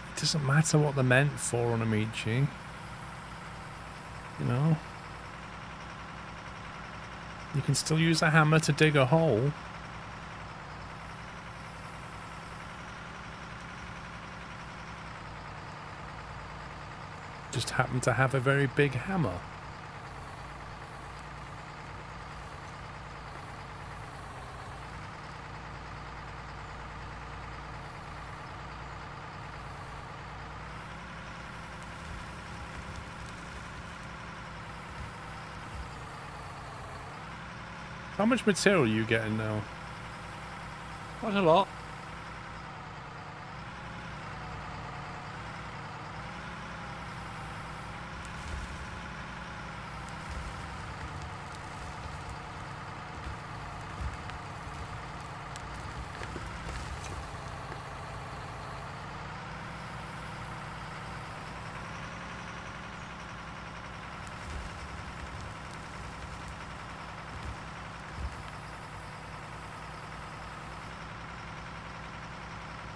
It doesn't matter what they're meant for on Amici. You know? You can still use a hammer to dig a hole. Just happen to have a very big hammer. How much material are you getting now? Quite a lot.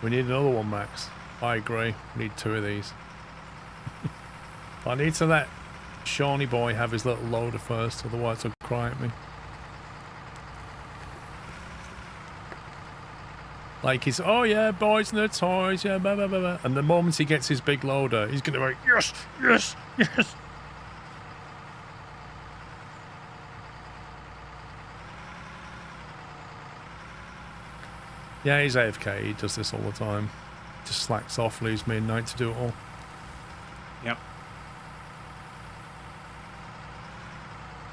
We need another one, Max. I agree. We need 2 of these. I need to let Shawnee boy have his little loader first, otherwise he'll cry at me. Like he's, oh yeah, boys and their toys, yeah, blah, blah, blah, blah. And the moment he gets his big loader, he's going to be like, yes, yes, yes. Yeah, he's AFK. He does this all the time. Just slacks off, leaves me at night to do it all. Yep.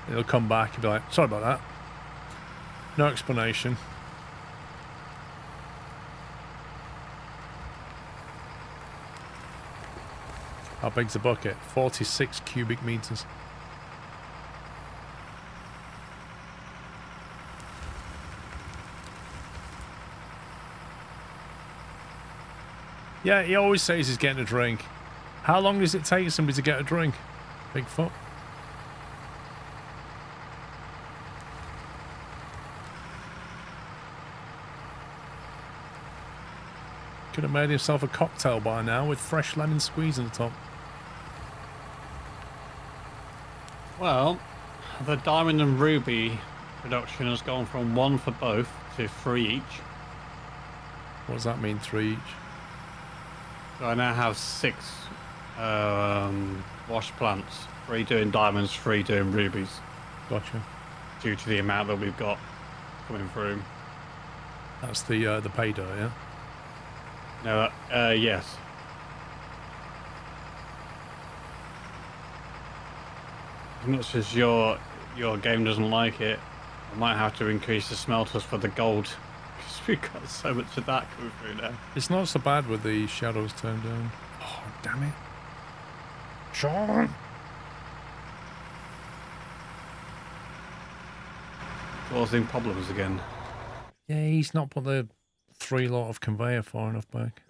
He'll come back and be like, sorry about that. No explanation. How big's the bucket? 46 cubic meters. Yeah, he always says he's getting a drink. How long does it take somebody to get a drink? Bigfoot. Could have made himself a cocktail by now with fresh lemon squeeze on the top. Well, the diamond and ruby production has gone from 1 for both to 3 each. What does that mean, 3 each? So I now have 6 wash plants. 3 doing diamonds, 3 doing rubies. Gotcha. Due to the amount that we've got coming through. That's the pay dirt, yeah? No, yes. As much as your game doesn't like it, I might have to increase the smelters for the gold because we've got so much of that coming through now. It's not so bad with the shadows turned down. Oh, damn it. Sean! Causing problems again. Yeah, he's not put the 3 lot of conveyor far enough back.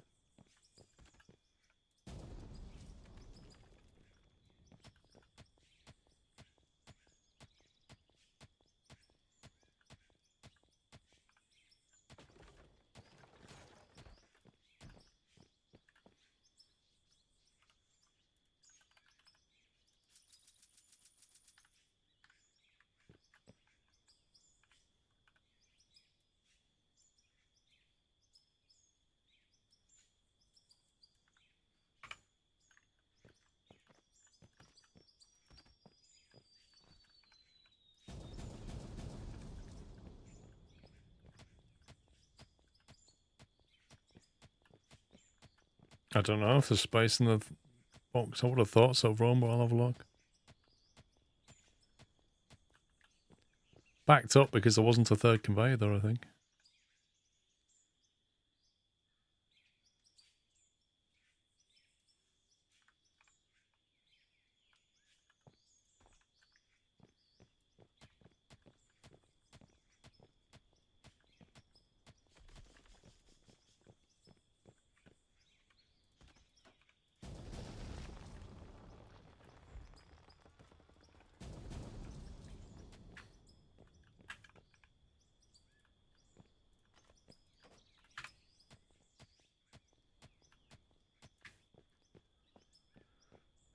I don't know if there's space in the box. I would have thought so, Ron, but I'll have a look. Backed up because there wasn't a 3rd conveyor there, I think.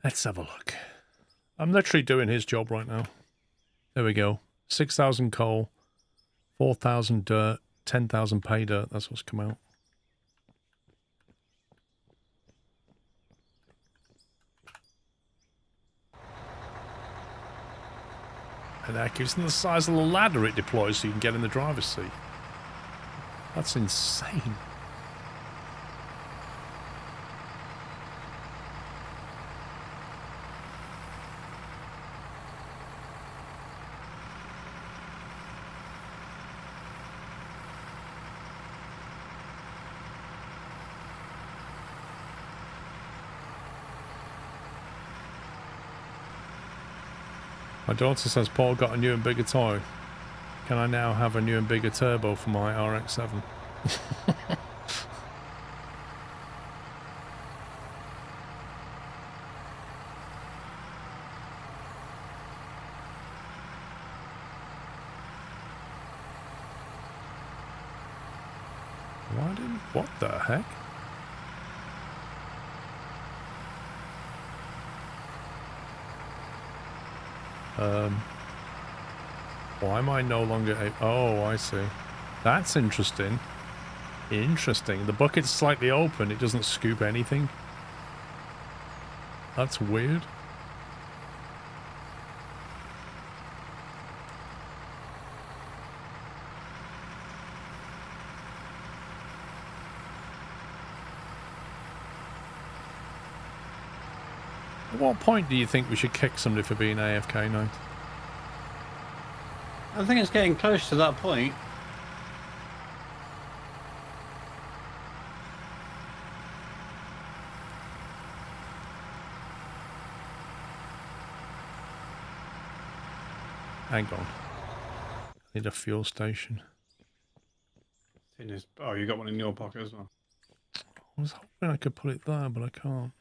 Let's have a look. I'm literally doing his job right now. There we go. 6,000 coal, 4,000 dirt, 10,000 pay dirt. That's what's come out. And that gives them the size of the ladder it deploys so you can get in the driver's seat. That's insane. My daughter says Paul got a new and bigger toy. Can I now have a new and bigger turbo for my RX-7? Why didn't... What the heck? Why am I no longer a... Oh, I see. That's interesting. Interesting. The bucket's slightly open. It doesn't scoop anything. That's weird. At what point do you think we should kick somebody for being AFK now? I think it's getting close to that point. Hang on. Need a fuel station. Oh, you got one in your pocket as well. I was hoping I could put it there, but I can't.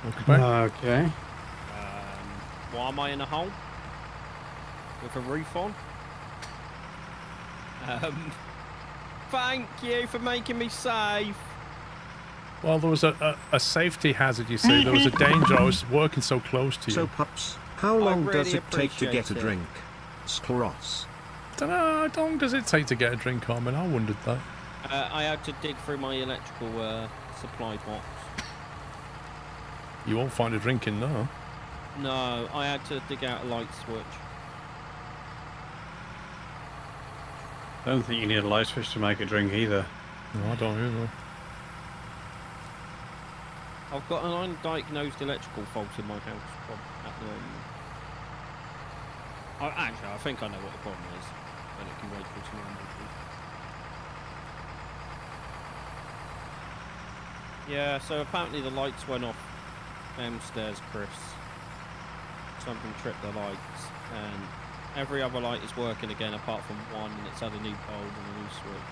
Welcome back. Okay. Why am I in a hole? With a roof on? Thank you for making me safe. Well, there was a safety hazard, you see. There was a danger. I was working so close to you. So, Pups, how long does really it take to get a appreciate it. drink? Skleros. Don't know, how long does it take to get a drink, Carmen? I wondered that. I had to dig through my electrical supply box. You won't find a drink in there. No, I had to dig out a light switch. I don't think you need a light switch to make a drink either. No, I don't either. I've got an undiagnosed electrical fault in my house at the moment. Actually, I think I know what the problem is, but it can wait for tomorrow morning. Yeah, so apparently the lights went off downstairs, Chris. Something tripped the lights, and every other light is working again apart from one, and it's had a new bulb and a new switch.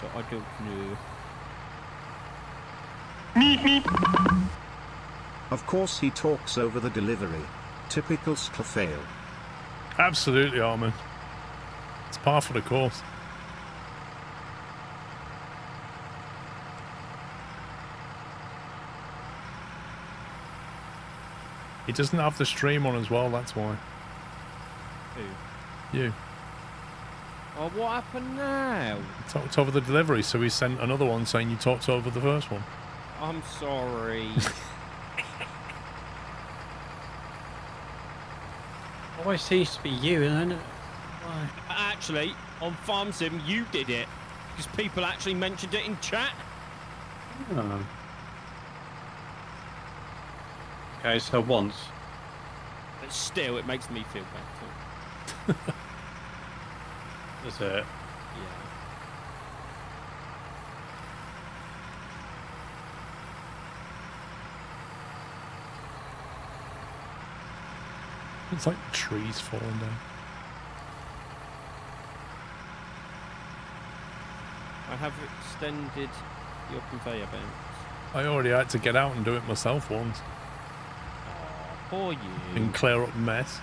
So I don't know. Of course he talks over the delivery. Typical fail. Absolutely, Armin. It's par for the course. He doesn't have the stream on as well, that's why. Who? You. Oh, what happened now? Talked over the delivery, so he sent another one saying you talked over the first one. I'm sorry. Always seems to be you, isn't it? Why? Actually, on Farm Sim, you did it. Because people actually mentioned it in chat. Oh. Okay, so once. But still, it makes me feel better. That's it. Yeah. It's like trees falling down. I have extended your conveyor belts. I already had to get out and do it myself once Oh, poor you. and clear up the mess.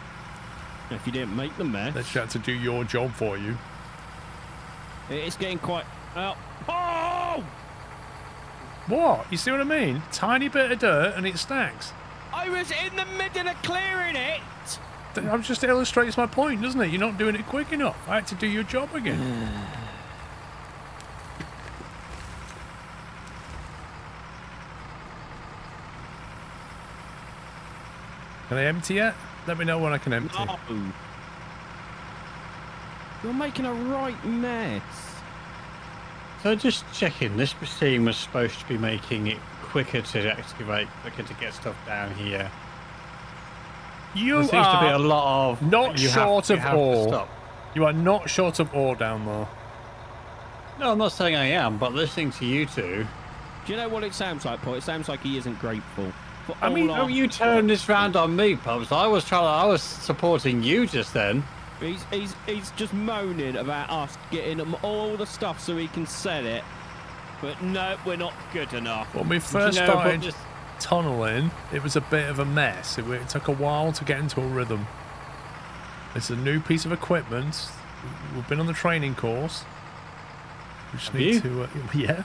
If you didn't make the mess. Then she had to do your job for you. It's getting quite... Oh! What? You see what I mean? Tiny bit of dirt and it stacks. I was in the middle of clearing it! That just illustrates my point, doesn't it? You're not doing it quick enough. I had to do your job again. Can I empty yet? Let me know when I can empty. No. You're making a right mess. So just checking, this machine was supposed to be making it quicker to excavate, quicker to get stuff down here. You There seems to be a are lot of... not short of ore. Stop. You are not short of ore down there. No, I'm not saying I am, but listening to you two... Do you know what it sounds like, Paul? It sounds like he isn't grateful. For I mean, all our... you turned this round on me, Pubs. I was supporting you just then. He's just moaning about us getting him all the stuff so he can sell it. But no, we're not good enough. When we first You know, but started just- tunneling, it was a bit of a mess. It took a while to get into a rhythm. It's a new piece of equipment. We've been on the training course. We just Have need you? to... yeah.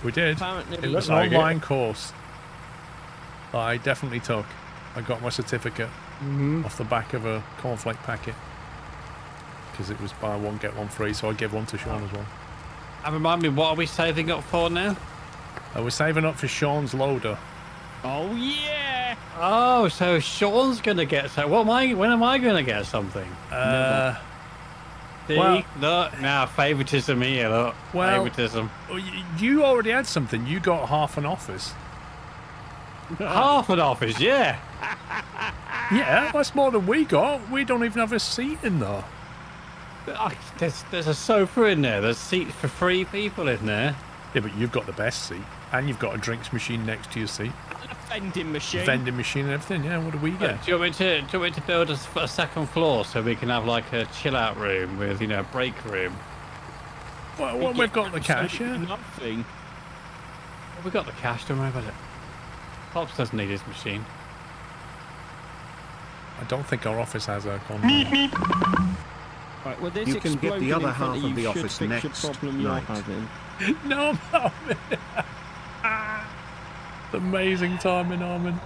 We did. Apparently, It was looks an like it. online course. that I definitely took. I got my certificate off the back of a cornflake packet. Because it was buy one, get one free, so I gave one to Sean as well. And remind me, what are we saving up for now? We're saving up for Sean's loader. Oh yeah! Oh, so Sean's gonna get so. What am I? When am I gonna get something? See, well- look now, favoritism here. Look, Well- favoritism. You already had something. You got half an office. Half an office, yeah. Yeah, that's more than we got. We don't even have a seat in there. There's a sofa in there. There's seats for 3 people in there. Yeah, but you've got the best seat. And you've got a drinks machine next to your seat. A vending machine. Vending machine and everything. Yeah, what do we get? Do you want me to build a second floor so we can have like a chill out room with, break room? Well, when we've got the cash, yeah. Nothing. Well, we got the cash, don't worry about it. Pops doesn't need his machine. I don't think our office has aircon. Right, well, this You can get the exploding other in front half of you the should office fix next your problem night. you're having. No, Armin. Amazing timing, Armin.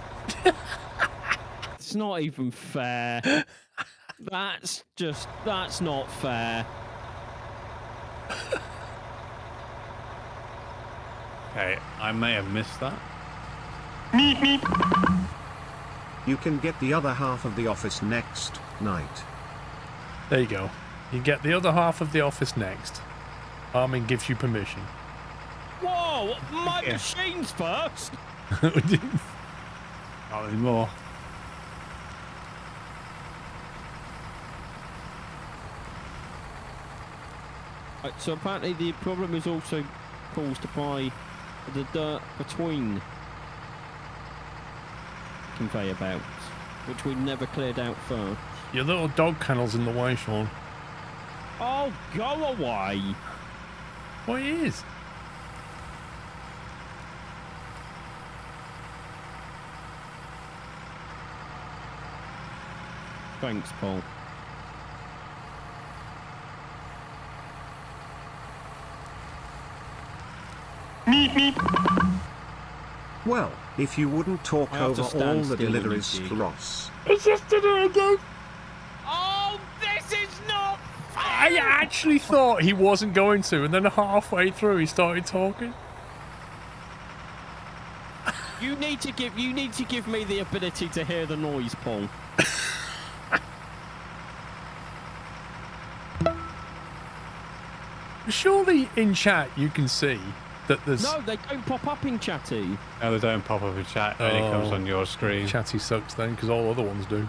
It's not even fair. That's not fair. Okay, I may have missed that. You can get the other half of the office next night. There you go. You get the other half of the office next. Armin gives you permission. Whoa! My machine's first. Not anymore. Right, so apparently the problem is also caused by the dirt between conveyor belts, which we never cleared out first. Your little dog kennel's in the way, Sean. Oh, go away! Well, it is. Thanks, Paul. Well, if you wouldn't talk I have to over stand all the still when you deliveries, dig. Ross. It's just again. Oh, this is not fair! I actually thought he wasn't going to, and then halfway through he started talking. You need to give me the ability to hear the noise, Paul. Surely in chat you can see that there's... No, they don't pop up in chatty. No, they don't pop up in chat. It only comes on your screen. Chatty sucks then, because all other ones do.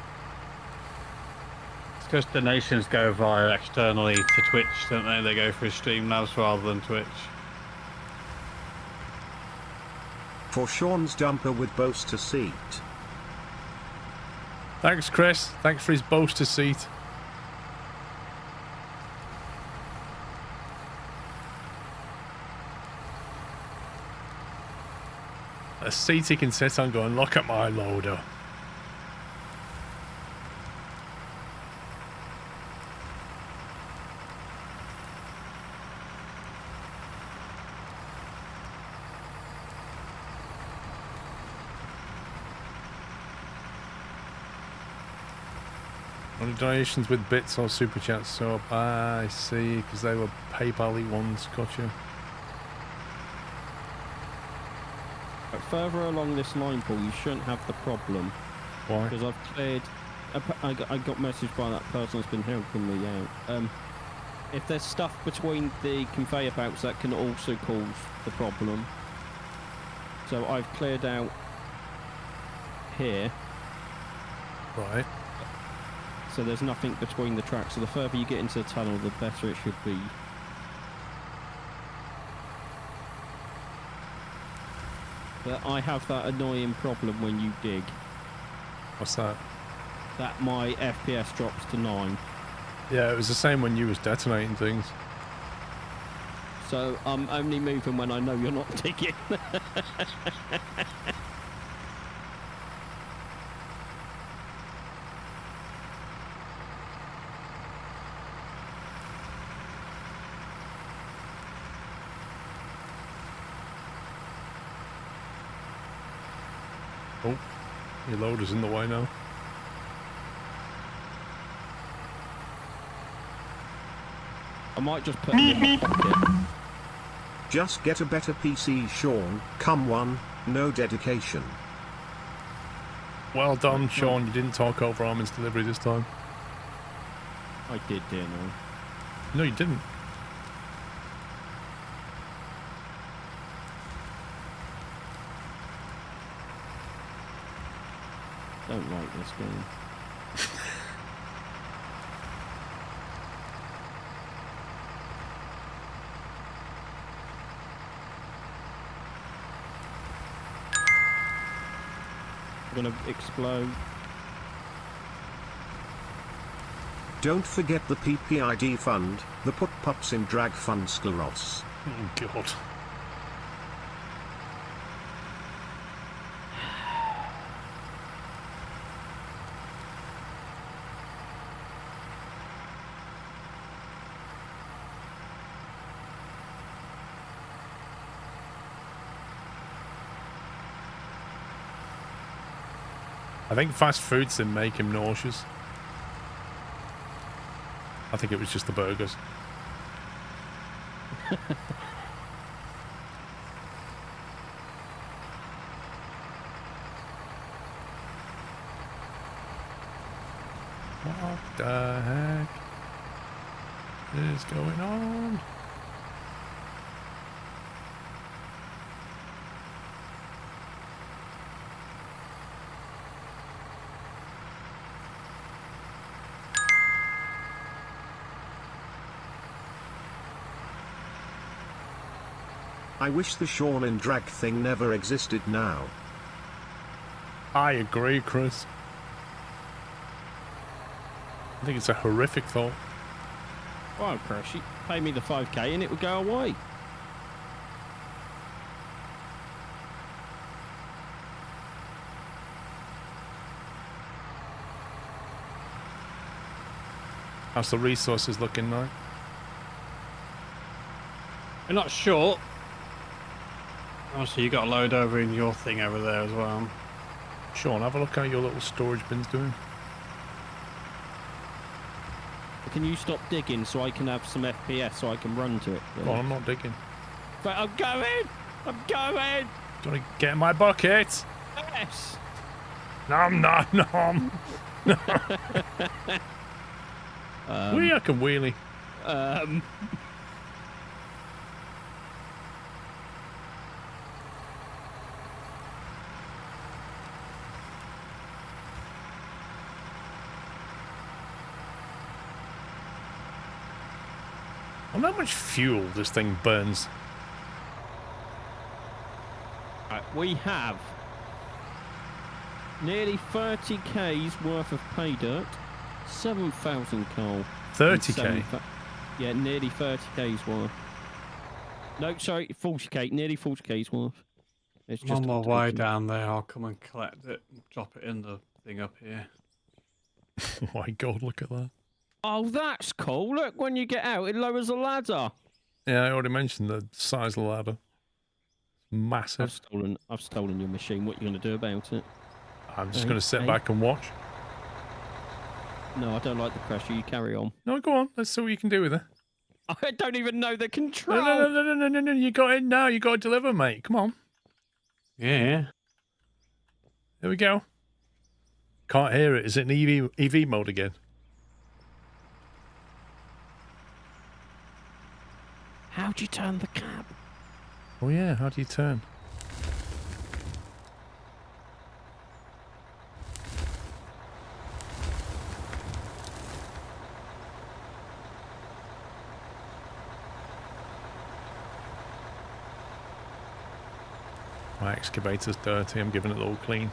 It's because donations go via externally to Twitch, don't they? They go through Streamlabs rather than Twitch. For Sean's dumper with Boaster seat. Thanks, Chris. Thanks for his boaster seat. A seat he can sit on going, look at my loader. Only donations with bits or super chats, so I see, because they were PayPal-y ones, gotcha. But further along this line, Paul, you shouldn't have the problem. Why? Because I've cleared... I got messaged by that person that's been helping me out. If there's stuff between the conveyor belts, that can also cause the problem. So I've cleared out here. Right. So there's nothing between the tracks. So the further you get into the tunnel, the better it should be. But I have that annoying problem when you dig. What's that? That my FPS drops to 9. Yeah, it was the same when you was detonating things. So I'm only moving when I know you're not digging. Oh, your loader's in the way now. I might just put it in my pocket. Just get a better PC, Sean. Come on, no dedication. Well done, Sean. You didn't talk over Armin's delivery this time. I did, dear no. No, you didn't. Don't like this game. I'm gonna explode. Don't forget the PPID fund, the Put Pups in Drag Fund Scleros. Oh, God. I think fast foods didn't make him nauseous. I think it was just the burgers. What the heck is going on? I wish the Sean in Drag thing never existed now. I agree, Chris. I think it's a horrific thought. Well, Chris, you pay me the 5k and it would go away. How's the resources looking like? We're not short. Obviously, you got a load over in your thing over there as well. Sean, have a look how your little storage bin's doing. Can you stop digging so I can have some FPS so I can run to it? Go on, I'm not digging. But I'm going! I'm going! Do you want to get in my bucket? Yes! Nom nom nom! I can wheelie. I wonder how much fuel this thing burns. We have nearly 30k's worth of pay dirt, 7,000 coal. 30k? Yeah, nearly 30k's worth. No, sorry, 40k, nearly 40k's worth. It's just I'm on my way down there. I'll come and collect it and drop it in the thing up here. Oh my God, look at that. Oh, that's cool. Look, when you get out, it lowers the ladder. Yeah, I already mentioned the size of the ladder. Massive. I've stolen your machine. What are you going to do about it? I'm just going to sit back and watch. No, I don't like the pressure. You carry on. No, go on. Let's see what you can do with it. I don't even know the control. No. You got it now. You got to deliver, mate. Come on. Yeah. There we go. Can't hear it. Is it in EV mode again? How'd you turn the cab? Oh yeah, how do you turn? My excavator's dirty. I'm giving it a little clean.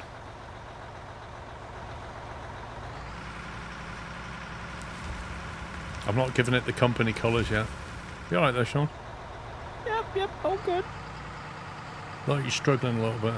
I'm not giving it the company colours yet. You alright there, Sean? Yep, all good. Like you're struggling a little bit.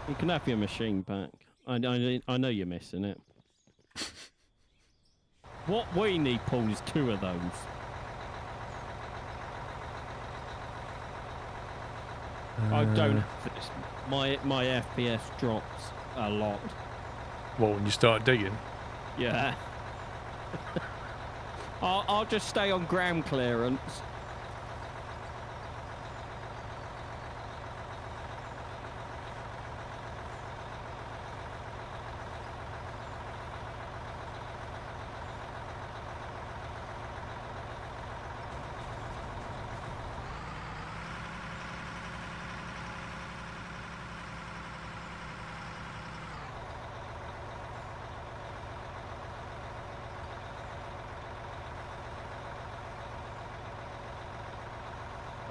You can have your machine back. I know you're missing it. What we need, Paul, is 2 of those. I don't have this. My FPS drops a lot. Well, when you start digging? Yeah. I'll just stay on ground clearance.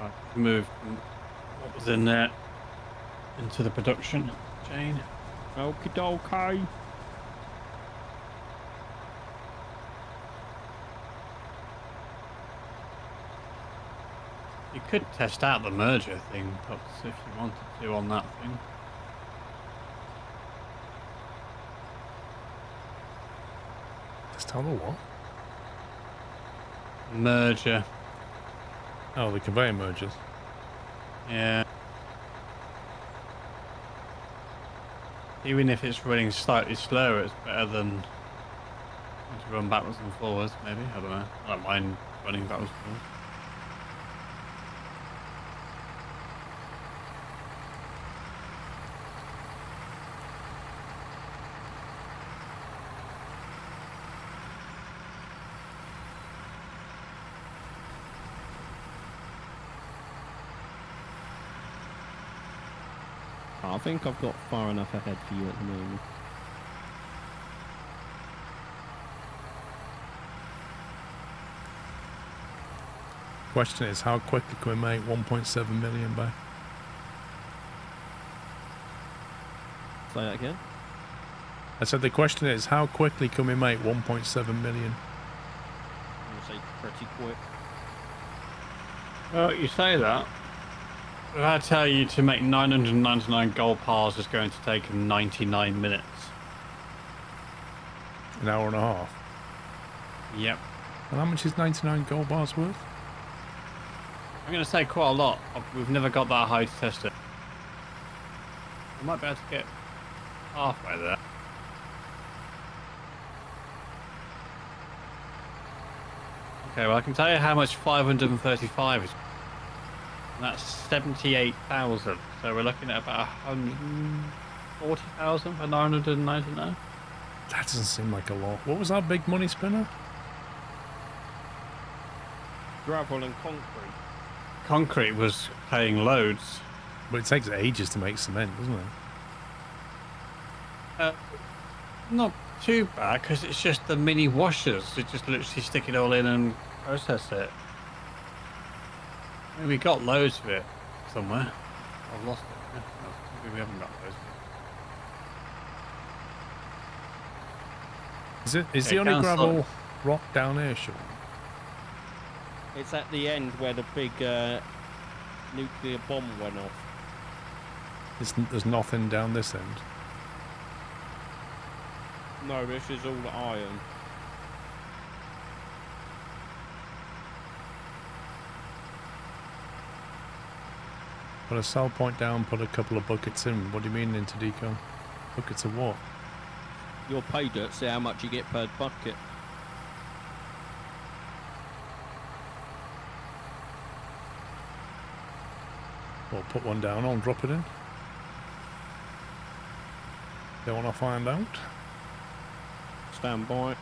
Right, move what was in there into the production chain. Okie dokie. You could test out the merger thing, perhaps, if you wanted to on that thing. Just tell me what? Merger. Oh, the conveyor mergers. Yeah. Even if it's running slightly slower, it's better than to run backwards and forwards, maybe. I don't know. I don't mind running backwards and forwards. I think I've got far enough ahead for you at the moment. Question is, how quickly can we make 1.7 million back? Say that again? I said the question is, how quickly can we make 1.7 million? I'm going to say pretty quick. Well, you say that. If I tell you to make 999 gold bars is going to take 99 minutes. An hour and a half. Yep. And how much is 99 gold bars worth? I'm going to say quite a lot. We've never got that high to test it. I might be able to get halfway there. Okay, well I can tell you how much 535 is. And that's 78,000. So we're looking at about 140,000 for 999. That doesn't seem like a lot. What was our big money spinner? Gravel and concrete. Concrete was paying loads. But it takes ages to make cement, doesn't it? Not too bad, because it's just the mini washers. You just literally stick it all in and process it. I mean, we got loads of it somewhere. I've lost it. Yeah, maybe we haven't got loads of it. Is the only gravel rock down here, Sean? It's at the end where the big nuclear bomb went off. There's nothing down this end. No, this is all iron. Put a sell point down, put a couple of buckets in. What do you mean into deco? Buckets of what? Your pay dirt, see how much you get per bucket. Well, put one down, I'll drop it in. Don't want to find out. Stand by.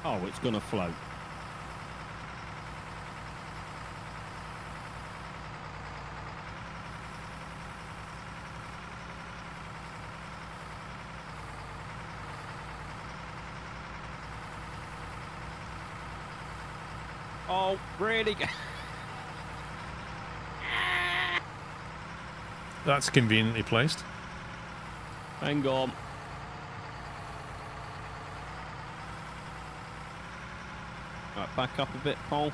Oh, it's gonna float. Oh, really? That's conveniently placed. Hang on. Right, back up a bit, Paul.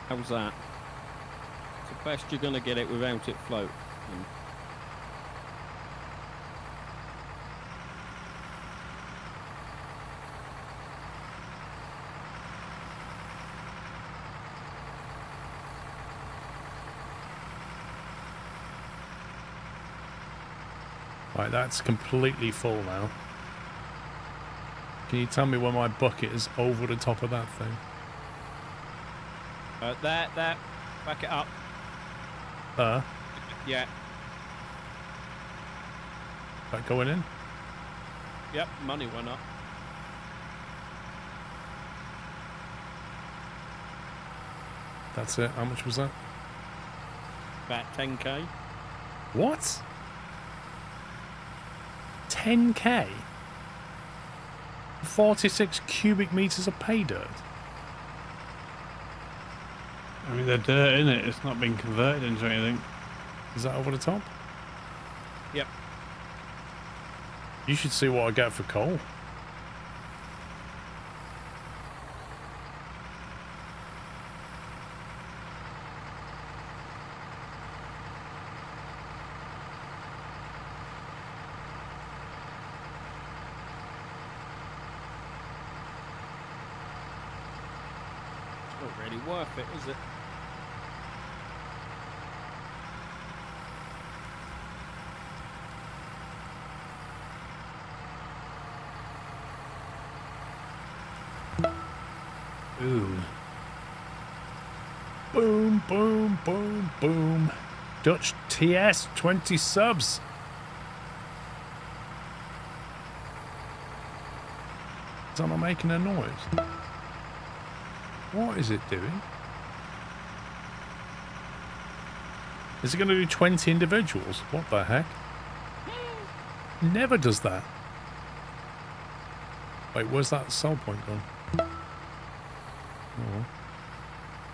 How's that? It's the best you're gonna get it without it floating. Right, that's completely full now. Can you tell me when my bucket is over the top of that thing? There, back it up. Yeah. That going in? Yep, money went up. That's it. How much was that? About 10k. What? 10k? 46 cubic meters of pay dirt? I mean, they're dirt, innit? It's not been converted into anything. Is that over the top? Yep. You should see what I get for coal. It's not really worth it, is it? Ooh. Boom, boom, boom, boom. Dutch TS, 20 subs. Is that not making a noise? What is it doing? Is it going to do 20 individuals? What the heck? Never does that. Wait, where's that sell point gone? Oh.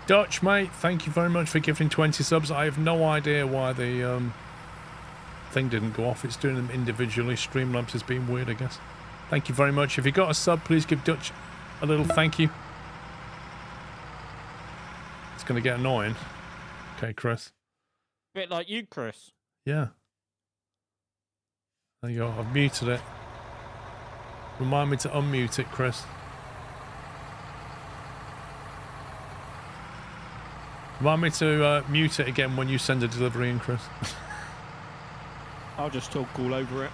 Dutch, mate, thank you very much for giving 20 subs. I have no idea why the thing didn't go off. It's doing them individually. Streamlabs is being weird, I guess. Thank you very much. If you got a sub, please give Dutch a little thank you. It's going to get annoying. Okay, Chris. Bit like you, Chris. Yeah. There you go. I've muted it. Remind me to unmute it, Chris. Remind me to mute it again when you send a delivery in, Chris. I'll just talk all over it.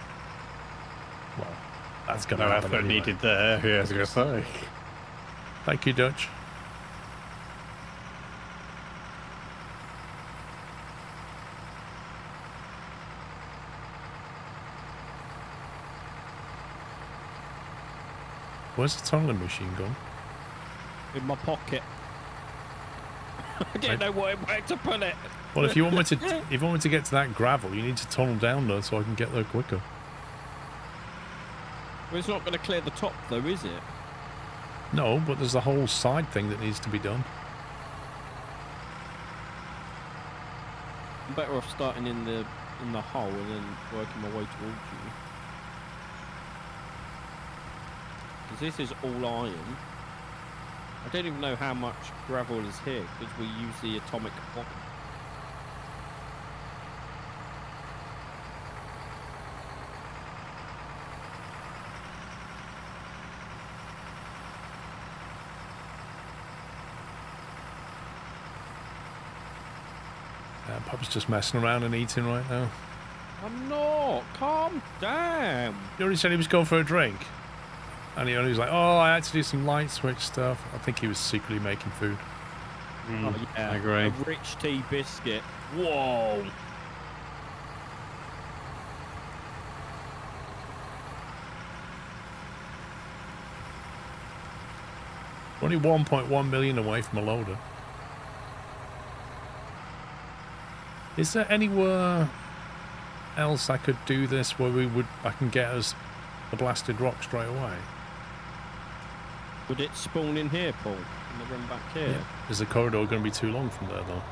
Well, that's going to No happen effort anyway. needed there, yeah, I was going to say. Thank you, Dutch. Where's the tunneling machine gone? In my pocket. I didn't know where to put it. Well, if you want me to get to that gravel, you need to tunnel down there so I can get there quicker. Well, it's not going to clear the top, though, is it? No, but there's a whole side thing that needs to be done. I'm better off starting in the hole and then working my way towards you. Because this is all iron. I don't even know how much gravel is here because we use the atomic bomb. Pup's just messing around and eating right now. I'm not. Calm down. He already said he was going for a drink. And he was like, oh, I had to do some light switch stuff. I think he was secretly making food. Oh, yeah. I agree. A rich tea biscuit. Whoa. We're only 1.1 million away from a loader. Is there anywhere else I could do this where I can get us the blasted rock straight away? Would it spawn in here, Paul? And then run back here? Yeah. Is the corridor going to be too long from there, though?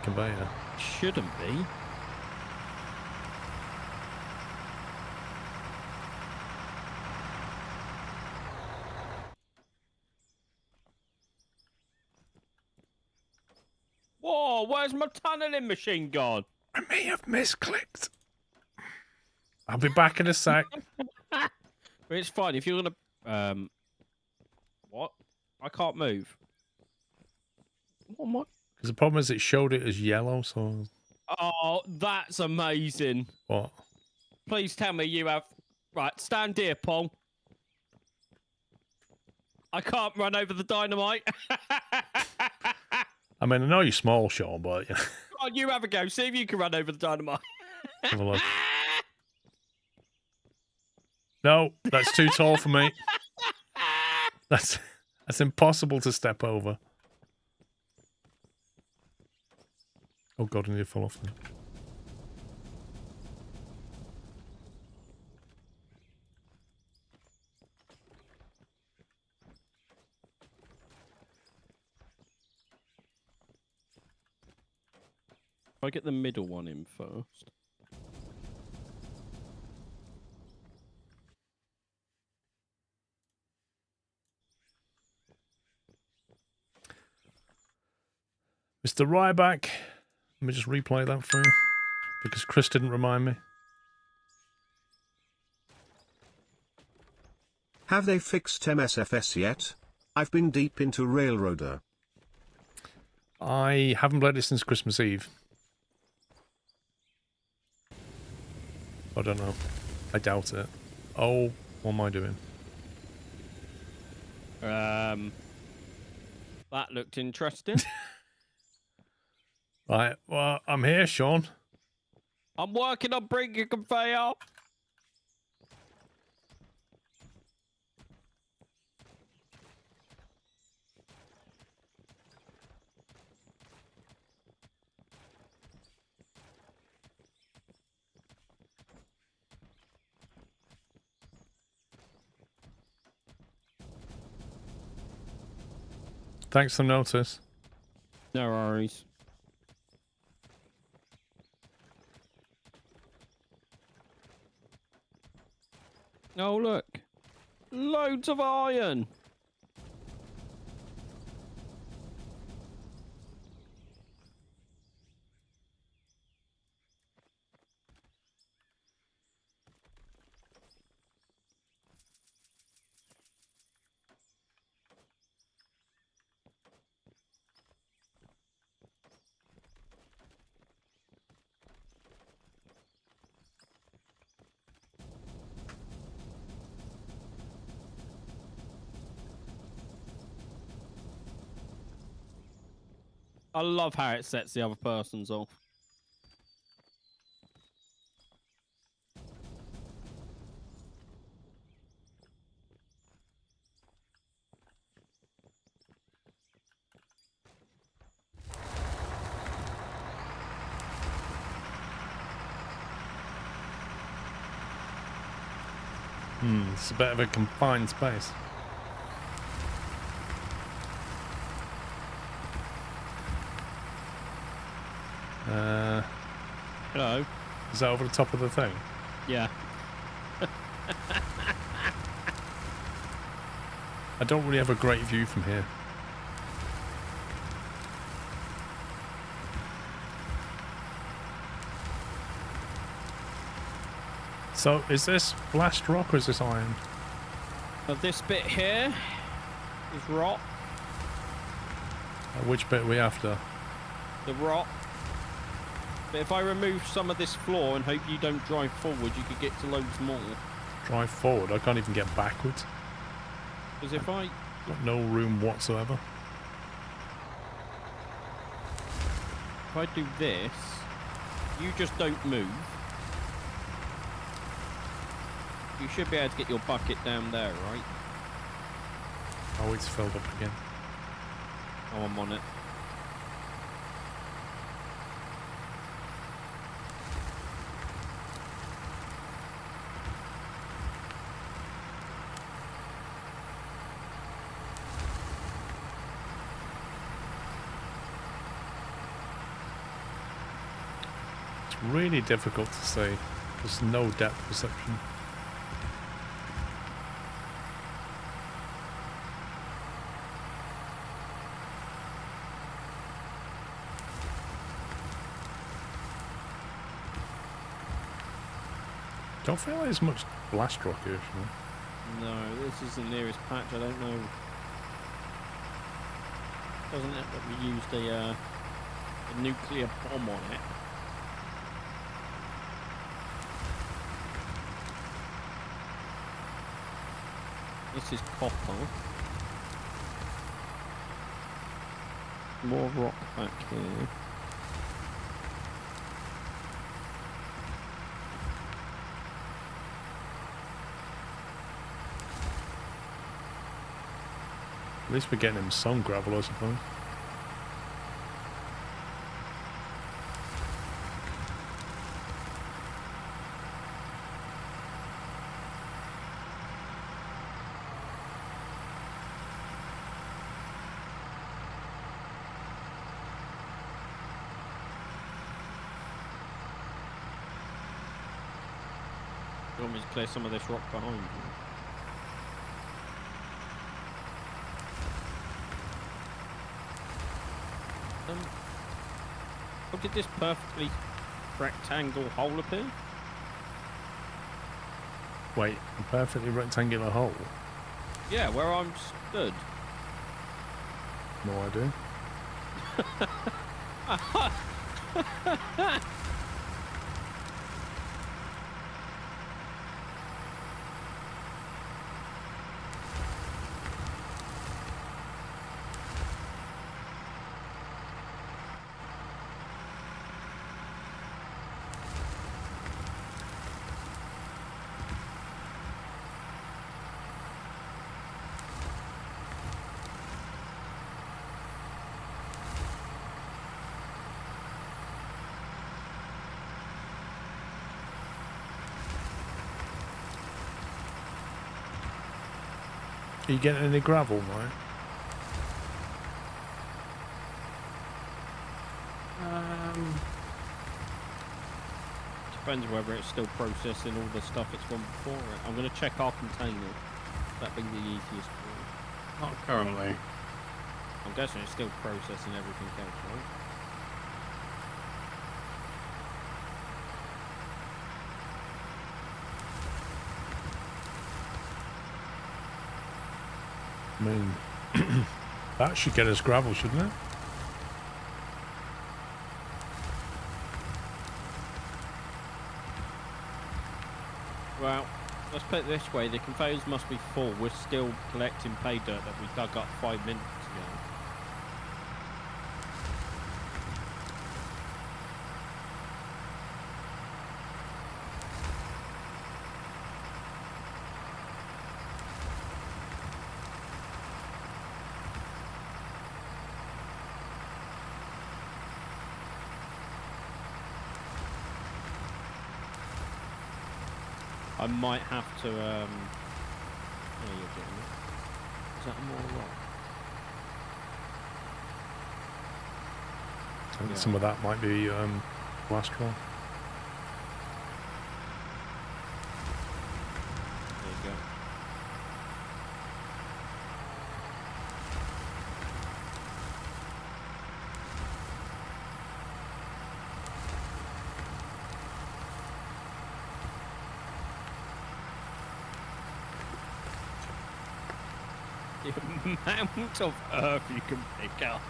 Conveyor. Shouldn't be. Whoa, where's my tunneling machine gone? I may have misclicked. I'll be back in a sec. But it's fine if you're gonna. What? I can't move. What am I? Because the problem is it showed it as yellow, so... Oh, that's amazing. What? Please tell me you have... Right, stand here, Paul. I can't run over the dynamite. I mean, I know you're small, Sean, but... Come on, you have a go. See if you can run over the dynamite. Have a look. No, that's too tall for me. That's impossible to step over. Oh god, I need to fall off now. If I get the middle one in first. Mr. Ryback, let me just replay that for you, because Chris didn't remind me. Have they fixed MSFS yet? I've been deep into Railroader. I haven't played it since Christmas Eve. I don't know. I doubt it. Oh, what am I doing? That looked interesting. Right, well, I'm here, Sean. I'm working on bringing a conveyor. Thanks for the notice. No worries. Oh, look. Loads of iron. I love how it sets the other person's off. It's a bit of a confined space. Hello. Is that over the top of the thing? Yeah. I don't really have a great view from here. So, is this blast rock or is this iron? This bit here is rock. Which bit are we after? The rock. But if I remove some of this floor and hope you don't drive forward, you could get to loads more. Drive forward? I can't even get backwards. Because if I... Got no room whatsoever. If I do this, you just don't move. You should be able to get your bucket down there, right? Oh, it's filled up again. Oh, I'm on it. It's really difficult to see. There's no depth perception. Don't feel like there's much blast rock here, Sean. No, this is the nearest patch. I don't know. Doesn't it that we used a nuclear bomb on it? This is copper. More rock back here. least we're getting him some gravel, I suppose. You want me to clear some of this rock behind you? How did this perfectly rectangle hole appear? Wait, a perfectly rectangular hole? Yeah, where I'm stood. No idea. Are you getting any gravel, mate? Depends whether it's still processing all the stuff it's gone before it. I'm going to check our container. That'd be the easiest way. Not currently. I'm guessing it's still processing everything else, right? I mean, that should get us gravel, shouldn't it? Well, let's put it this way. The conveyors must be full. We're still collecting pay dirt that we dug up 5 minutes ago. I might have to, oh, you're getting it. Is that more rock? I think Yeah. some of that might be blast rock. There you go. The amount of earth you can pick up.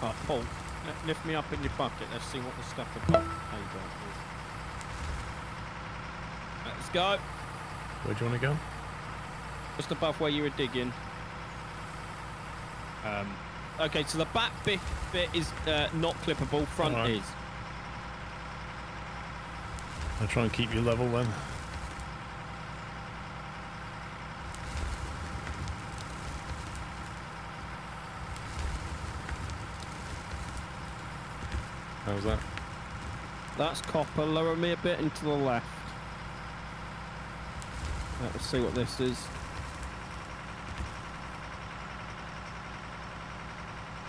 Oh, Paul, lift me up in your bucket. Let's see what the stuff we've got paid off is. Let's go. Where do you want to go? Just above where you were digging. Okay, so the back bit is not clippable. Front Alright. is. I'll try and keep you level then. How's that? That's copper. Lower me a bit into the left. Let's see what this is.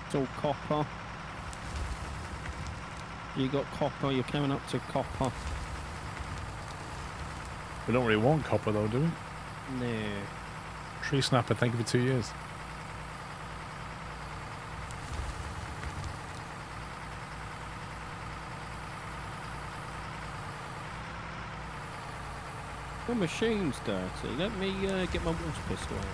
It's all copper. You got copper. You're coming up to copper. We don't really want copper though, do we? No. Tree snapper, thank you for 2 years. The machine's dirty. Let me get my water pistol out.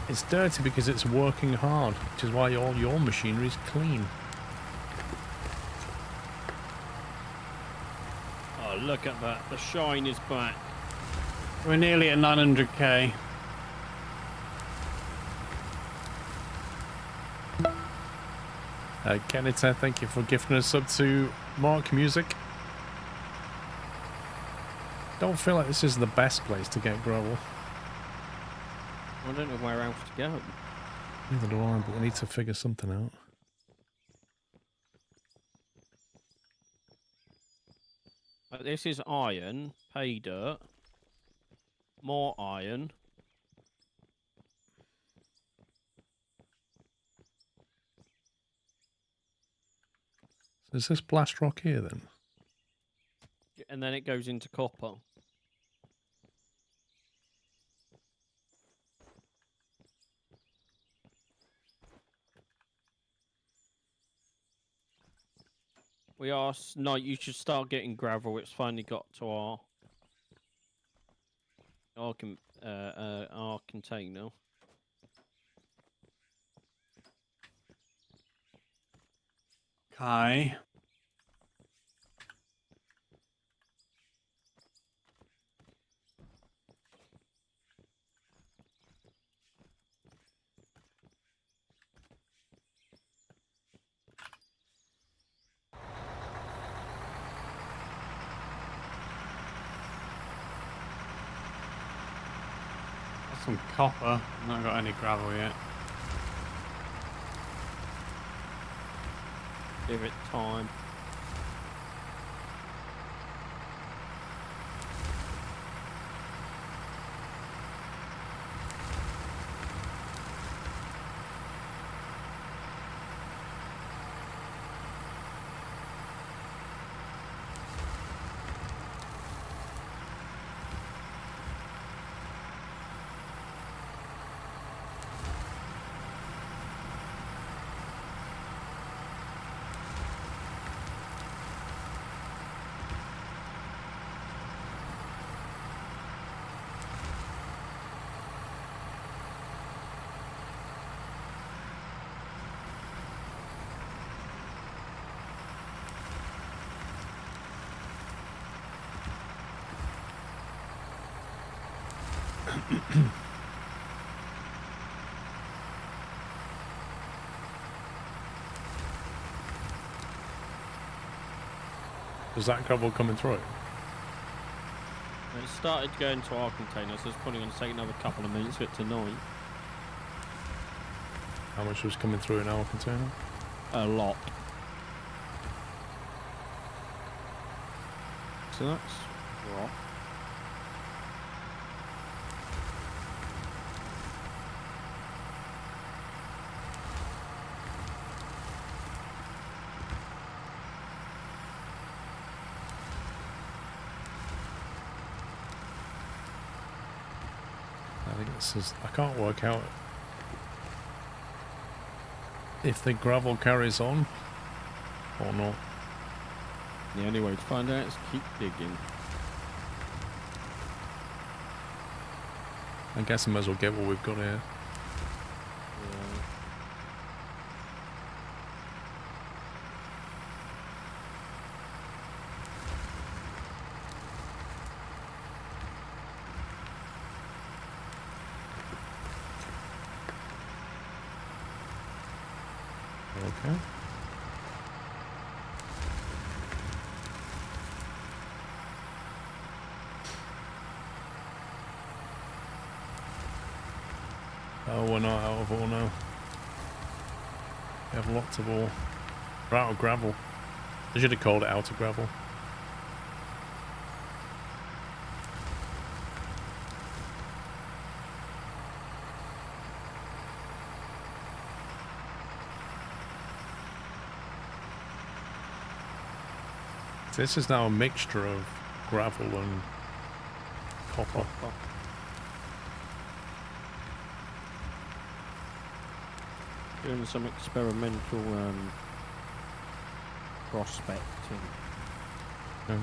It's dirty because it's working hard, which is why all your machinery is clean. look at that. The shine is back. We're nearly at 900k. Kenneth, thank you for gifting us up to Mark Music. Don't feel like this is the best place to get gravel. I don't know where else to go. Neither do I, but we need to figure something out. This is iron, pay dirt, more iron. So is this blast rock here then? And then it goes into copper. We are... No, you should start getting gravel. It's finally got to our container. Okay. Some copper. Not got any gravel yet. Give it time. Is that gravel coming through? It started going to our container, so it's probably going to take another couple of minutes for it to nine. How much was coming through in our container? A lot. So that's rock. I think this is... I can't work out if the gravel carries on or not. The only way to find out is keep digging. I guess I might as well get what we've got here. Okay. Oh, we're not out of ore now. We have lots of ore. We're out of gravel. I should have called it out of gravel. This is now a mixture of gravel and copper. Doing some experimental prospecting. Okay.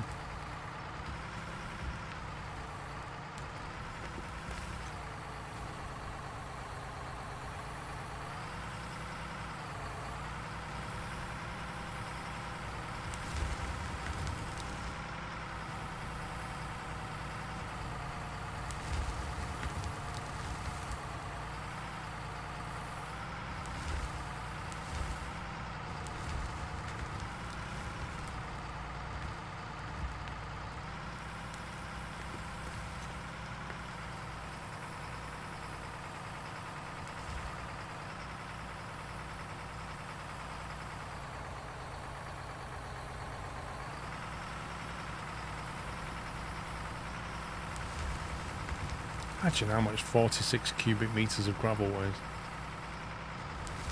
Imagine how much 46 cubic meters of gravel weighs.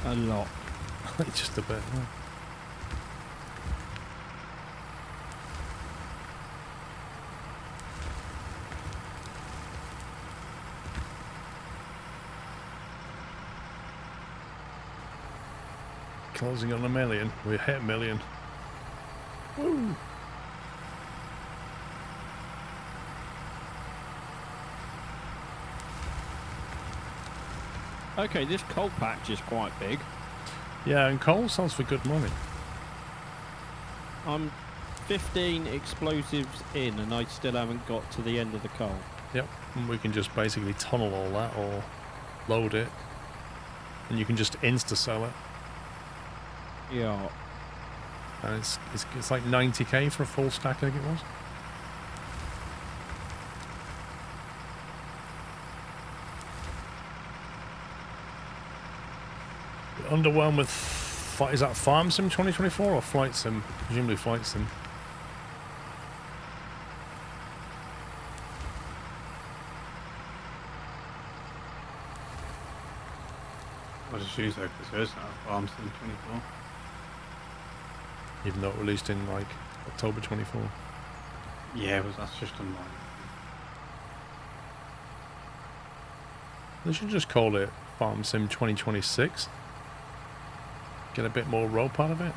A lot. Just a bit. Yeah. Closing on 1 million. We hit 1 million. Woo! Okay, this coal patch is quite big. Yeah, and coal sells for good money. I'm 15 explosives in and I still haven't got to the end of the coal. Yep, and we can just basically tunnel all that or load it. And you can just insta-sell it. Yeah. And it's like 90k for a full stack, I think it was. Underwhelmed with, is that Farm Sim 2024 or Flight Sim? Presumably Flight Sim. What did you say? Because there's that Farm Sim 24. Even though it released in like October 24. Yeah, that's just online. They should just call it Farm Sim 2026. Get a bit more rope out of it.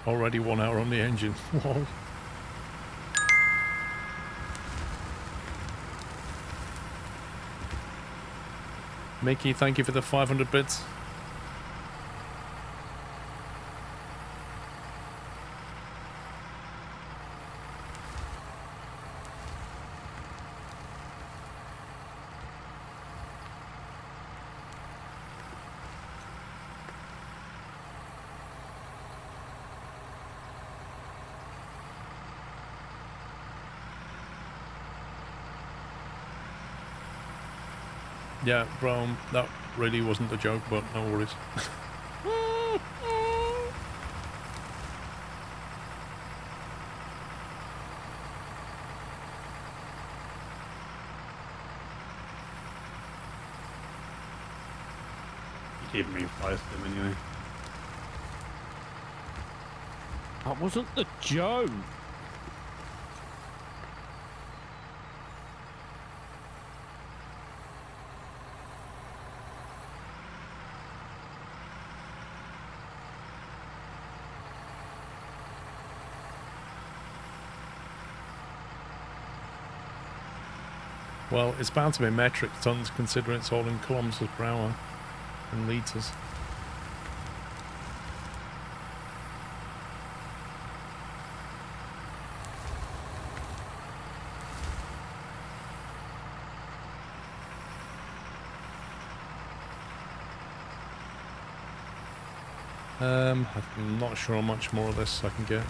Already 1 hour on the engine. Whoa. Mickey, thank you for the 500 bits. Yeah, Rome, that really wasn't a joke, but no worries. You keep me fire them anyway. That wasn't the joke. Well, it's bound to be metric tons considering it's all in kilometers per hour and litres. I'm not sure how much more of this I can get.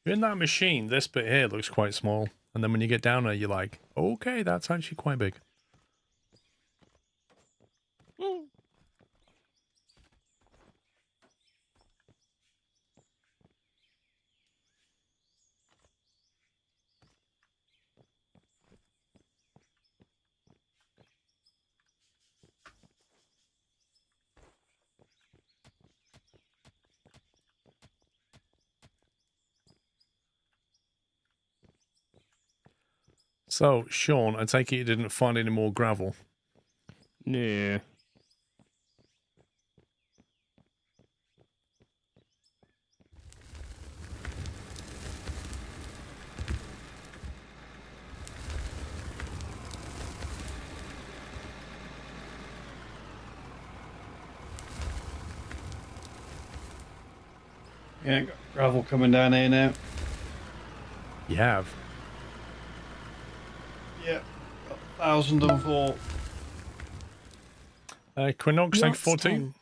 In that machine, this bit here looks quite small. And then when you get down there, you're like, okay, that's actually quite big. So, Sean, I take it you didn't find any more gravel. Yeah. Yeah, got gravel coming down here now. You have. Yeah, 1,004. Quinox, thank you, YOTS 14. 10.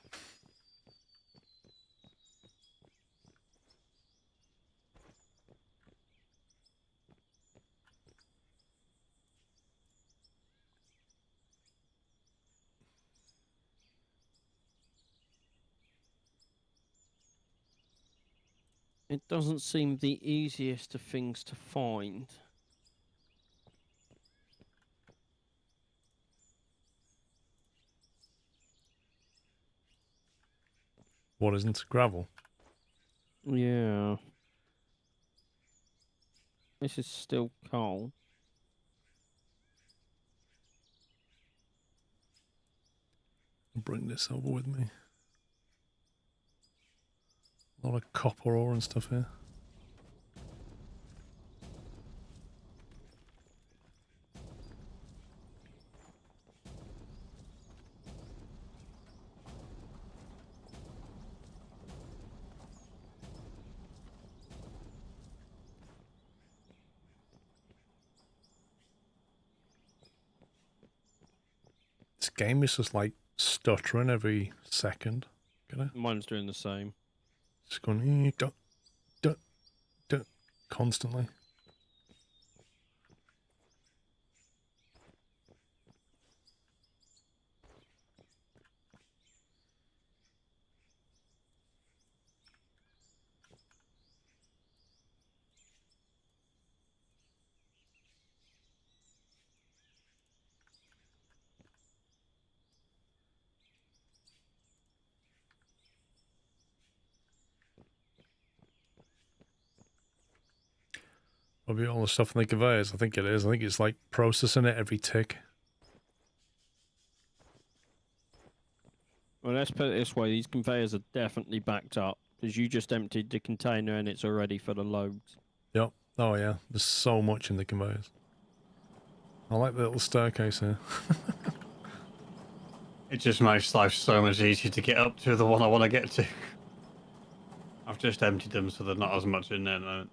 It doesn't seem the easiest of things to find. What isn't gravel? Yeah. This is still coal. Bring this over with me. A lot of copper ore and stuff here. This game is just like stuttering every second. Get it? Mine's doing the same. It's going constantly. Probably all the stuff in the conveyors. I think it is. I think it's like processing it every tick. Well, let's put it this way. These conveyors are definitely backed up. Because you just emptied the container and it's already for the loads. Yep. Oh yeah. There's so much in the conveyors. I like the little staircase here. It just makes life so much easier to get up to the one I want to get to. I've just emptied them so there's not as much in there at the moment.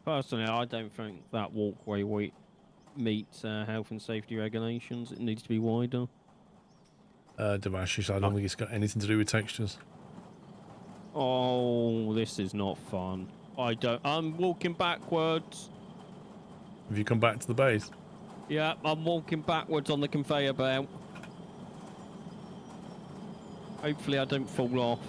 Personally, I don't think that walkway meets health and safety regulations. It needs to be wider. Devash, I don't think it's got anything to do with textures. Oh, this is not fun. I'm walking backwards. Have you come back to the base? Yeah, I'm walking backwards on the conveyor belt. Hopefully I don't fall off.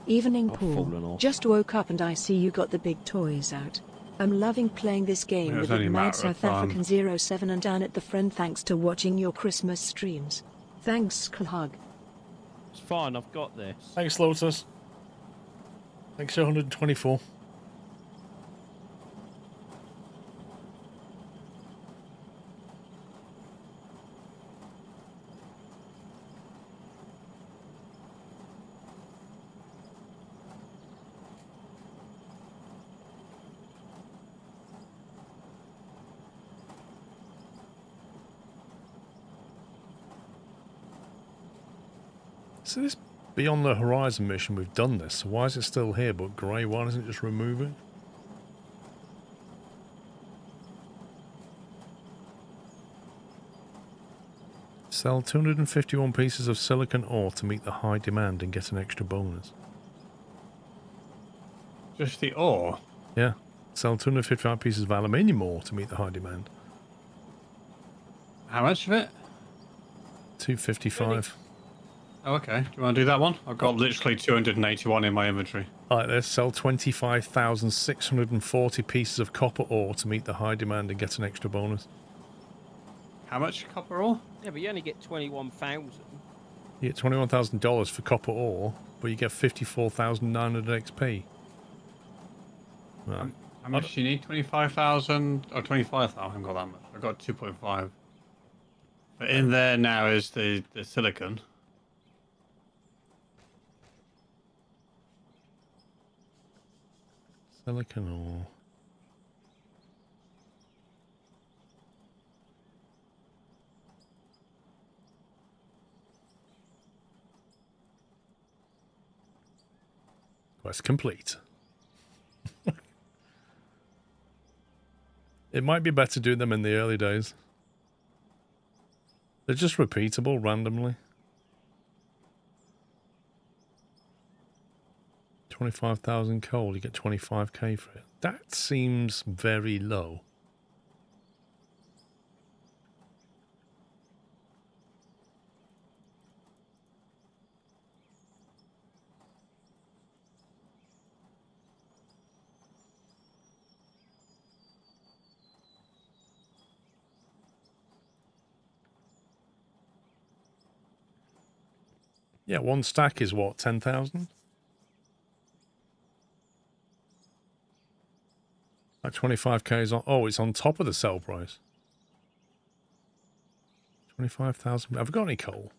Evening, I've fallen Paul. off. Just woke up and I see you got the big toys out. I'm loving playing this game Yeah, with it's only the a Mad matter of South African 07 and down at the friend. Thanks to watching your Christmas streams. Thanks, Klhug. It's fine, I've got this. Thanks, Lotus. Thanks, 124. So this Beyond the Horizon mission, we've done this. So why is it still here but grey? Why doesn't it just remove it? Sell 251 pieces of silicon ore to meet the high demand and get an extra bonus. Just the ore? Yeah. Sell 255 pieces of aluminium ore to meet the high demand. How much of it? 255. Oh, okay. Do you want to do that one? I've got literally 281 in my inventory. I like this. Sell 25,640 pieces of copper ore to meet the high demand and get an extra bonus. How much copper ore? Yeah, but you only get 21,000. You get $21,000 for copper ore, but you get 54,900 XP. Right. How much do you need? 25,000 or 25,000? I haven't got that much. I got 2.5. But in there now is the silicon. Silicon ore. Quest complete. It might be better to do them in the early days. They're just repeatable randomly. 25,000 coal, you get 25k for it. That seems very low. Yeah, one stack is what, 10,000? That 25k is on. Oh, it's on top of the sell price. 25,000. Have I got any coal?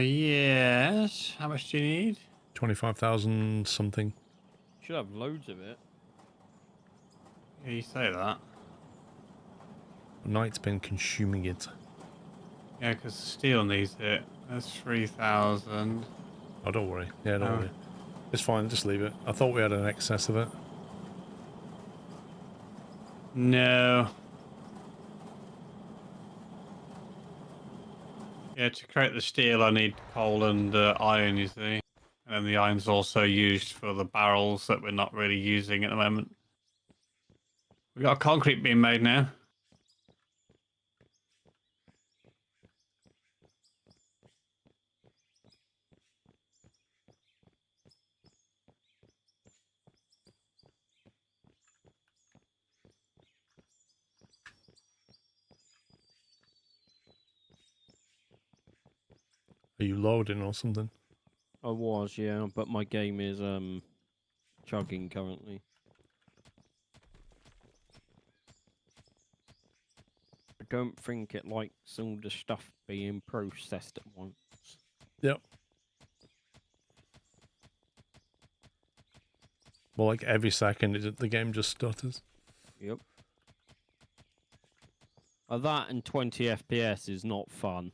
Yes. How much do you need? 25,000 something. Should have loads of it. Yeah, you say that. Night's been consuming it. Yeah, because steel needs it. That's 3,000. Oh, don't worry. Yeah, don't worry. It's fine. Just leave it. I thought we had an excess of it. No. Yeah, to create the steel, I need coal and iron, you see. And then the iron's also used for the barrels that we're not really using at the moment. We've got concrete being made now. Are you loading or something? I was, yeah, but my game is chugging currently. I don't think it likes all the stuff being processed at once. Yep. Well, like every second, the game just stutters. Yep. That and 20 FPS is not fun.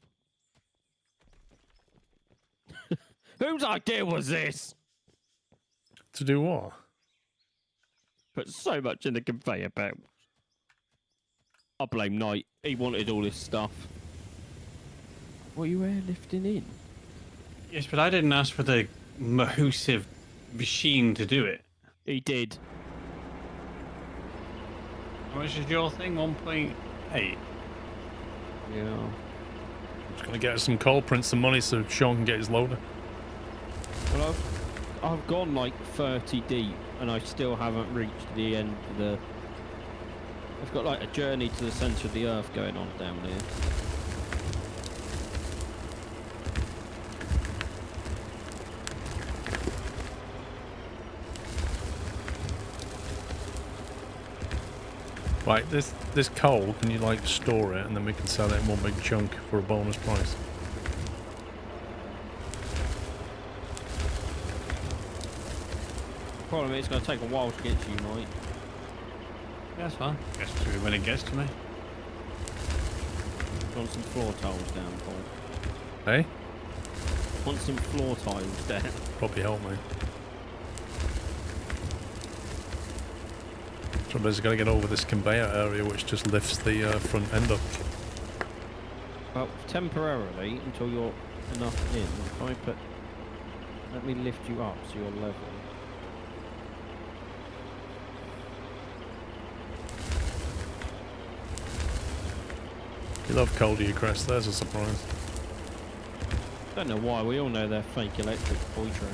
Whose idea was this? To do what? Put so much in the conveyor belt. I blame Knight. He wanted all this stuff. What are you airlifting in? Yes, but I didn't ask for the massive machine to do it. He did. How much is your thing? 1.8? Yeah. I'm just gonna get some coal, print some money so Sean can get his loader. Well, I've gone like 30 deep, and I still haven't reached the end of the... I've got like a journey to the centre of the earth going on down here. Right, this coal, can you like store it and then we can sell it in one big chunk for a bonus price? Problem is, it's going to take a while to get to you, Mike. Yeah, that's fine. Guess when it gets to me. Want some floor tiles down, Paul? Hey? Want some floor tiles down? Probably help me. Trouble is, I gotta get over this conveyor area which just lifts the front end up. Well, temporarily, until you're enough in, if I put... Let me lift you up so you're level. You love coal, do you, Chris? There's a surprise. Don't know why, we all know they're fake electric boy train.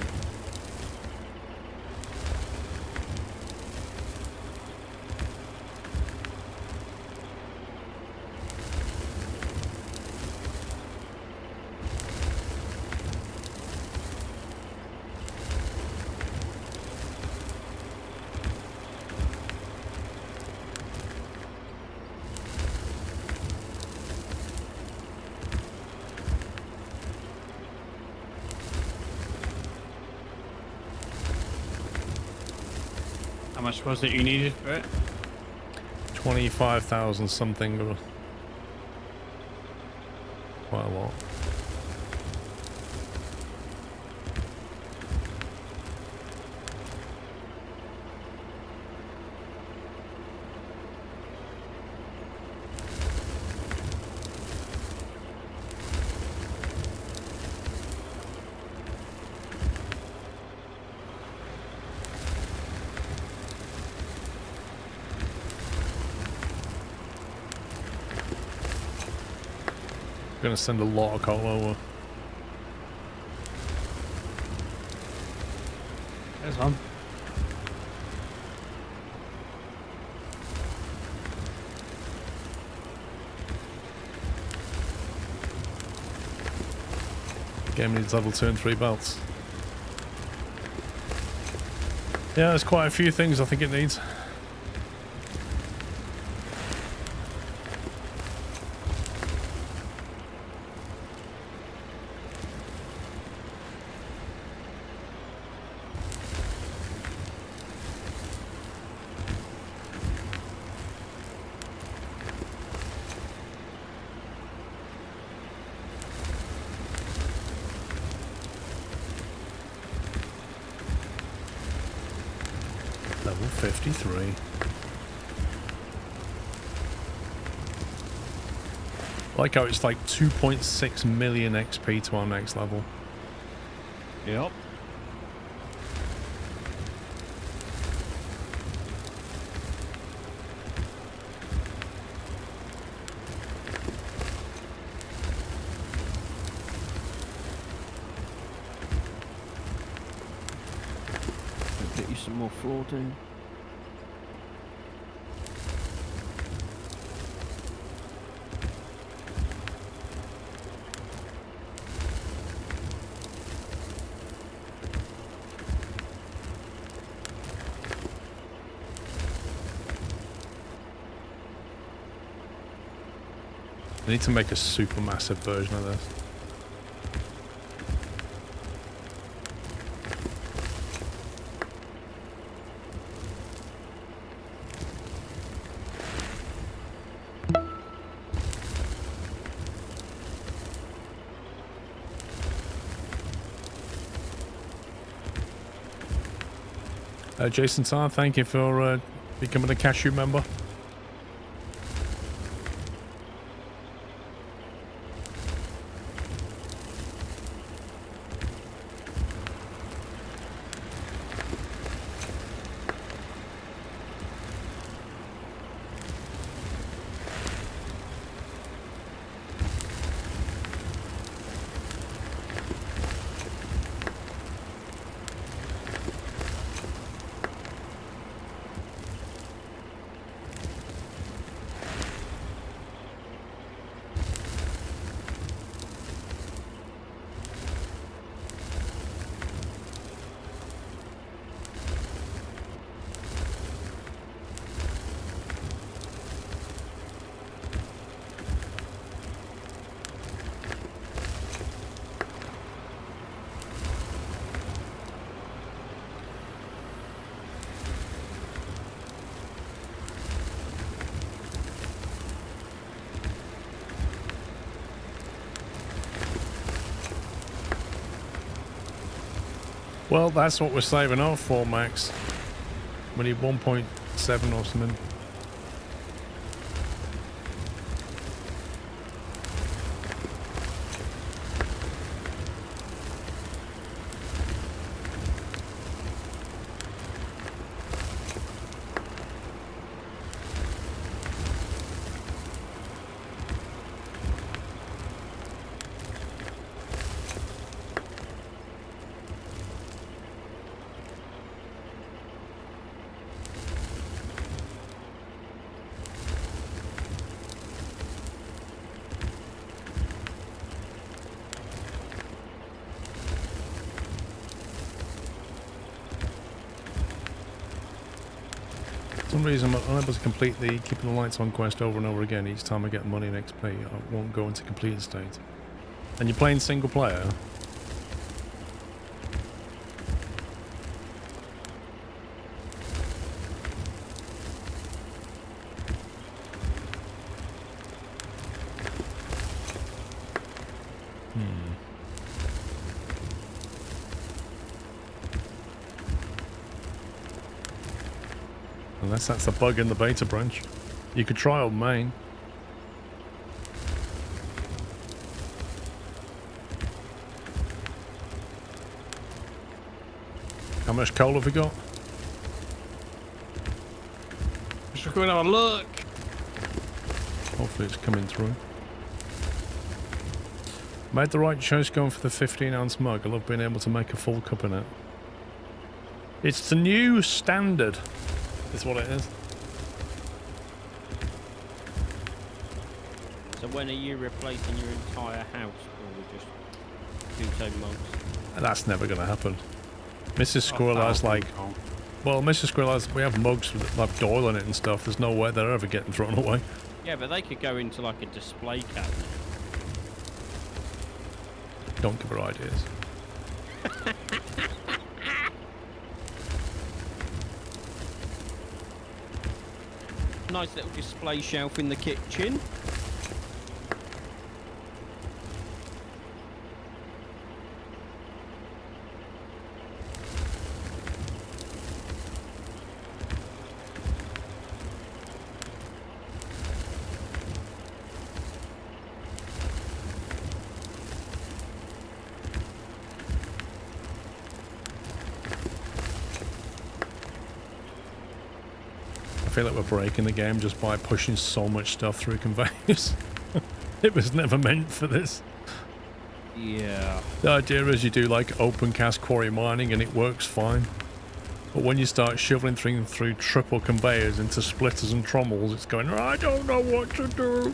much was it you needed for it? 25,000 something. Or quite a lot. Gonna send a lot of coal over. There's one. Game needs level 2 and 3 belts. Yeah, there's quite a few things I think it needs. Level 53. I like how it's like 2.6 million XP to our next level. Yep. Get you some more floor down. I need to make a super massive version of this. Jason Tarr, thank you for becoming a cashew member. Well, that's what we're saving up for, Max. We need 1.7 or something. For some reason I'm unable to complete the keeping the lights on quest over and over again each time I get money and XP. I won't go into completed state. And you're playing single player? Unless that's a bug in the beta branch. You could try on main. How much coal have we got? Just go and have a look. Hopefully it's coming through. Made the right choice going for the 15-ounce mug. I love being able to make a full cup in it. It's the new standard, is what it is. So when are you replacing your entire house, or just 2 mugs? That's never going to happen. Mrs. Squirrel has like... Well, Mrs. Squirrel has... We have mugs with like Doyle in it and stuff. There's no way they're ever getting thrown away. Yeah, but they could go into like a display cabinet. Don't give her ideas. Nice little display shelf in the kitchen. I feel like we're breaking the game just by pushing so much stuff through conveyors. It was never meant for this. Yeah. The idea is you do like open cast quarry mining and it works fine. But when you start shoveling things through triple conveyors into splitters and trommels, it's going, I don't know what to do.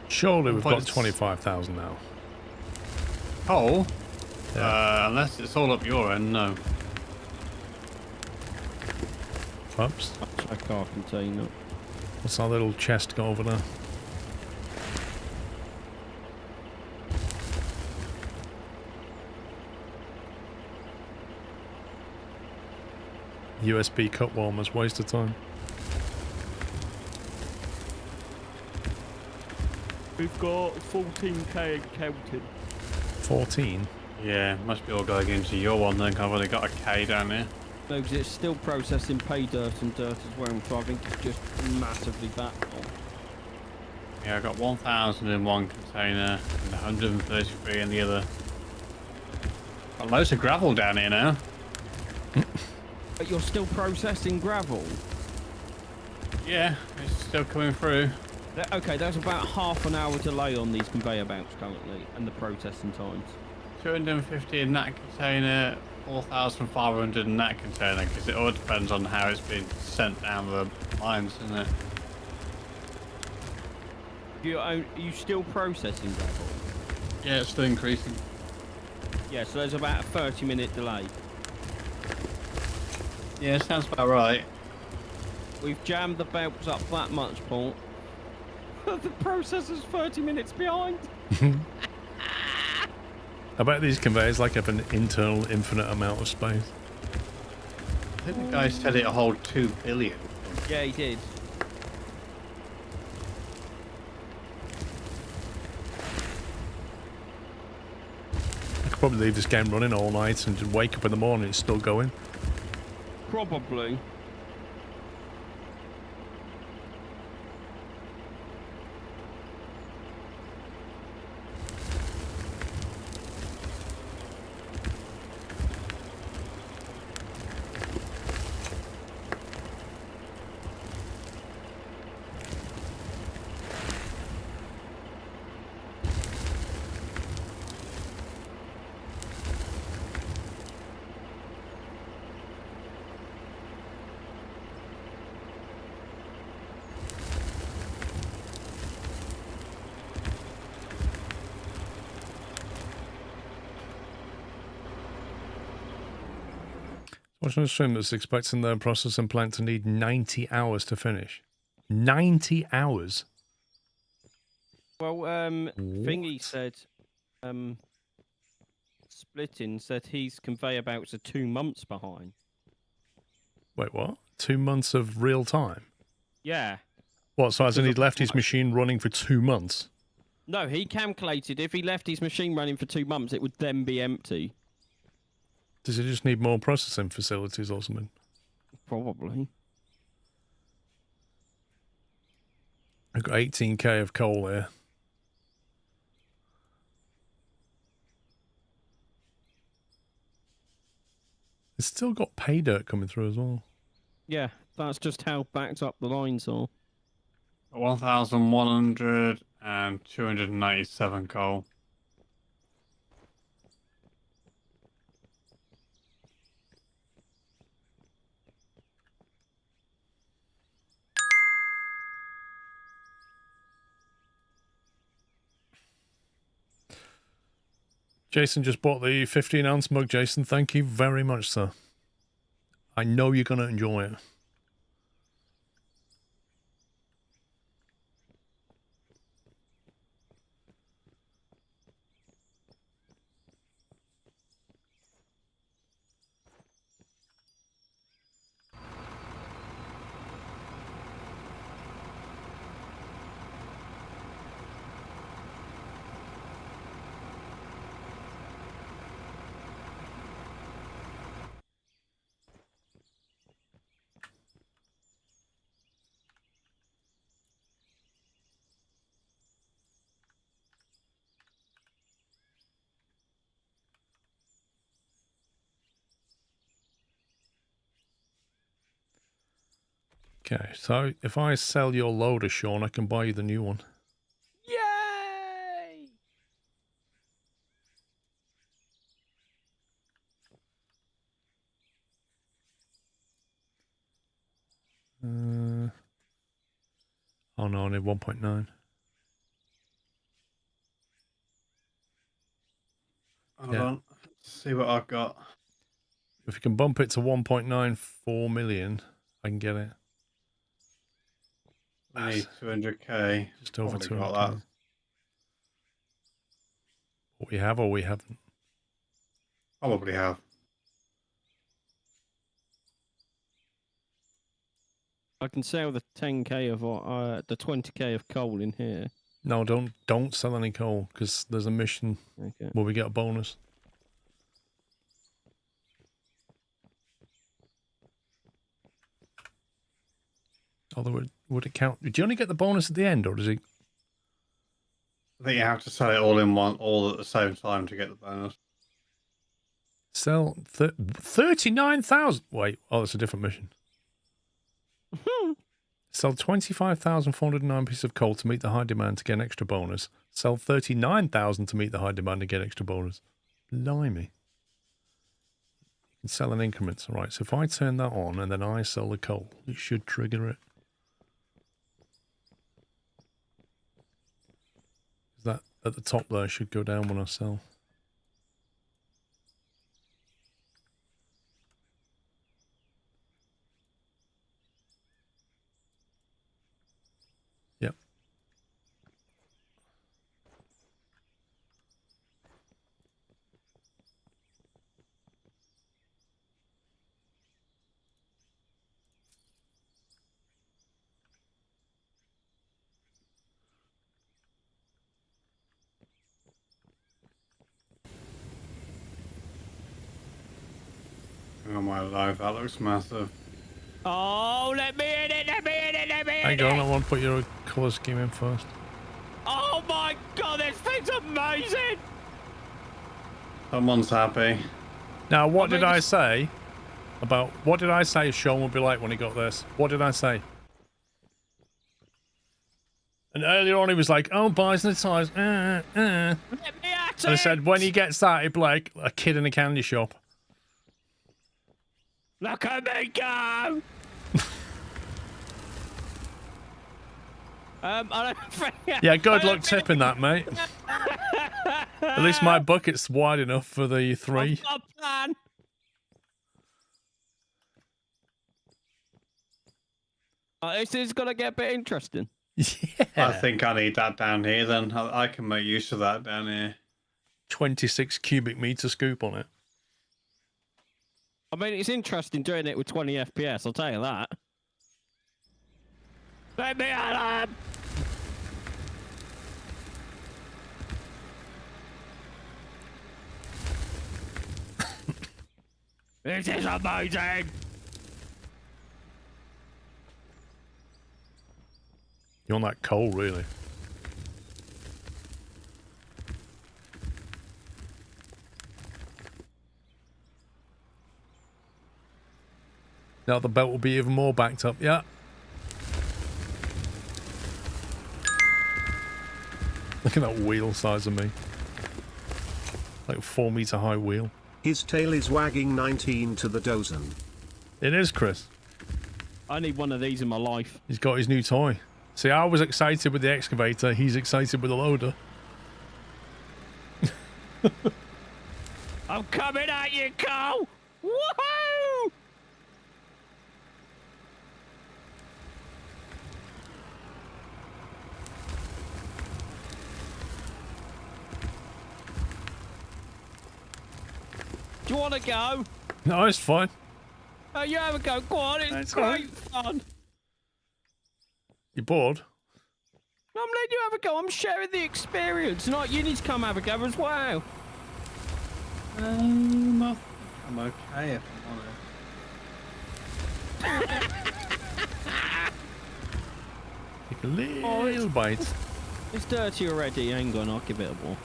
Surely we've got 25,000 now. Coal? Yeah. Unless it's all up your end, no. Oops. Check our container. What's our little chest go over there? USB cut warmers, waste of time. We've got 14k counted. 14? Yeah, must be all going into your one then, 'cause I've only got a K down here. No, because it's still processing pay dirt and dirt as well, so I think it's just massively backlogged. Yeah, I got 1,000 in one container and 133 in the other. Got loads of gravel down here now. But you're still processing gravel? Yeah, it's still coming through. Okay, there's about half an hour delay on these conveyor belts currently, and the processing times. 250 in that container, 4,500 in that container, because it all depends on how it's been sent down the lines, isn't it? Are you still processing gravel? Yeah, it's still increasing. Yeah, so there's about a 30-minute delay. Yeah, sounds about right. We've jammed the belts up that much, Paul. The processor's 30 minutes behind. I bet these conveyors like have an internal infinite amount of space. I think the guy said it'll hold 2 billion. Yeah, he did. I could probably leave this game running all night and just wake up in the morning, it's still going. Probably. Watching a stream that's expecting their processing plant to need 90 hours to finish. 90 hours? Well, Thingy said, Splitting said his conveyor belts are 2 months behind. Wait, what? 2 months of real time? Yeah. What, so hasn't he Because of- left his machine running for 2 months? No, he calculated if he left his machine running for 2 months, it would then be empty. Does he just need more processing facilities or something? Probably. I've got 18k of coal here. It's still got pay dirt coming through as well. Yeah, that's just how backed up the lines are. 1,100 and 297 coal. Jason just bought the 15-ounce mug. Jason, thank you very much, sir. I know you're going to enjoy it. Okay, so if I sell your loader, Sean, I can buy you the new one. Yay! Oh no, I need 1.9. Hold Yeah. on. Let's see what I've got. If you can bump it to 1.94 million, I can get it. I need 200k. Just over Probably 200. got that. What we have or we haven't. Probably have. I can sell the 10k of the 20k of coal in here. No, don't sell any coal because there's a mission Okay. where we get a bonus. Although would it count? Do you only get the bonus at the end, or does it? I think you have to sell it all in one, all at the same time to get the bonus. Sell 39,000. Wait, oh, that's a different mission. Sell 25,409 pieces of coal to meet the high demand to get an extra bonus. Sell 39,000 to meet the high demand to get extra bonus. Blimey. You can sell in increments. All right, so if I turn that on and then I sell the coal, it should trigger it. That at the top there should go down when I sell. Yep. Oh my life, that looks massive. Oh, let me in it, let me in it, let me in it! Hang on, I want to put your colour scheme in first. Oh my god, this thing's amazing! Someone's happy. Now, what did maybe I say about what did I say Sean would be like when he got this? What did I say? And earlier on, he was like, "Oh, buys the tires." Let me at And I said, when he gets that, he'd be like a kid in a candy shop. Look at me go! I don't think... Yeah, good luck tipping that, mate. At least my bucket's wide enough for the 3. I've got a plan. This is going to get a bit interesting. Yeah. I think I need that down here then. I can make use of that down here. 26 cubic meter scoop on it. I mean, it's interesting doing it with 20 FPS, I'll tell you that. Let me at him! This is amazing! You want that coal, really? Now the belt will be even more backed up. Yeah. Look at that wheel size of me. Like 4 meter high wheel. His tail is wagging 19 to the dozen. It is, Chris. I need one of these in my life. He's got his new toy. See, I was excited with the excavator. He's excited with the loader. I'm coming at you, Cole! Woohoo! Do you want to go? No, it's fine. Oh, you have a go. Go on, it's That's great fun. You bored? No, I'm letting you have a go. I'm sharing the experience. Not you need to come have a go as well. I'm okay if I'm honest. Take a little bite. It's dirty already. Hang on, I'll give it a wash.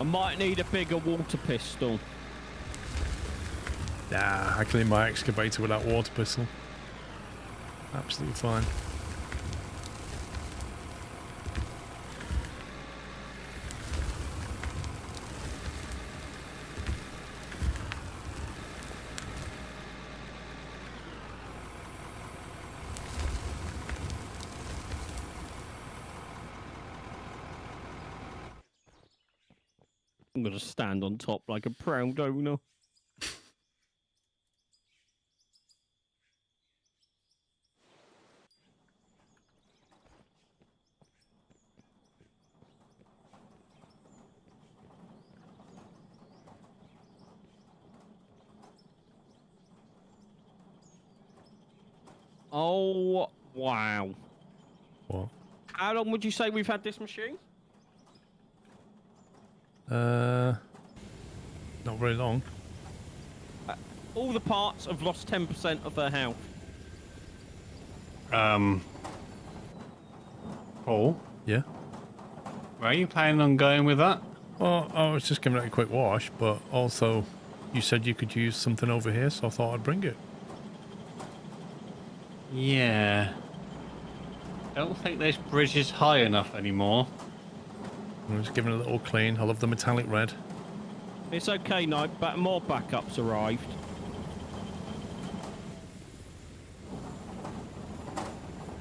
I might need a bigger water pistol. Nah, I clean my excavator with that water pistol. Absolutely fine. I'm gonna stand on top like a proud owner. Oh, wow. What? How long would you say we've had this machine? Not very long. All the parts have lost 10% of their health. Paul, Yeah? where are you planning on going with that? Well, I was just giving it a quick wash, but also you said you could use something over here, so I thought I'd bring it. Yeah. Don't think this bridge is high enough anymore. I'm just giving it a little clean. I love the metallic red. It's okay, Knight, but more backups arrived.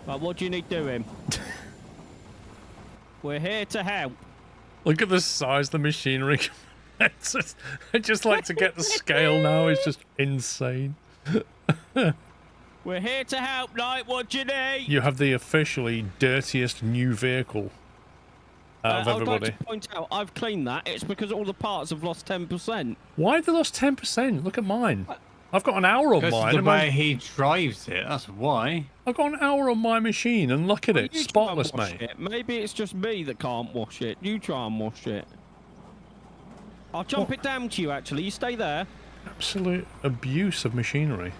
But what do you need doing? We're here to help. Look at the size of the machinery. I just like to get the scale now. It's just insane. We're here to help, Knight. What do you need? You have the officially dirtiest new vehicle out of everybody. I'd like to point out, I've cleaned that. It's because all the parts have lost 10%. Why have they lost 10%? Look at mine. I've got an hour on Because mine. of the and way he drives it, that's why. I've got an hour on my machine, and look at it. You try and Spotless, wash mate. it. Maybe it's just me that can't wash it. You try and wash it. I'll jump it down to you, actually. You stay there. Absolute abuse of machinery.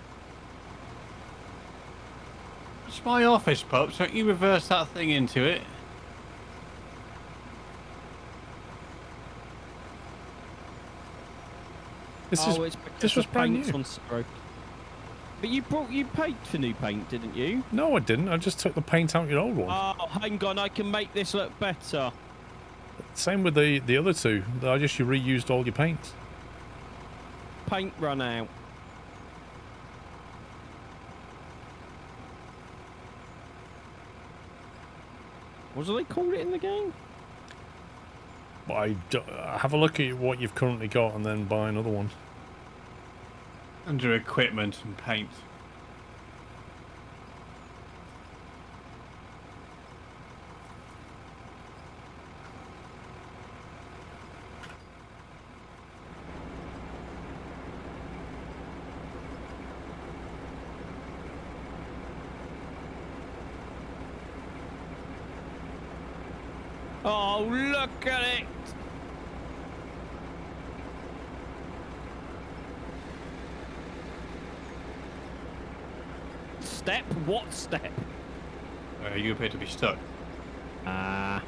It's my office, pups. Don't you reverse that thing into it? This It's was because brand paint's new. on zero. But you paid for new paint, didn't you? No, I didn't. I just took the paint out your old one. Oh, hang on. I can make this look better. Same with the other two. I just reused all your paint. Paint run out. What do they call it in the game? Have a look at what you've currently got and then buy another one. Under equipment and paint. Oh, look at it! Step? What step? You appear to be stuck. Ah.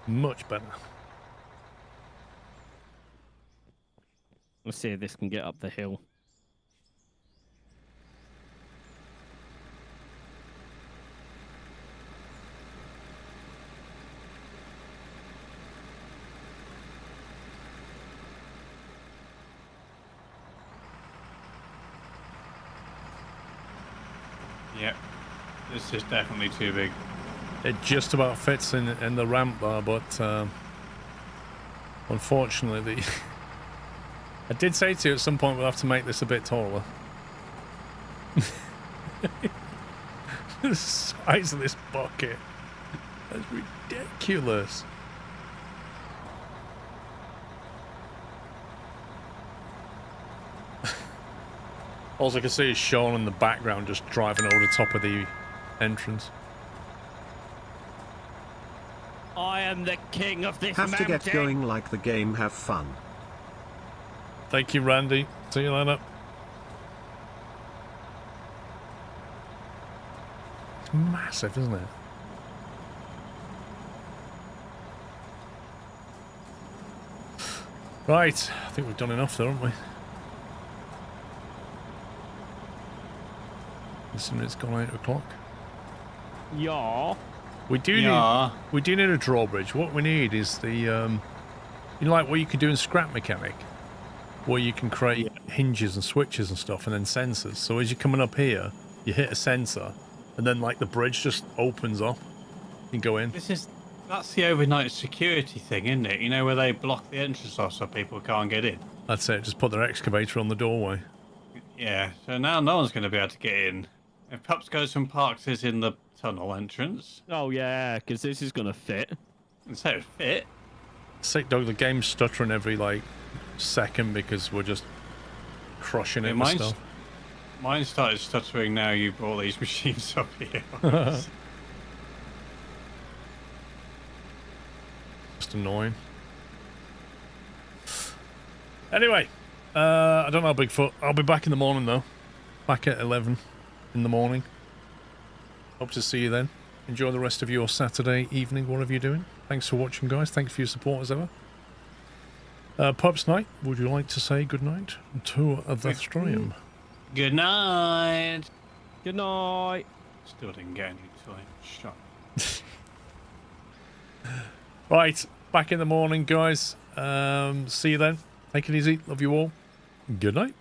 Much better. Let's see if this can get up the hill. Yep. This is definitely too big. It just about fits in the ramp there, but unfortunately, I did say to you at some point we'll have to make this a bit taller. The size of this bucket. That's ridiculous. All I can see is Sean in the background just driving over the top of the entrance. I am the king of this Have to mountain. get going like the game, have fun. Thank you, Randy. See you later. It's massive, isn't it? Right, I think we've done enough there, haven't we? Listen, it's gone 8 o'clock. Yeah. We do need a drawbridge. What we need is the you know, like what you can do in Scrap Mechanic, where you can create hinges and switches and stuff, and then sensors. So as you're coming up here, you hit a sensor, and then like the bridge just opens up. You can go in. That's the overnight security thing, isn't it? You know, where they block the entrance off so people can't get in. That's it. Just put their excavator on the doorway. Yeah. So now no one's going to be able to get in. If Pups goes and parks this in the tunnel entrance. Oh, yeah, because this is going to fit. And so it fit. Sick dog. The game's stuttering every like second because we're just crushing it with stuff. Mine started stuttering now you brought these machines up here. Just annoying. Anyway, I don't know, Bigfoot. I'll be back in the morning though. Back at 11 in the morning. Hope to see you then. Enjoy the rest of your Saturday evening, whatever you're doing. Thanks for watching, guys. Thanks for your support as ever. Pups Night, would you like to say good night to the stream? Good night. Good night. Still didn't get any time. Shut. Right, back in the morning, guys. See you then. Take it easy. Love you all. Good night.